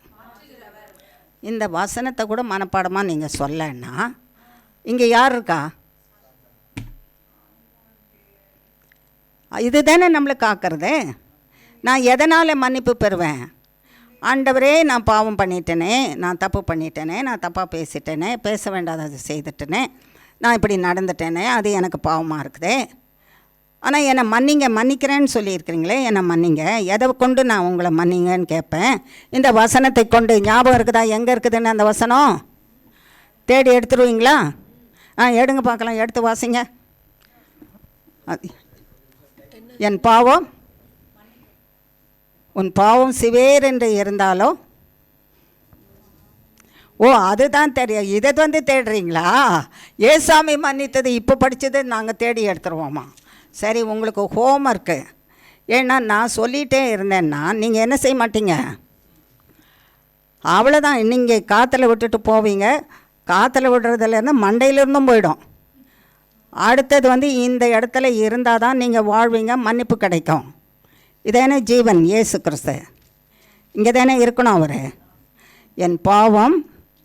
இந்த வசனத்தை கூட மனப்பாடமாக நீங்கள் சொல்லன்னா இங்கே யார் இருக்கா? இது தானே நம்மளை காக்கிறது. நான் எதனால் மன்னிப்பு பெறுவேன்? ஆண்டவரே, நான் பாவம் பண்ணிட்டேனே, நான் தப்பு பண்ணிட்டேனே, நான் தப்பாக பேசிட்டேனே, பேச வேண்டாதது செய்துட்டேனே, நான் இப்படி நடந்துட்டேனே, அது எனக்கு பாவமாக இருக்குதே. ஆனால் என்னை மன்னிக்கிறேன்னு சொல்லியிருக்கிறீங்களே, என்னை மன்னிங்க. எதை கொண்டு நான் உங்களை மன்னிங்கன்னு கேட்பேன். இந்த வசனத்தை கொண்டு. ஞாபகம் இருக்குதா எங்கே இருக்குதுன்னு அந்த வசனம்? தேடி எடுத்துருவீங்களா? எடுங்க பார்க்கலாம், எடுத்து வாசிங்க. என் பாவம், உன் பாவம் சிவேரென்று இருந்தாலோ. ஓ, அதுதான் தெரியும். இதை வந்து தேடுறீங்களா? ஏசாமி மன்னித்தது இப்போ படித்தது நாங்கள் தேடி எடுத்துருவோமா? சரி, உங்களுக்கு ஹோம்ஒர்க்கு. ஏன்னா நான் சொல்லிகிட்டே இருந்தேன்னா நீங்கள் என்ன செய்ய மாட்டீங்க. அவ்வளோதான். நீங்கள் காற்றுல விட்டுட்டு போவீங்க. காற்றுல விடுறதுலேருந்து மண்டையிலிருந்தும் போயிடும். அடுத்தது வந்து இந்த இடத்துல இருந்தால் தான் நீங்கள் வாழ்வீங்க, மன்னிப்பு கிடைக்கும். இதானே ஜீவன் இயேசு கிறிஸ்து. இங்கே தானே இருக்கணும் அவர். என் பாவம்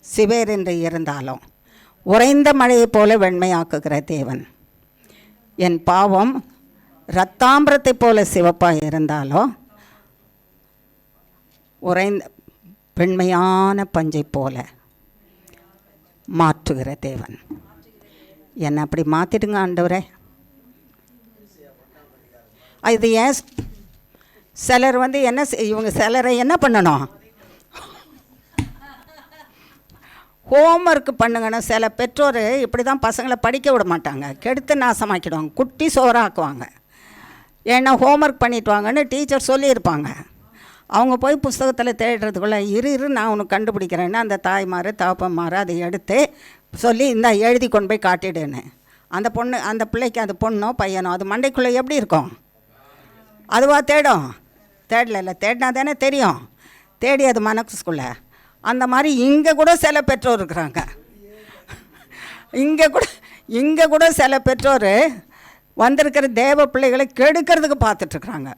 சிவேர் என்று இருந்தாலும் உறைந்த மழையை போல வெண்மையாக்குகிற தேவன். என் பாவம் இரத்தாம்பரத்தை போல சிவப்பாக இருந்தாலும் உறைந்த வெண்மையான பஞ்சை போல மாற்றுகிற தேவன். என்னை அப்படி மாற்றிடுங்க ஆண்டவரே. இது ஏன் சிலர் வந்து என்ன இவங்க சிலரை என்ன பண்ணணும்? ஹோம்ஒர்க் பண்ணுங்கன்னு சில பெற்றோர் இப்படி தான் பசங்களை படிக்க விட மாட்டாங்க, கெடுத்து நாசமாக்கிடுவாங்க, குட்டி சோறாக்குவாங்க. ஏன்னா ஹோம்ஒர்க் பண்ணிட்டு வாங்கன்னு டீச்சர் சொல்லியிருப்பாங்க. அவங்க போய் புஸ்தகத்தில் தேடுறதுக்குள்ளே இரு நான் உனக்கு கண்டுபிடிக்கிறேன்னு அந்த தாய்மார் தாப்பன்மார் அதை எடுத்து சொல்லி இந்த எழுதி கொண்டு போய் காட்டிடுன்னு. அந்த பிள்ளைக்கு அது பொண்ணோ பையனோ அது மண்டைக்குள்ளே எப்படி இருக்கும்? அதுவாக தேடும்? தேடல, தேடினா தானே தெரியும். தேடி அது மனசுக்குள்ளே. அந்த மாதிரி இங்கே கூட சில பெற்றோர் இருக்கிறாங்க. இங்கே கூட சில பெற்றோர் வந்திருக்கிற தேவ பிள்ளைகளை கெடுக்கிறதுக்கு பார்த்துட்ருக்குறாங்க.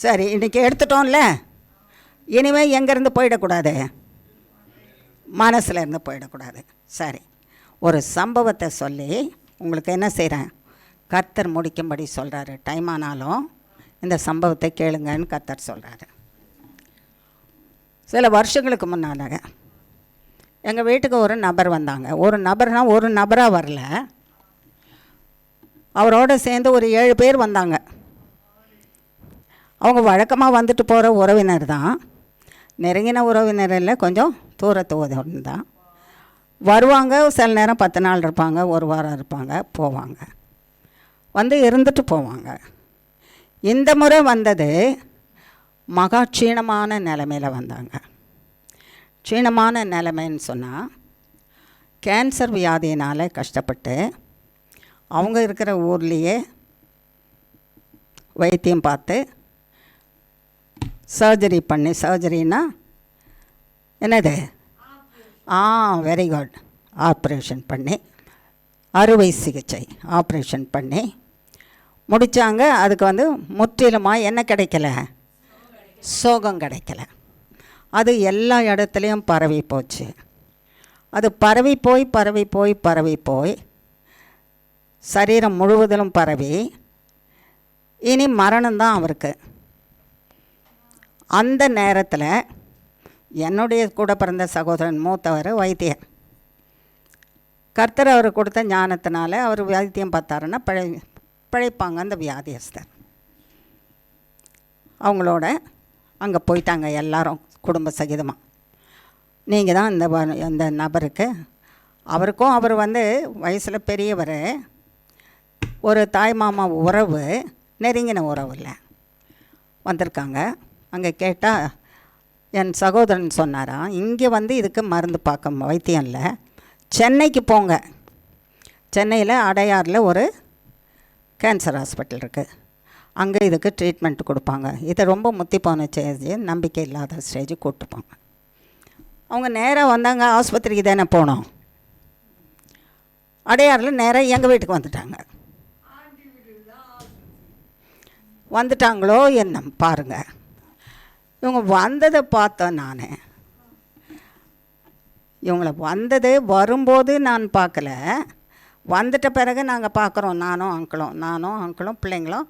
சரி, இன்றைக்கி எடுத்துட்டோம்ல, இனிமேல் எங்கேருந்து போயிடக்கூடாது, மனசில் இருந்து போயிடக்கூடாது. சரி, ஒரு சம்பவத்தை சொல்லி உங்களுக்கு என்ன செய்கிறேன், கர்த்தர் முடிக்கும்படி சொல்கிறாரு. டைம் ஆனாலும் இந்த சம்பவத்தை கேளுங்கன்னு கர்த்தர் சொல்கிறாரு. சில வருஷங்களுக்கு முன்னால எங்கள் வீட்டுக்கு ஒரு நபர் வந்தாங்க. ஒரு நபர்னால் ஒரு நபராக வரல, அவரோடு சேர்ந்து ஒரு 7 பேர் வந்தாங்க. அவங்க வழக்கமாக வந்துட்டு போகிற உறவினர் தான், நெருங்கின உறவினர் இல்லை, கொஞ்சம் தூரத்து உறவினர் தான். வருவாங்க, சில நேரம் 10 நாள் இருப்பாங்க, ஒரு வாரம் இருப்பாங்க, போவாங்க, வந்து இருந்துட்டு போவாங்க. இந்த முறை வந்தது மகா க்ஷீணமான நிலைமையில் வந்தாங்க. க்ஷீணமான நிலைமைன்னு சொன்னால் கேன்சர் வியாதியினால் கஷ்டப்பட்டு அவங்க இருக்கிற ஊர்லேயே வைத்தியம் பார்த்து சர்ஜரி பண்ணி, சர்ஜரின்னா என்னது, வெரி குட், ஆப்ரேஷன் பண்ணி, அறுவை சிகிச்சை ஆப்ரேஷன் பண்ணி முடித்தாங்க. அதுக்கு வந்து முற்றிலுமாக என்ன கிடைக்கல, சோகம் கிடைக்கல. அது எல்லா இடத்துலையும் பரவி போச்சு. அது பரவி போய் சரீரம் முழுவதிலும் பரவி இனி மரணம்தான் அவருக்கு. அந்த நேரத்தில் என்னுடைய கூட பிறந்த சகோதரன் மூத்தவர் வைத்தியர். கர்த்தர் அவர் கொடுத்த ஞானத்தினால அவர் வைத்தியம் பார்த்தாருன்னா பிழைப்பாங்க அந்த வியாதியஸ்தர். அவங்களோட அங்கே போயிட்டாங்க எல்லாரும் குடும்ப சகிதமாக. நீங்கள் தான் இந்த நபருக்கு, அவருக்கும் அவர் வந்து வயசில் பெரியவர், ஒரு தாய் மாமா உறவு, நெருங்கின உறவு இல்லை, வந்திருக்காங்க. அங்கே கேட்டால் என் சகோதரன் சொன்னாராம், இங்கே வந்து இதுக்கு மருந்து பார்க்க வைத்தியம் இல்லை, சென்னைக்கு போங்க, சென்னையில் அடையாரில் ஒரு கேன்சர் ஹாஸ்பிட்டல் இருக்குது, அங்கே இதுக்கு ட்ரீட்மெண்ட் கொடுப்பாங்க. இதை ரொம்ப முத்தி போன ஸ்டேஜ், நம்பிக்கை இல்லாத ஸ்டேஜ் கூப்பிட்டுப்பாங்க. அவங்க நேராக வந்தாங்க, ஆஸ்பத்திரிக்கு தானே போனோம், அடையாரில் நேராக எங்கள் வீட்டுக்கு வந்துட்டாங்க. வந்துட்டாங்களோ என்ன பாருங்கள். இவங்க வந்ததை பார்த்தேன் நான். இவங்கள வந்தது வரும்போது நான் பார்க்கல, வந்துட்ட பிறகு நாங்கள் பார்க்குறோம். நானும் அங்கிளும் பிள்ளைங்களும்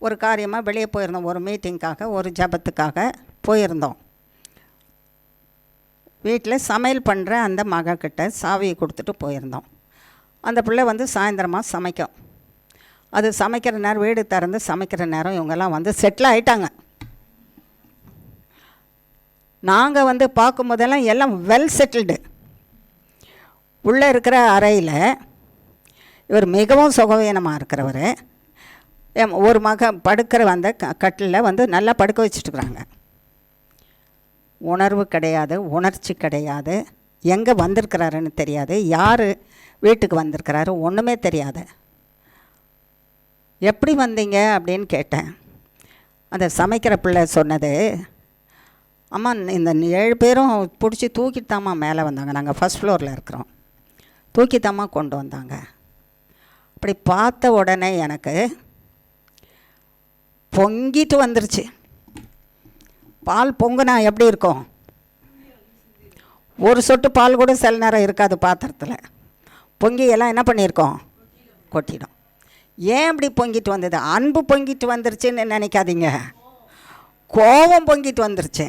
ஒரு காரியமாக வெளியே போயிருந்தோம், ஒரு மீட்டிங்காக, ஒரு ஜபத்துக்காக போயிருந்தோம். வீட்டில் சமையல் பண்ணுற அந்த மகக்கிட்ட சாவியை கொடுத்துட்டு போயிருந்தோம். அந்த பிள்ளை வந்து சாயந்தரமாக சமைக்கும். அது சமைக்கிற நேரம், வீடு திறந்து சமைக்கிற நேரம் இவங்கெல்லாம் வந்து செட்டில் ஆகிட்டாங்க. நாங்கள் வந்து பார்க்கும்போதெல்லாம் எல்லாம் வெல் செட்டில்டு. உள்ளே இருக்கிற அறையில் இவர் மிகவும் சுகவீனமாக இருக்கிறவர், ஒரு படுக்கிற அந்த கட்டிலில் வந்து நல்லா படுக்க வச்சுட்டுருக்குறாங்க. உணர்வு கிடையாது, உணர்ச்சி கிடையாது, எங்கே வந்திருக்கிறாருன்னு தெரியாது, யார் வீட்டுக்கு வந்திருக்கிறாரு ஒன்றுமே தெரியாது. எப்படி வந்தீங்க அப்படின்னு கேட்டேன். அந்த சமைக்கிற பிள்ளை சொன்னது, அம்மா இந்த 7 பேரும் பிடிச்சி தூக்கித்தாம்மா மேலே வந்தாங்க, நாங்கள் ஃபஸ்ட் ஃப்ளோரில் இருக்கிறோம், தூக்கித்தாம்மா கொண்டு வந்தாங்க. அப்படி பார்த்த உடனே எனக்கு பொங்கிட்டு வந்துருச்சு. பால் பொங்குனா எப்படி இருக்கும், ஒரு சொட்டு பால் கூட சில நேரம் இருக்காது பாத்திரத்தில், பொங்கி எல்லாம் என்ன பண்ணியிருக்கோம், கொட்டிடும். ஏன் அப்படி பொங்கிட்டு வந்தது, அன்பு பொங்கிட்டு வந்துருச்சுன்னு நினைக்காதீங்க, கோபம் பொங்கிட்டு வந்துருச்சு.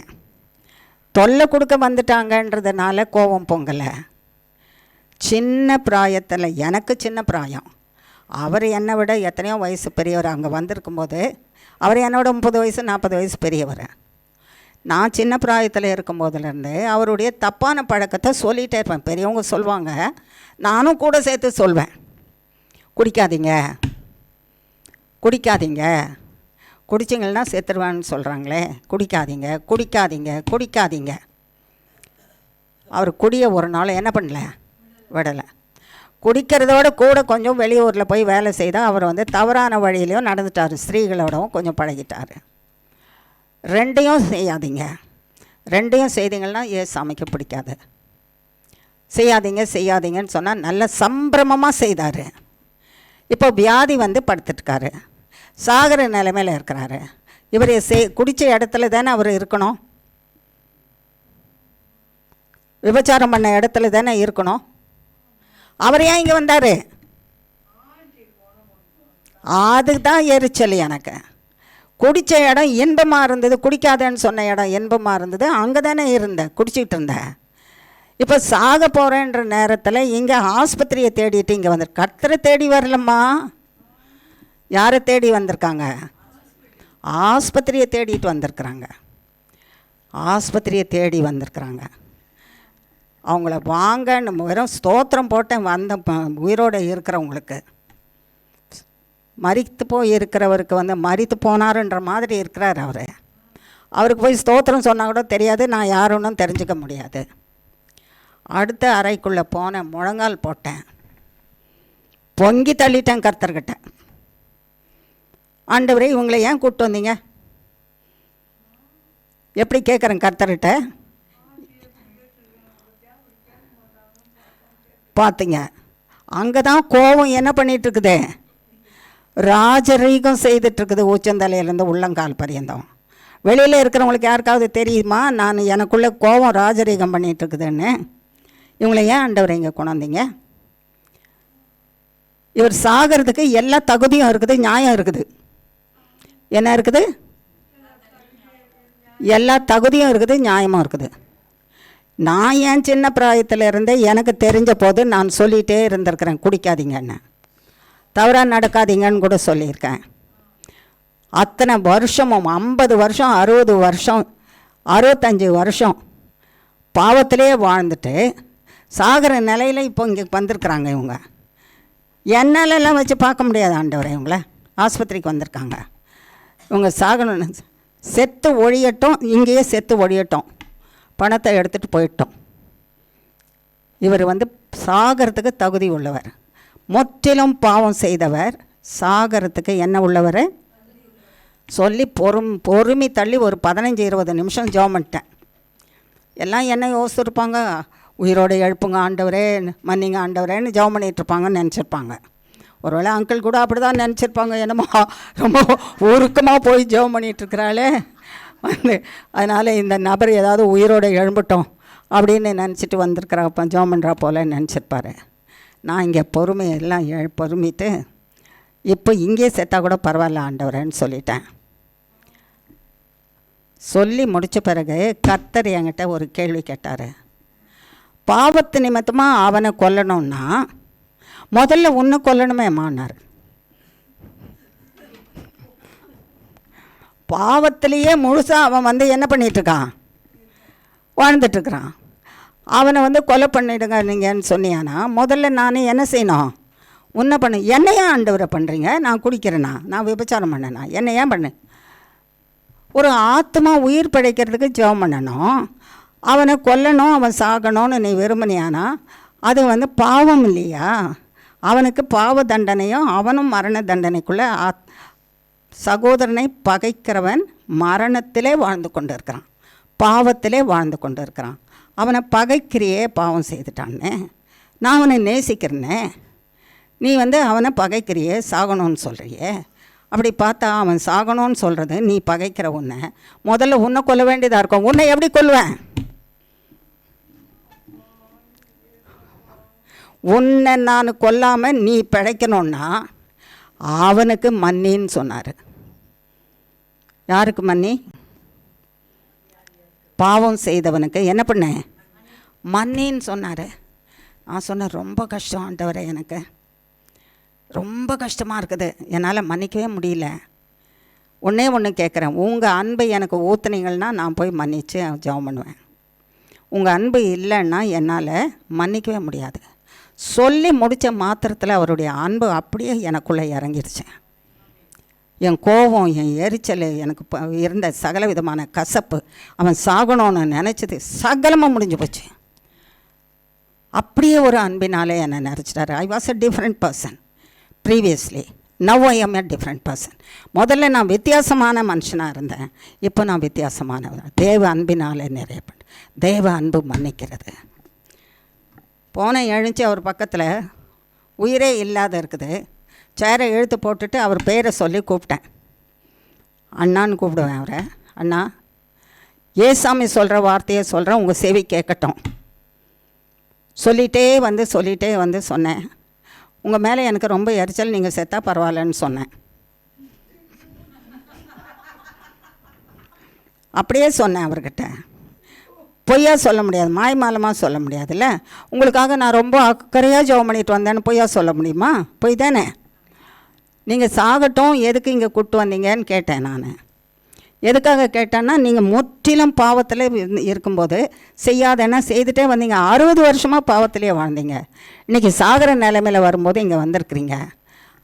தொல்லை கொடுக்க வந்துட்டாங்கன்றதுனால கோபம் பொங்கலை. சின்ன பிராயத்தில், எனக்கு சின்ன பிராயம், அவர் என்னை விட எத்தனையோ வயசு பெரியவர். அங்கே வந்திருக்கும்போது அவர் என்னோட 30 வயசு 40 வயசு பெரியவர். நான் சின்ன பிராயத்தில் இருக்கும்போதுலேருந்து அவருடைய தப்பான பழக்கத்தை சொல்லிகிட்டே இருப்பேன். பெரியவங்க சொல்லுவாங்க, நானும் கூட சேர்த்து சொல்வேன், குடிக்காதீங்க குடிக்காதீங்க, குடிச்சிங்கன்னா செத்துருவான்னு சொல்கிறாங்களே, குடிக்காதீங்க குடிக்காதீங்க குடிக்காதீங்க. அவர் குடியை ஒரு நாள் என்ன பண்ணல, விடலை. குடிக்கிறதோட கூட கொஞ்சம் வெளியூரில் போய் வேலை செய்தால் அவர் வந்து தவறான வழியிலையும் நடந்துட்டார், ஸ்திரீகளோடவும் கொஞ்சம் பழகிட்டார். ரெண்டையும் செய்யாதீங்க, ரெண்டையும் செய்தீங்கன்னா சாமிக்கு பிடிக்காது. செய்யாதீங்கன்னு சொன்னால் நல்ல சம்பிரமமாக செய்தார். இப்போ வியாதி வந்து படுத்துட்டுருக்காரு, சாகிற நிலைமையில் இருக்கிறாரு. இவர் குடித்த இடத்துல தானே அவர் இருக்கணும், விபச்சாரம் பண்ண இடத்துல தானே இருக்கணும். அவர் ஏன் இங்கே வந்தார்? அதுக்கு தான் எரிச்சல் எனக்கு. குடித்த இடம் இன்பமாக இருந்தது, குடிக்காதேன்னு சொன்ன இடம் இன்பமாக இருந்தது, அங்கே தானே இருந்தேன், குடிச்சிக்கிட்டு இருந்தேன். இப்போ சாக போகிறேன்ற நேரத்தில் இங்கே ஆஸ்பத்திரியை தேடிட்டு இங்கே வந்து கர்த்தரை தேடி வரலம்மா. யாரை தேடி வந்திருக்காங்க? ஆஸ்பத்திரியை தேடிட்டு வந்திருக்கிறாங்க. ஆஸ்பத்திரியை தேடி வந்திருக்கிறாங்க. அவங்கள வாங்கன்னு வெறும் ஸ்தோத்திரம் போட்டேன் வந்த உயிரோடு இருக்கிறவங்களுக்கு. மரித்து போய் இருக்கிறவருக்கு வந்து மரித்து போனாருன்ற மாதிரி இருக்கிறார் அவர். அவருக்கு போய் ஸ்தோத்திரம் சொன்னால் கூட தெரியாது, நான் யாருன்னு தெரிஞ்சுக்க முடியாது. அடுத்த அறைக்குள்ளே போனேன், முழங்கால் போட்டேன், பொங்கி தள்ளிட்டேன் கர்த்தர்கிட்ட. ஆண்டவரே இவங்களை ஏன் கூப்பிட்டு வந்தீங்க? எப்படி கேட்குறேன் கர்த்தர்கிட்ட? பார்த்தீங்க, அங்கே தான் கோபம் என்ன பண்ணிகிட்ருக்குது, ராஜரீகம் செய்துட்ருக்குது, உச்சந்தலையிலேருந்து உள்ளங்கால் பரியந்தம். வெளியில் இருக்கிறவங்களுக்கு யாருக்காவது தெரியுமா நான் எனக்குள்ளே கோபம் ராஜரீகம் பண்ணிகிட்ருக்குதுன்னு? இவங்களை ஏன் ஆண்டவர் இங்கே கொண்டாந்தீங்க? இவர் சாகிறதுக்கு எல்லா தகுதியும் இருக்குது, நியாயம் இருக்குது. என்ன இருக்குது? எல்லா தகுதியும் இருக்குது, நியாயமும் இருக்குது. நான் என் சின்ன பிராயத்தில் இருந்தே எனக்கு தெரிஞ்ச போது நான் சொல்லிகிட்டே இருந்திருக்கிறேன், குடிக்காதீங்கன்னு, தவறாக நடக்காதீங்கன்னு கூட சொல்லியிருக்கேன். அத்தனை வருஷமும் 50 வருஷம் 60 வருஷம் 65 வருஷம் பாவத்திலே வாழ்ந்துட்டு சாகிற நிலையில் இப்போ இங்கே வந்திருக்கிறாங்க இவங்க. என்னாலெல்லாம் வச்சு பார்க்க முடியாது ஆண்டவரை. இவங்கள ஆஸ்பத்திரிக்கு வந்திருக்காங்க. இவங்க சாகணும்னு, செத்து ஒழியட்டும், இங்கேயே செத்து ஒழியட்டும், பணத்தை எடுத்துகிட்டு போயிட்டோம். இவர் வந்து சாகிறதுக்கு தகுதி உள்ளவர், முற்றிலும் பாவம் செய்தவர், சாகிறதுக்கு என்ன உள்ளவர் சொல்லி பொறுமை தள்ளி ஒரு 15-20 நிமிஷம் ஜெபம் பண்ணிட்டேன். எல்லாம் என்ன யோசிச்சுருப்பாங்க, உயிரோடு எழுப்புங்க ஆண்டவரே, மன்னிங்க ஆண்டவரேன்னு ஜெபம் பண்ணிகிட்ருப்பாங்கன்னு நினச்சிருப்பாங்க. ஒருவேளை அங்கிள் கூட அப்படி தான் நினச்சிருப்பாங்க, என்னமோ ரொம்ப உருக்கமாக போய் ஜெபம் பண்ணிகிட்ருக்கிறாளே வந்து, அதனால் இந்த நபர் ஏதாவது உயிரோடு எழும்பட்டோம் அப்படின்னு நினச்சிட்டு வந்திருக்கிறப்ப ஜெபம் பண்ணுறா போல் நினச்சிருப்பார். நான் இங்கே பொறுமையெல்லாம் பொறுமிட்டு இப்போ இங்கே செத்தா கூட பரவாயில்ல ஆண்டவரேன்னு சொல்லிட்டேன். சொல்லி முடித்த பிறகு கர்த்தர் என்கிட்ட ஒரு கேள்வி கேட்டார். பாவத்து நிமித்தமாக அவனை கொல்லணும்னா முதல்ல உன்னை கொல்லணுமேமானார். பாவத்திலேயே முழுசாக அவன் வந்து என்ன பண்ணிகிட்ருக்கான், வாழ்ந்துட்டுருக்குறான். அவனை வந்து கொலை பண்ணிவிடுங்க நீங்கன்னு சொன்னியானா முதல்ல நான் என்ன செய்யணும், உன்னை பண்ணு. என்னையா ஆண்டவரை பண்ணுறீங்க? நான் குடிக்கிறேனா, நான் விபச்சாரம் பண்ணேனா, என்னை ஏன் பண்ணு? ஒரு ஆத்மா உயிர் பிழைக்கிறதுக்கு ஜெபம் பண்ணணும், அவனை கொல்லணும், அவன் சாகணும்னு நீ விரும்பினியானா அது வந்து பாவம் இல்லையா? அவனுக்கு பாவ தண்டனையும் அவனும் மரண தண்டனைக்குள்ளே சகோதரனை பகைக்கிறவன் மரணத்திலே வாழ்ந்து கொண்டு இருக்கிறான், பாவத்திலே வாழ்ந்து கொண்டு இருக்கிறான். அவனை பகைக்கிறியே, பாவம் செய்துட்டான்னு. நான் அவனை நேசிக்கிறேனே, நீ வந்து அவனை பகைக்கிறியே, சாகணும்னு சொல்கிறியே. அப்படி பார்த்தா அவன் சாகணும்னு சொல்கிறது நீ பகைக்கிற உன்னை முதல்ல உன்னை கொல்ல வேண்டியதாக இருக்கும். உன்னை எப்படி கொல்லுவேன்? உன்னை நான் கொல்லாமல் நீ பிழைக்கணுன்னா அவனுக்கு மன்னின்னு சொன்னார். யாருக்கு மன்னி? பாவம் செய்தவனுக்கு என்ன பண்ண மன்னின்னு சொன்னார். நான் சொன்னேன், ரொம்ப கஷ்டம் ஆண்டவரே, எனக்கு ரொம்ப கஷ்டமாக இருக்குது, என்னால் மன்னிக்கவே முடியல. ஒன்று கேட்குறேன், உங்கள் அன்பை எனக்கு ஊற்றுனீங்கன்னா நான் போய் மன்னித்து ஜெபம் பண்ணுவேன். உங்கள் அன்பு இல்லைன்னா என்னால் மன்னிக்கவே முடியாது. சொல்லி முடித்த மாத்திரத்தில் அவருடைய அன்பு அப்படியே எனக்குள்ளே இறங்கிடுச்சு. என் கோபம், என் எரிச்சல், எனக்கு இருந்த சகல விதமான கசப்பு, அவன் சாகணும்னு நினச்சது சகலமாக முடிஞ்சு போச்சு. அப்படியே ஒரு அன்பினாலே என்னை நினச்சிட்டாரு. I was a different person previously, now I am a different person. முதல்ல நான் வித்தியாசமான மனுஷனாக இருந்தேன், இப்போ நான் வித்தியாசமானவன். தேவ அன்பினாலே நிறைய தேவ அன்பு மன்னிக்கிறது. போன எழுந்துச்சு அவர் பக்கத்தில் உயிரே இல்லாத இருக்குது. சேரை இழுத்து போட்டுட்டு அவர் பேரை சொல்லி கூப்பிட்டேன். அண்ணான்னு கூப்பிடுவேன் அவரை. அண்ணா, ஏசாமி சொல்கிற வார்த்தையை சொல்கிறேன், உங்கள் செவி கேட்கட்டும். சொல்லிகிட்டே வந்து சொன்னேன், உங்கள் மேலே எனக்கு ரொம்ப எரிச்சல், நீங்கள் செத்தா பரவாயில்லன்னு சொன்னேன். அப்படியே சொன்னேன் அவர்கிட்ட. பொய்யா சொல்ல முடியாது, மாயமாலமாக சொல்ல முடியாதுல்ல. உங்களுக்காக நான் ரொம்ப அக்கறையாக ஜெபம் பண்ணிட்டு வந்தேன்னு பொய்யா சொல்ல முடியுமா? பொய் தானே. நீங்கள் சாகட்டும், எதுக்கு இங்கே கூப்பிட்டு வந்தீங்கன்னு கேட்டேன் நான். எதுக்காக கேட்டேன்னா, நீங்கள் முற்றிலும் பாவத்தில் இருக்கும்போது செய்யாதேன்னா செய்துட்டே வந்தீங்க. 60 வருஷமாக பாவத்திலே வாழ்ந்தீங்க. இன்றைக்கி சாகிற நிலைமையில் வரும்போது இங்கே வந்திருக்கிறீங்க.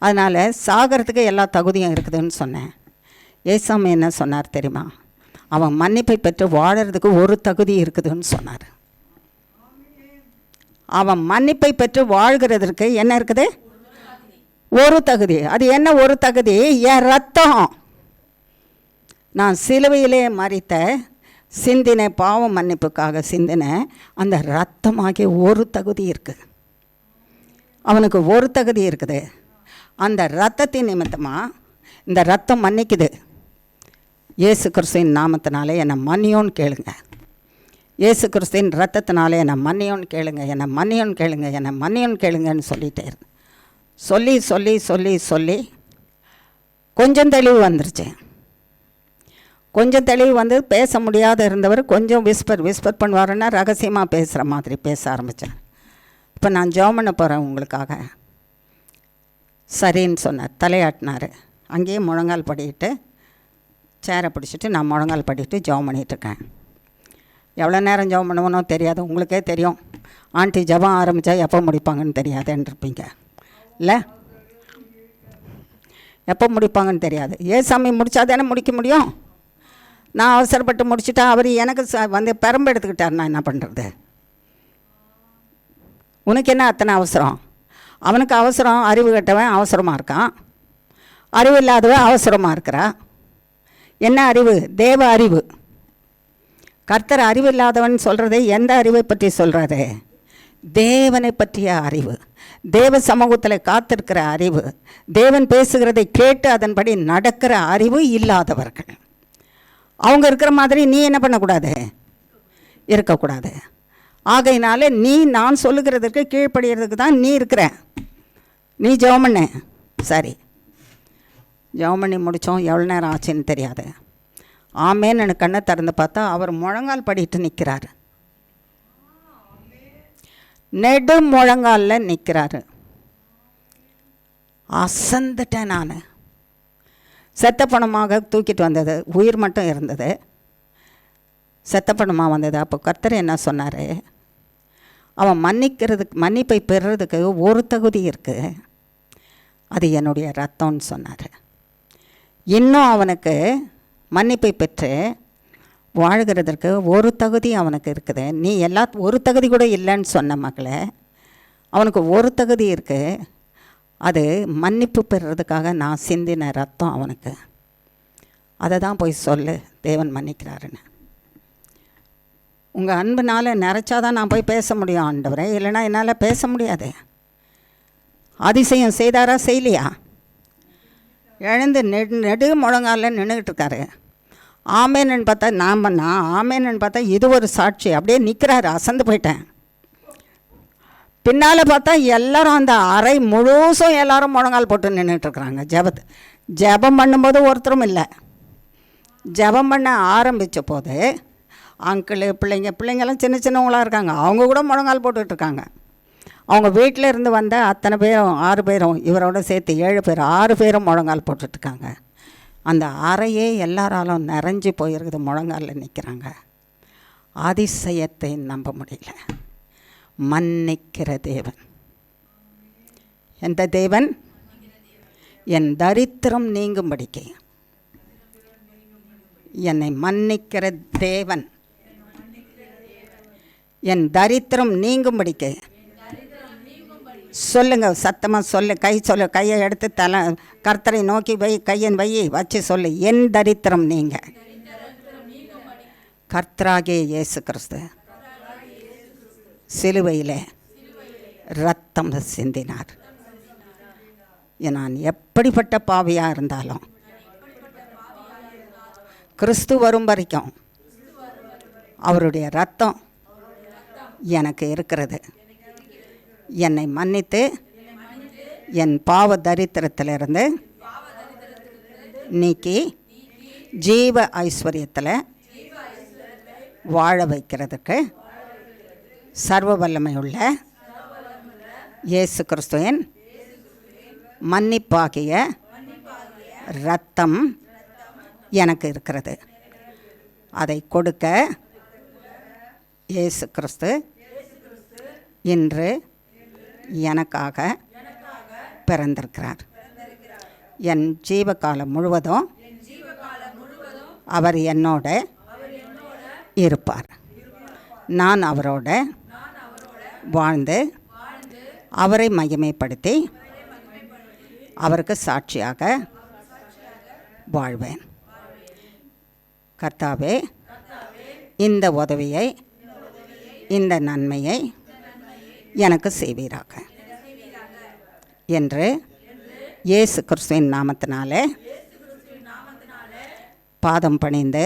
அதனால் சாகிறதுக்கு எல்லா தகுதியும் இருக்குதுன்னு சொன்னேன். ஏசாமி என்ன சொன்னார் தெரியுமா? அவன் மன்னிப்பை பெற்று வாழறதுக்கு ஒரு தகுதி இருக்குதுன்னு சொன்னார். அவன் மன்னிப்பை பெற்று வாழ்கிறதற்கு என்ன இருக்குது? ஒரு தகுதி. அது என்ன ஒரு தகுதி? என் ரத்தம், நான் சிலுவையிலே மரித்த சிந்தின பாவ மன்னிப்புக்காக சிந்தின அந்த ரத்தமாகிய ஒரு தகுதி இருக்குது. அவனுக்கு ஒரு தகுதி இருக்குது. அந்த ரத்தத்தின் நிமித்தமாக இந்த ரத்தம் மன்னிக்குது. இயேசு கிறிஸ்துவின் நாமத்தினாலே என்னை மன்னியோன்னு கேளுங்க. இயேசு கிறிஸ்துவின் ரத்தத்தினாலே என்னை மன்னியோன்னு கேளுங்க, என்னை மன்னியோன்னு கேளுங்க, என்னை மன்னியோன்னு கேளுங்கன்னு சொல்லிகிட்டே இருக்கு. சொல்லி சொல்லி சொல்லி சொல்லி கொஞ்சம் தெளிவு வந்துருச்சு. கொஞ்சம் தெளிவு வந்து பேச முடியாத இருந்தவர் கொஞ்சம் விஸ்பர் பண்ணுவாருன்னா ரகசியமாக பேசுகிற மாதிரி பேச ஆரம்பித்தேன். இப்போ நான் ஜெபம் பண்ண போகிறேன் உங்களுக்காக. சரின்னு சொன்னார், தலையாட்டினார். அங்கேயே முழங்கால் படிக்கிட்டு சேரை பிடிச்சிட்டு நான் முழங்கால் படிக்கிட்டு ஜெபம் பண்ணிகிட்ருக்கேன். எவ்வளோ நேரம் ஜெபம் பண்ணுவோனோ தெரியாது. உங்களுக்கே தெரியும், ஆண்டி ஜெபம் ஆரம்பித்தா எப்போ முடிப்பாங்கன்னு தெரியாதுன்னு இருப்பீங்க இல்லை? எப்போ முடிப்பாங்கன்னு தெரியாது. ஏசாமி முடித்தா தானே முடிக்க முடியும். நான் அவசரப்பட்டு முடிச்சுட்டா அவர் எனக்கு வந்து பெரம்பு எடுத்துக்கிட்டார். நான் என்ன பண்ணுறது? உனக்கு என்ன அத்தனை அவசரம்? அவனுக்கு அவசரம், அறிவு கட்டவன் அவசரமாக இருக்கான், அறிவு இல்லாதவன் அவசரமாக இருக்கிறா. என்ன அறிவு? தேவ அறிவு. கர்த்தர் அறிவு இல்லாதவன் சொல்கிறது எந்த அறிவை பற்றி சொல்கிறாரு? தேவனை பற்றிய அறிவு, தேவ சமூகத்தில் காத்திருக்கிற அறிவு, தேவன் பேசுகிறதை கேட்டு அதன்படி நடக்கிற அறிவு இல்லாதவர்கள். அவங்க இருக்கிற மாதிரி நீ என்ன பண்ணக்கூடாது? இருக்கக்கூடாது. ஆகையினால நீ நான் சொல்லுகிறதுக்கு கீழ்ப்படுகிறதுக்கு தான் நீ இருக்கிற. நீ ஜெபம் பண்ண. சரி, ஜெபம் பண்ணி முடித்தோம். எவ்வளோ நேரம் ஆச்சுன்னு தெரியாது. ஆமேன்னு எனக்கு கண்ணை திறந்து பார்த்தா அவர் முழங்கால் படிட்டு நிற்கிறாரு. நெடு முழங்காலில் நிற்கிறாரு. அசந்துட்டேன் நான். செத்த பணமாக தூக்கிட்டு வந்தது, உயிர் மட்டும் இருந்தது. செத்த பணமாக வந்தது. அப்போ கர்த்தர் என்ன சொன்னார்? அவன் மன்னிப்பை பெறுறதுக்கு ஒரு தகுதி இருக்குது, அது என்னுடைய ரத்தம்னு சொன்னார். இன்னும் அவனுக்கு மன்னிப்பை பெற்று வாழ்கிறதற்கு ஒரு தகுதி அவனுக்கு இருக்குது. நீ ஒரு தகுதி கூட இல்லைன்னு சொன்ன மகளே. அவனுக்கு ஒரு தகுதி இருக்குது, அது மன்னிப்பு பெறுறதுக்காக நான் சிந்தின ரத்தம் அவனுக்கு. அதை தான் போய் சொல்லு, தேவன் மன்னிக்கிறாருன்னு. உங்கள் அன்புனால் நிறைச்சாதான் நான் போய் பேச முடியும் ஆண்டவரே, இல்லைனா என்னால் பேச முடியாது. அதிசயம் செய்தாரா செய்யலையா? எழுந்து நெடு முழங்காலில் நின்றுக்கிட்டு இருக்காரு. ஆமேன்னு பார்த்தா நான் ஆமேன்னு பார்த்தா இது ஒரு சாட்சி. அப்படியே நிற்கிறாரு. அசந்து போயிட்டேன். பின்னால் பார்த்தா எல்லோரும் அந்த அறை முழுசும் எல்லோரும் முழங்கால் போட்டு நின்றுட்டுருக்குறாங்க. ஜெபம் பண்ணும்போது ஒருத்தரும் இல்லை. ஜெபம் பண்ண ஆரம்பித்த போது அங்கிள் பிள்ளைங்கெல்லாம் சின்னவங்களாக இருக்காங்க. அவங்க கூட முழங்கால் போட்டுட்ருக்காங்க. அவங்க வீட்டில் இருந்து வந்த அத்தனை பேரும் 6 பேரும் இவரோட சேர்த்து 7 பேர் 6 பேரும் முழங்கால் போட்டுட்ருக்காங்க. அந்த அறையே எல்லாராலும் நிறைஞ்சு போயிருக்குது. முழங்காலில் நிற்கிறாங்க. அதிசயத்தை நம்ப முடியல. மன்னிக்கிற தேவன். எந்த தேவன்? என் தரித்திரம் நீங்கும்படிக்கு என்னை மன்னிக்கிற தேவன். என் தரித்திரம் நீங்கும்படிக்கு. சொல்லுங்க, சத்தமாக சொல்லு. கையை எடுத்து கர்த்தரை நோக்கி கையை வச்சு சொல்லு. என் தரித்திரம் நீங்க. கர்த்தராகிய இயேசு கிறிஸ்து சிலுவையில் ரத்தம் சிந்தினார். நான் எப்படிப்பட்ட பாவியாக இருந்தாலும் கிறிஸ்து வரும் வரைக்கும் அவருடைய இரத்தம் எனக்கு இருக்கிறது. என்னை மன்னித்து என் பாவ தரித்திரத்திலிருந்து நீக்கி ஜீவ ஐஸ்வர்யத்தில் வாழ வைக்கிறதுக்கு சர்வ வல்லமையுள்ள இயேசு கிறிஸ்துவின் மன்னிப்பாகிய இரத்தம் எனக்கு இருக்கிறது. அதை கொடுக்க இயேசு கிறிஸ்து இன்று எனக்காக பிறந்திருக்கிறார். என் ஜீவகாலம் முழுவதும் அவர் என்னோட இருப்பார். நான் அவரோட வாழ்ந்து அவரை மகிமைப்படுத்தி அவருக்கு சாட்சியாக வாழ்வேன். கர்த்தாவே, இந்த உதவியை, இந்த நன்மையை எனக்கு செய்வீராக என்று இயேசு கிறிஸ்துவின் நாமத்தினாலே பாதம் பணிந்து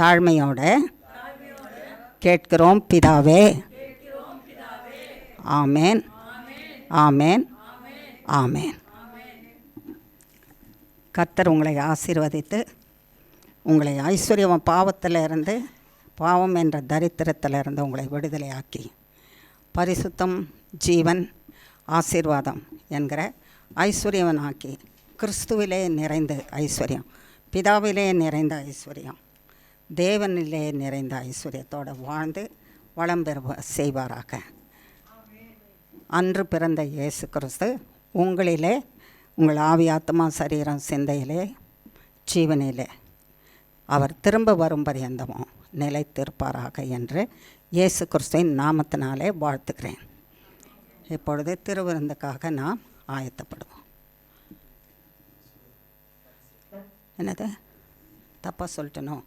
தாழ்மையோட கேட்கிறோம் பிதாவே. ஆமேன், ஆமேன், ஆமேன். கர்த்தர் உங்களை ஆசீர்வதித்து உங்களை ஐஸ்வர்யம் பாவத்தில் இருந்து, பாவம் என்ற தரித்திரத்தில் இருந்து உங்களை விடுதலையாக்கி பரிசுத்தம், ஜீவன், ஆசீர்வாதம் என்கிற ஐஸ்வர்யவனாக்கி கிறிஸ்துவிலே நிறைந்த ஐஸ்வர்யம், பிதாவிலே நிறைந்த ஐஸ்வர்யம், தேவனிலே நிறைந்த ஐஸ்வர்யத்தோடு வாழ்ந்து வளம் பெற செய்வாராக. அன்று பிறந்த இயேசு கிறிஸ்து உங்களிலே, உங்கள் ஆவி, ஆத்மா, சரீரம், சிந்தையிலே, ஜீவனிலே அவர் திரும்ப வரும் பரியந்தமும் நிலைத்திருப்பாராக என்று இயேசு கிறிஸ்துவின் நாமத்தினாலே வாழ்த்துக்கிறேன். இப்பொழுது திருவிருந்துக்காக நாம் ஆயத்தப்படுவோம். என்னது தப்பாக சொல்லிட்டனோ?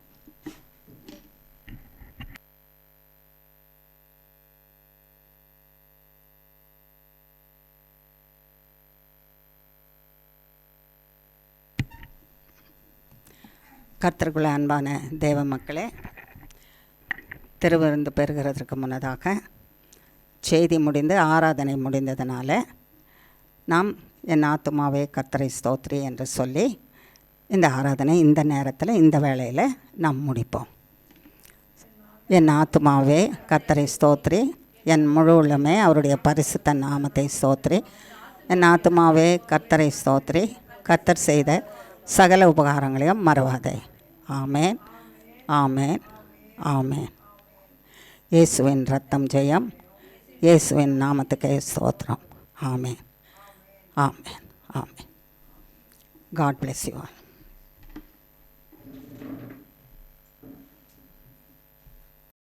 கர்த்தருக்குள்ள அன்பான தேவ மக்களே, திருவிருந்து பெறுகிறதுக்கு முன்னதாக செய்தி முடிந்து ஆராதனை முடிந்ததுனால நாம் என் ஆத்துமாவே கர்த்தரை ஸ்தோத்ரி என்று சொல்லி இந்த ஆராதனை இந்த நேரத்தில் இந்த வேளையில் நாம் முடிப்போம். என் ஆத்துமாவே கர்த்தரை ஸ்தோத்ரி, என் முழு உள்ளமே அவருடைய பரிசுத்த நாமத்தை ஸ்தோத்ரி. என் ஆத்துமாவே கர்த்தரை ஸ்தோத்ரி, கர்த்தர் செய்த சகல உபகாரங்களையும் மறவாதே. ஆமேன், ஆமேன், ஆமேன். இயேசுவின் ரத்தம் ஜெயம், இயேசுவின் நாமத்துக்கே ஸ்தோத்திரம். ஆமேன், ஆமேன், ஆமேன். God bless you all.